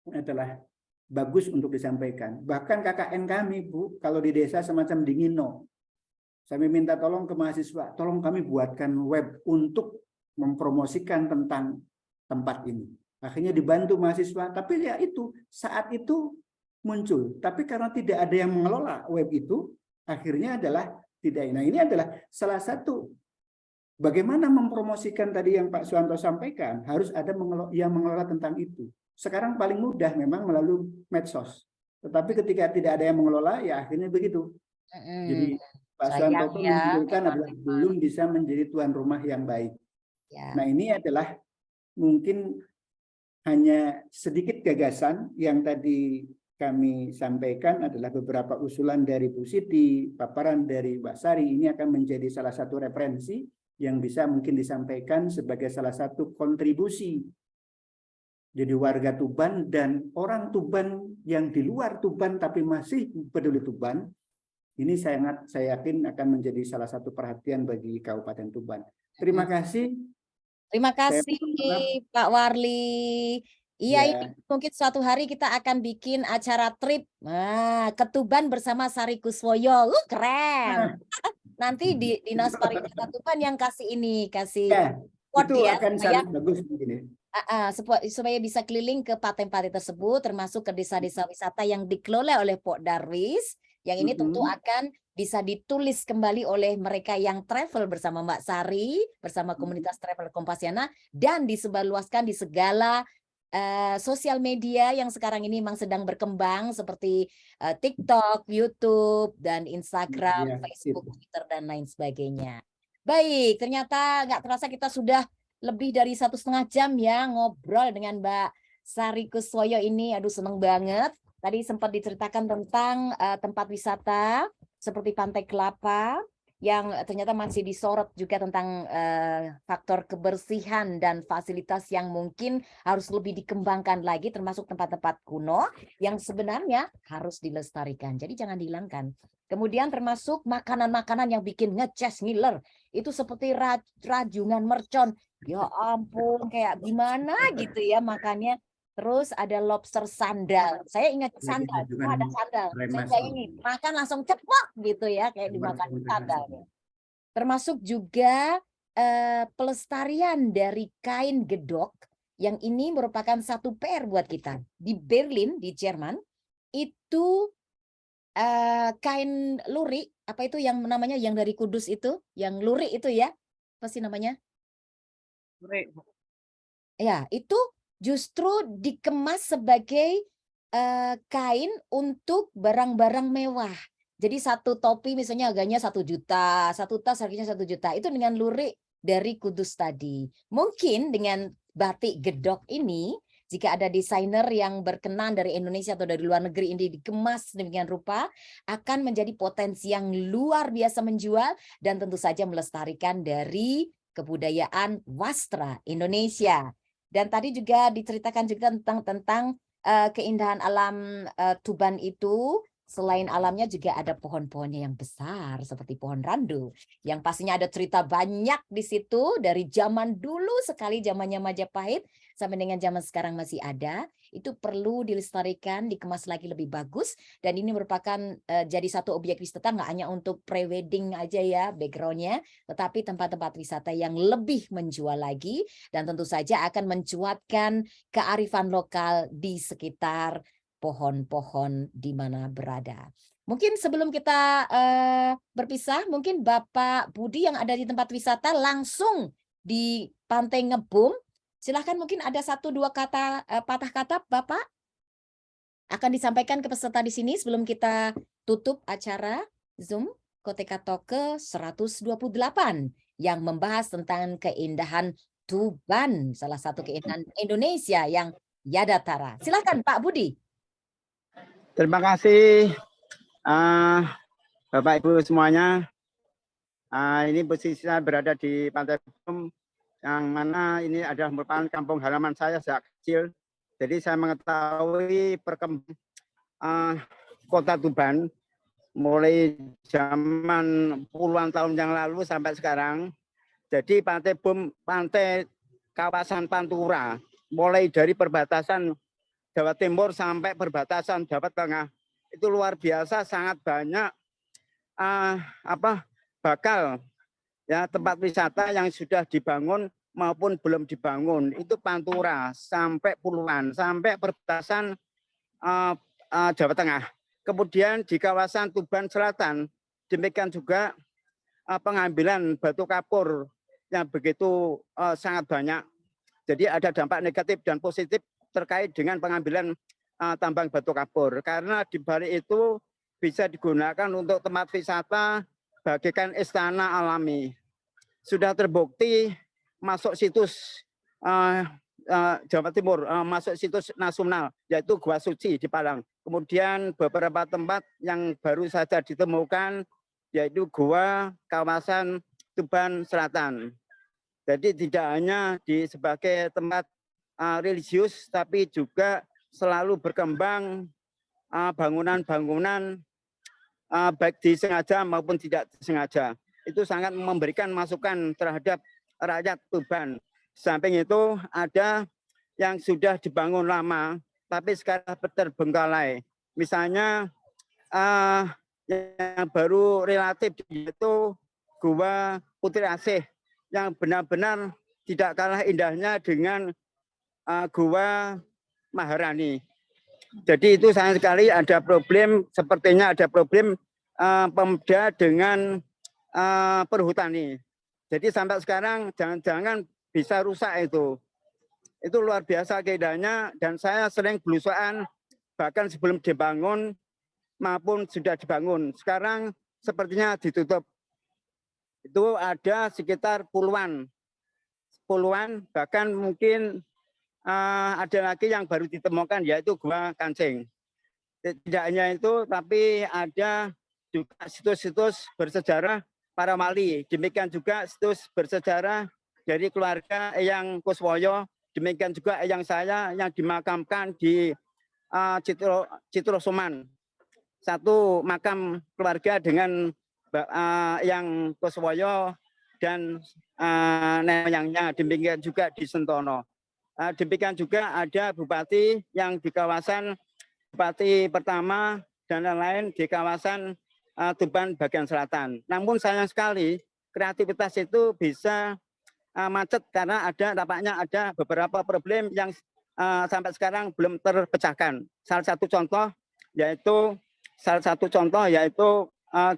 adalah bagus untuk disampaikan. Bahkan KKN kami, Bu, kalau di desa semacam Dingino, saya minta tolong ke mahasiswa, tolong kami buatkan web untuk mempromosikan tentang tempat ini. Akhirnya dibantu mahasiswa, tapi ya itu saat itu muncul. Tapi karena tidak ada yang mengelola web itu, akhirnya adalah tidak. Nah, ini adalah salah satu bagaimana mempromosikan tadi yang Pak Suwanto sampaikan, harus ada yang mengelola tentang itu. Sekarang paling mudah memang melalui medsos. Tetapi ketika tidak ada yang mengelola, ya akhirnya begitu. Jadi Pak Suwanto menunjukkan adalah belum bisa menjadi tuan rumah yang baik. Ya. Nah, ini adalah mungkin hanya sedikit gagasan yang tadi kami sampaikan, adalah beberapa usulan dari Bu Siti, paparan dari Mbak Sari. Ini akan menjadi salah satu referensi yang bisa mungkin disampaikan sebagai salah satu kontribusi. Jadi warga Tuban dan orang Tuban yang di luar Tuban tapi masih peduli Tuban, ini saya yakin akan menjadi salah satu perhatian bagi Kabupaten Tuban. Terima kasih. Terima kasih Pak Warli. Iya, ini mungkin suatu hari kita akan bikin acara trip ke Tuban bersama Sari Kuswoyo. Keren. Nanti di Dinas Pariwisata Tuban yang kasih itu akan sangat bagus begini. Supaya bisa keliling ke paten-paten tersebut, termasuk ke desa-desa wisata yang dikelola oleh Pok Darwis. Yang ini tentu akan bisa ditulis kembali oleh mereka yang travel bersama Mbak Sari, bersama komunitas travel Kompasiana, dan disebarluaskan di segala sosial media yang sekarang ini memang sedang berkembang seperti TikTok, YouTube, dan Instagram, Iya, Facebook, Twitter, dan lain sebagainya. Baik, ternyata nggak terasa kita sudah lebih dari 1,5 jam ya ngobrol dengan Mbak Sari Kuswoyo ini. Aduh, seneng banget. Tadi sempat diceritakan tentang tempat wisata seperti Pantai Kelapa, yang ternyata masih disorot juga tentang faktor kebersihan dan fasilitas yang mungkin harus lebih dikembangkan lagi, termasuk tempat-tempat kuno yang sebenarnya harus dilestarikan. Jadi jangan dihilangkan. Kemudian termasuk makanan-makanan yang bikin ngeces ngiler. Itu seperti rajungan mercon. Ya ampun, kayak gimana gitu ya makannya. Terus ada lobster sandal. Saya ingat sandal. Oh, ada sandal. Saya bayangin makan langsung cepet gitu ya, kayak dimakan sandal. Termasuk juga pelestarian dari kain gedok yang ini merupakan satu PR buat kita. Di Berlin, di Jerman, itu kain lurik, apa itu yang namanya yang dari Kudus itu, yang lurik itu ya, apa sih namanya? Lurik. Ya, itu justru dikemas sebagai kain untuk barang-barang mewah. Jadi satu topi misalnya harganya 1 juta, satu tas harganya 1 juta. Itu dengan lurik dari Kudus tadi. Mungkin dengan batik gedok ini, jika ada desainer yang berkenan dari Indonesia atau dari luar negeri ini dikemas demikian rupa, akan menjadi potensi yang luar biasa menjual dan tentu saja melestarikan dari kebudayaan wastra Indonesia. Dan tadi juga diceritakan juga tentang keindahan alam Tuban itu. Selain alamnya juga ada pohon-pohonnya yang besar seperti pohon randu. Yang pastinya ada cerita banyak di situ dari zaman dulu sekali, zamannya Majapahit sampai dengan zaman sekarang masih ada. Itu perlu dilestarikan, dikemas lagi lebih bagus. Dan ini merupakan jadi satu objek wisata nggak hanya untuk pre-wedding aja ya backgroundnya, tetapi tempat-tempat wisata yang lebih menjual lagi dan tentu saja akan mencuatkan kearifan lokal di sekitar pohon-pohon di mana berada. Mungkin sebelum kita berpisah, mungkin Bapak Budi yang ada di tempat wisata langsung di Pantai Ngebum, silahkan mungkin ada 1-2 kata patah kata Bapak akan disampaikan ke peserta di sini sebelum kita tutup acara Zoom Koteka Toke 128 yang membahas tentang keindahan Tuban, salah satu keindahan Indonesia yang Yadatara. Silahkan Pak Budi. Terima kasih Bapak Ibu semuanya. Ini posisi saya berada di Pantai Ngebum, yang mana ini adalah merupakan kampung halaman saya sejak kecil. Jadi saya mengetahui perkembangan kota Tuban mulai zaman puluhan tahun yang lalu sampai sekarang. Jadi Pantai Ngebum, pantai kawasan Pantura, mulai dari perbatasan Jawa Timur sampai perbatasan Jawa Tengah, itu luar biasa, sangat banyak bakal ya tempat wisata yang sudah dibangun maupun belum dibangun. Itu Pantura sampai puluhan, sampai perbatasan Jawa Tengah. Kemudian di kawasan Tuban Selatan, demikian juga pengambilan batu kapur yang begitu sangat banyak. Jadi ada dampak negatif dan positif terkait dengan pengambilan tambang batu kapur. Karena di balik itu bisa digunakan untuk tempat wisata bagaikan istana alami. Sudah terbukti masuk situs Jawa Timur, masuk situs nasional, yaitu Gua Suci di Palang. Kemudian beberapa tempat yang baru saja ditemukan, yaitu gua kawasan Tuban Selatan. Jadi tidak hanya sebagai tempat religius, tapi juga selalu berkembang bangunan-bangunan baik disengaja maupun tidak disengaja. Itu sangat memberikan masukan terhadap rakyat Tuban. Samping itu ada yang sudah dibangun lama, tapi sekarang terbengkalai. Misalnya yang baru relatif yaitu Gua Putri Asih yang benar-benar tidak kalah indahnya dengan Gua Maharani. Jadi itu sayang sekali ada problem, sepertinya ada problem Pemda dengan perhutani. Jadi sampai sekarang jangan-jangan bisa rusak itu. itu luar biasa keindahannya, dan saya sering belusuan bahkan sebelum dibangun maupun sudah dibangun. Sekarang sepertinya ditutup. Itu ada sekitar puluhan, bahkan mungkin ada lagi yang baru ditemukan, yaitu Gua Kancing. Tidak hanya itu, tapi ada juga situs-situs bersejarah para wali. Demikian juga situs bersejarah dari keluarga Eyang Kuswoyo. Demikian juga eyang saya yang dimakamkan di Citrosuman. Satu makam keluarga dengan Eyang Kuswoyo dan nenek moyangnya. Demikian juga di Sentono. Demikian juga ada bupati yang di kawasan bupati pertama dan lain-lain di kawasan Tuban bagian selatan. Namun sayang sekali kreativitas itu bisa macet karena tampaknya ada beberapa problem yang sampai sekarang belum terpecahkan. Salah satu contoh yaitu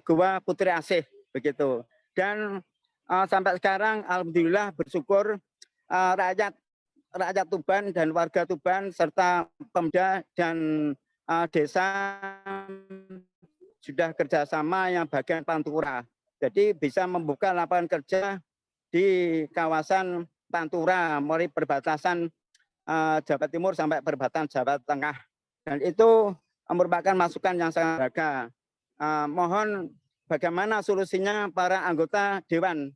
Gua Putri Asih begitu. Dan sampai sekarang alhamdulillah bersyukur rakyat Tuban dan warga Tuban serta Pemda dan desa sudah kerjasama yang bagian Pantura. Jadi bisa membuka lapangan kerja di kawasan Pantura, mulai perbatasan Jawa Timur sampai perbatasan Jawa Tengah. Dan itu merupakan masukan yang sangat berharga. Mohon bagaimana solusinya para anggota Dewan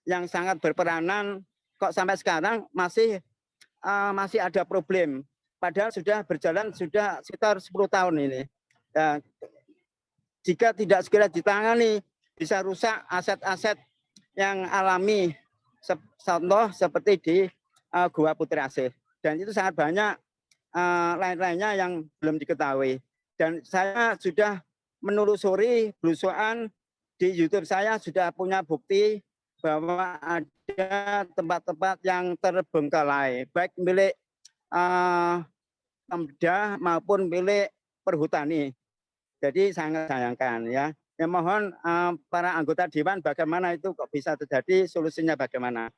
yang sangat berperanan, kok sampai sekarang masih ada problem. Padahal sudah berjalan sudah sekitar 10 tahun ini. Jika tidak segera ditangani, bisa rusak aset-aset yang alami, contoh seperti di Gua Putri Asih. Dan itu sangat banyak lain-lainnya yang belum diketahui. Dan saya sudah menelusuri belusuan di YouTube, saya sudah punya bukti bahwa ada tempat-tempat yang terbengkalai, baik milik Pemda maupun milik perhutani. Jadi sangat sayangkan ya. Ya mohon para anggota Dewan bagaimana itu kok bisa terjadi, solusinya bagaimana.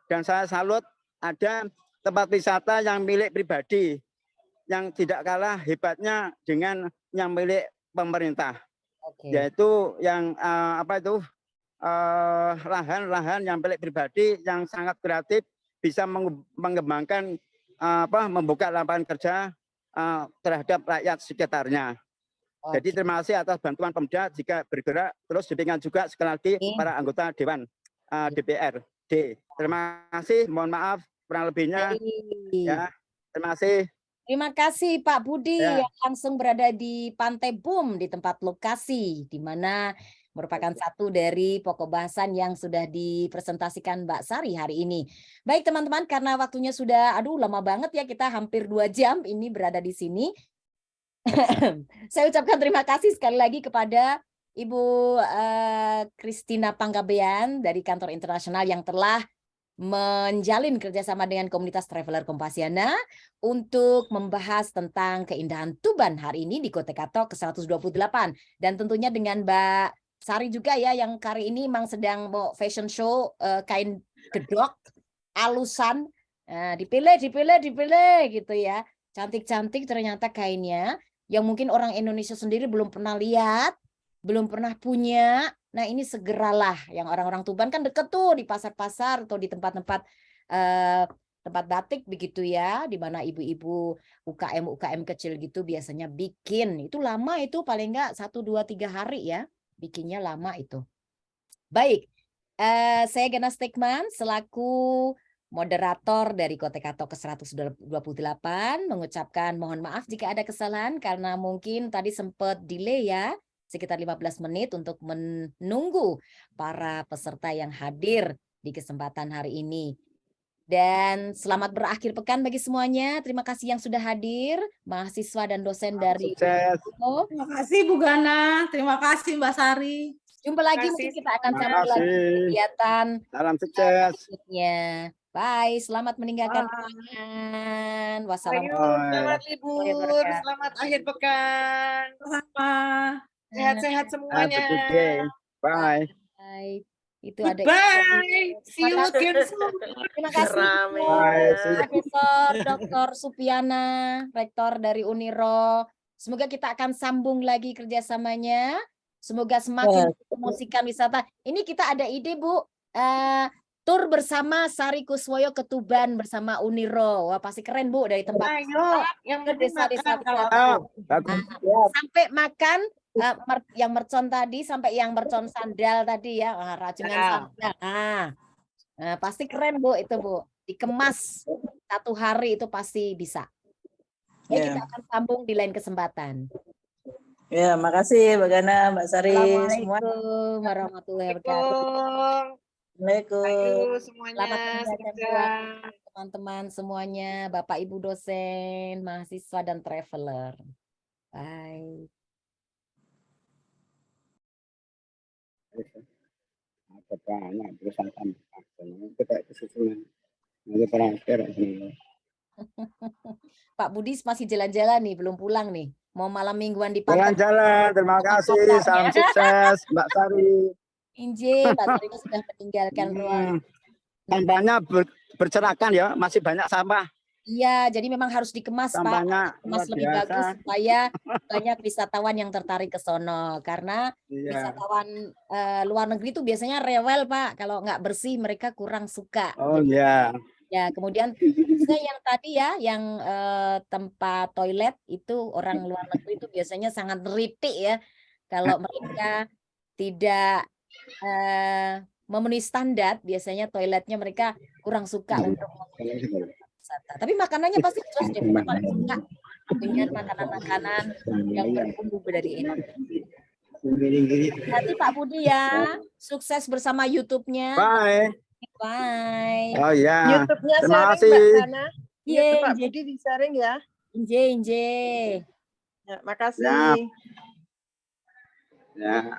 Dan saya salut ada tempat wisata yang milik pribadi yang tidak kalah hebatnya dengan yang milik pemerintah. Yaitu yang lahan-lahan yang milik pribadi yang sangat kreatif, bisa mengembangkan membuka lapangan kerja terhadap rakyat sekitarnya. Jadi terima kasih atas bantuan Pemda jika bergerak terus. Demikian juga sekali lagi para anggota Dewan DPRD. Terima kasih, mohon maaf kurang lebihnya. Ya, terima kasih. Terima kasih Pak Budi Ya. yang langsung berada di Pantai Bum di tempat lokasi, di mana merupakan satu dari pokok bahasan yang sudah dipresentasikan Mbak Sari hari ini. Baik teman-teman, karena waktunya sudah lama banget ya, kita hampir 2 jam ini berada di sini. Saya ucapkan terima kasih sekali lagi kepada Ibu Christina Panggabean dari Kantor Internasional yang telah menjalin kerjasama dengan komunitas Traveler Kompasiana untuk membahas tentang keindahan Tuban hari ini di Kotekato ke-128. Dan tentunya dengan Mbak Sari juga ya, yang kali ini memang sedang mau fashion show kain gedok, alusan, dipilih gitu ya. Cantik-cantik ternyata kainnya, yang mungkin orang Indonesia sendiri belum pernah lihat, belum pernah punya. Nah ini segeralah, yang orang-orang Tuban kan deket tuh di pasar-pasar atau di tempat-tempat tempat batik begitu ya, di mana ibu-ibu UKM kecil gitu biasanya bikin. Itu lama itu, paling enggak 1, 2, 3 hari ya, bikinnya lama itu. Baik, saya Gena Stekman selaku moderator dari Kotekato ke-128 mengucapkan mohon maaf jika ada kesalahan karena mungkin tadi sempat delay ya, sekitar 15 menit untuk menunggu para peserta yang hadir di kesempatan hari ini. Dan selamat berakhir pekan bagi semuanya. Terima kasih yang sudah hadir, mahasiswa dan dosen dari Terima kasih Bu Gana, terima kasih Mbak Sari. Jumpa lagi, mungkin kita akan sambung lagi kegiatan salam sukses berikutnya. Bye, selamat meninggalkan ruangan. Wassalamualaikum. Selamat libur, selamat akhir pekan. Sama. Sehat-sehat semuanya. Bye. Bye. Itu ada Goodbye. See you Terima kasih. again soon. Terima kasih Rame Bu. Bye, ya. see you. Profesor Dr. Supiana, Rektor dari Uniro. Semoga kita akan sambung lagi kerjasamanya. Semoga semakin mempromosikan wisata. Ini kita ada ide Bu, tur bersama Sari Kuswoyo ke Tuban bersama Uniro. Wah pasti keren Bu, dari tempat Ayo, yang ke penting desa-desa makan kalau wisata. Bagus. Sampai makan yang mercon tadi, sampai yang mercon sandal tadi ya, rajungan Ya. sandal. Pasti keren Bu itu Bu. Dikemas 1 hari itu pasti bisa. Ya kita akan sambung di lain kesempatan. Ya, makasih Mbak Gana, Mbak Sari, semua. Assalamualaikum warahmatullahi wabarakatuh. Assalamualaikum. Ayo semuanya. Selamat menjalankan sukses. puasa teman-teman semuanya, Bapak Ibu dosen, mahasiswa dan traveler. Bye. Ada banyak perusahaan tambahan. Kita kesusunan. Nanti transfer sini. Pak Budi masih jalan-jalan nih, belum pulang nih. Mau malam mingguan di pantai. Jalan-jalan. Terima kasih. Salam sukses, Mbak Sari. Inje, Mbak Sari sudah meninggalkan ruang. Sampahnya berserakan ya, masih banyak sampah. Iya, jadi memang harus dikemas, Sampahnya Pak. Kemas luar lebih biasa. bagus supaya banyak wisatawan yang tertarik ke sono. Karena Iya. wisatawan luar negeri itu biasanya rewel, Pak. Kalau nggak bersih mereka kurang suka. Oh iya. Ya, kemudian yang tadi ya, yang tempat toilet itu orang luar negeri itu biasanya sangat ngeritik ya. Kalau mereka tidak memenuhi standar, biasanya toiletnya mereka kurang suka untuk wisata. Tapi makanannya pasti jelas deh, mereka paling suka dengan makanan-makanan yang berbumbu dari enak. Nanti Pak Budi ya, sukses bersama YouTube-nya. Bye. Bye. Oh iya. YouTube-nya Terima sharing kasih. Mbak Gana. Iya, YouTube Pak Inje. Budi di-sharing ya. Inje. Ya, makasih. Ya.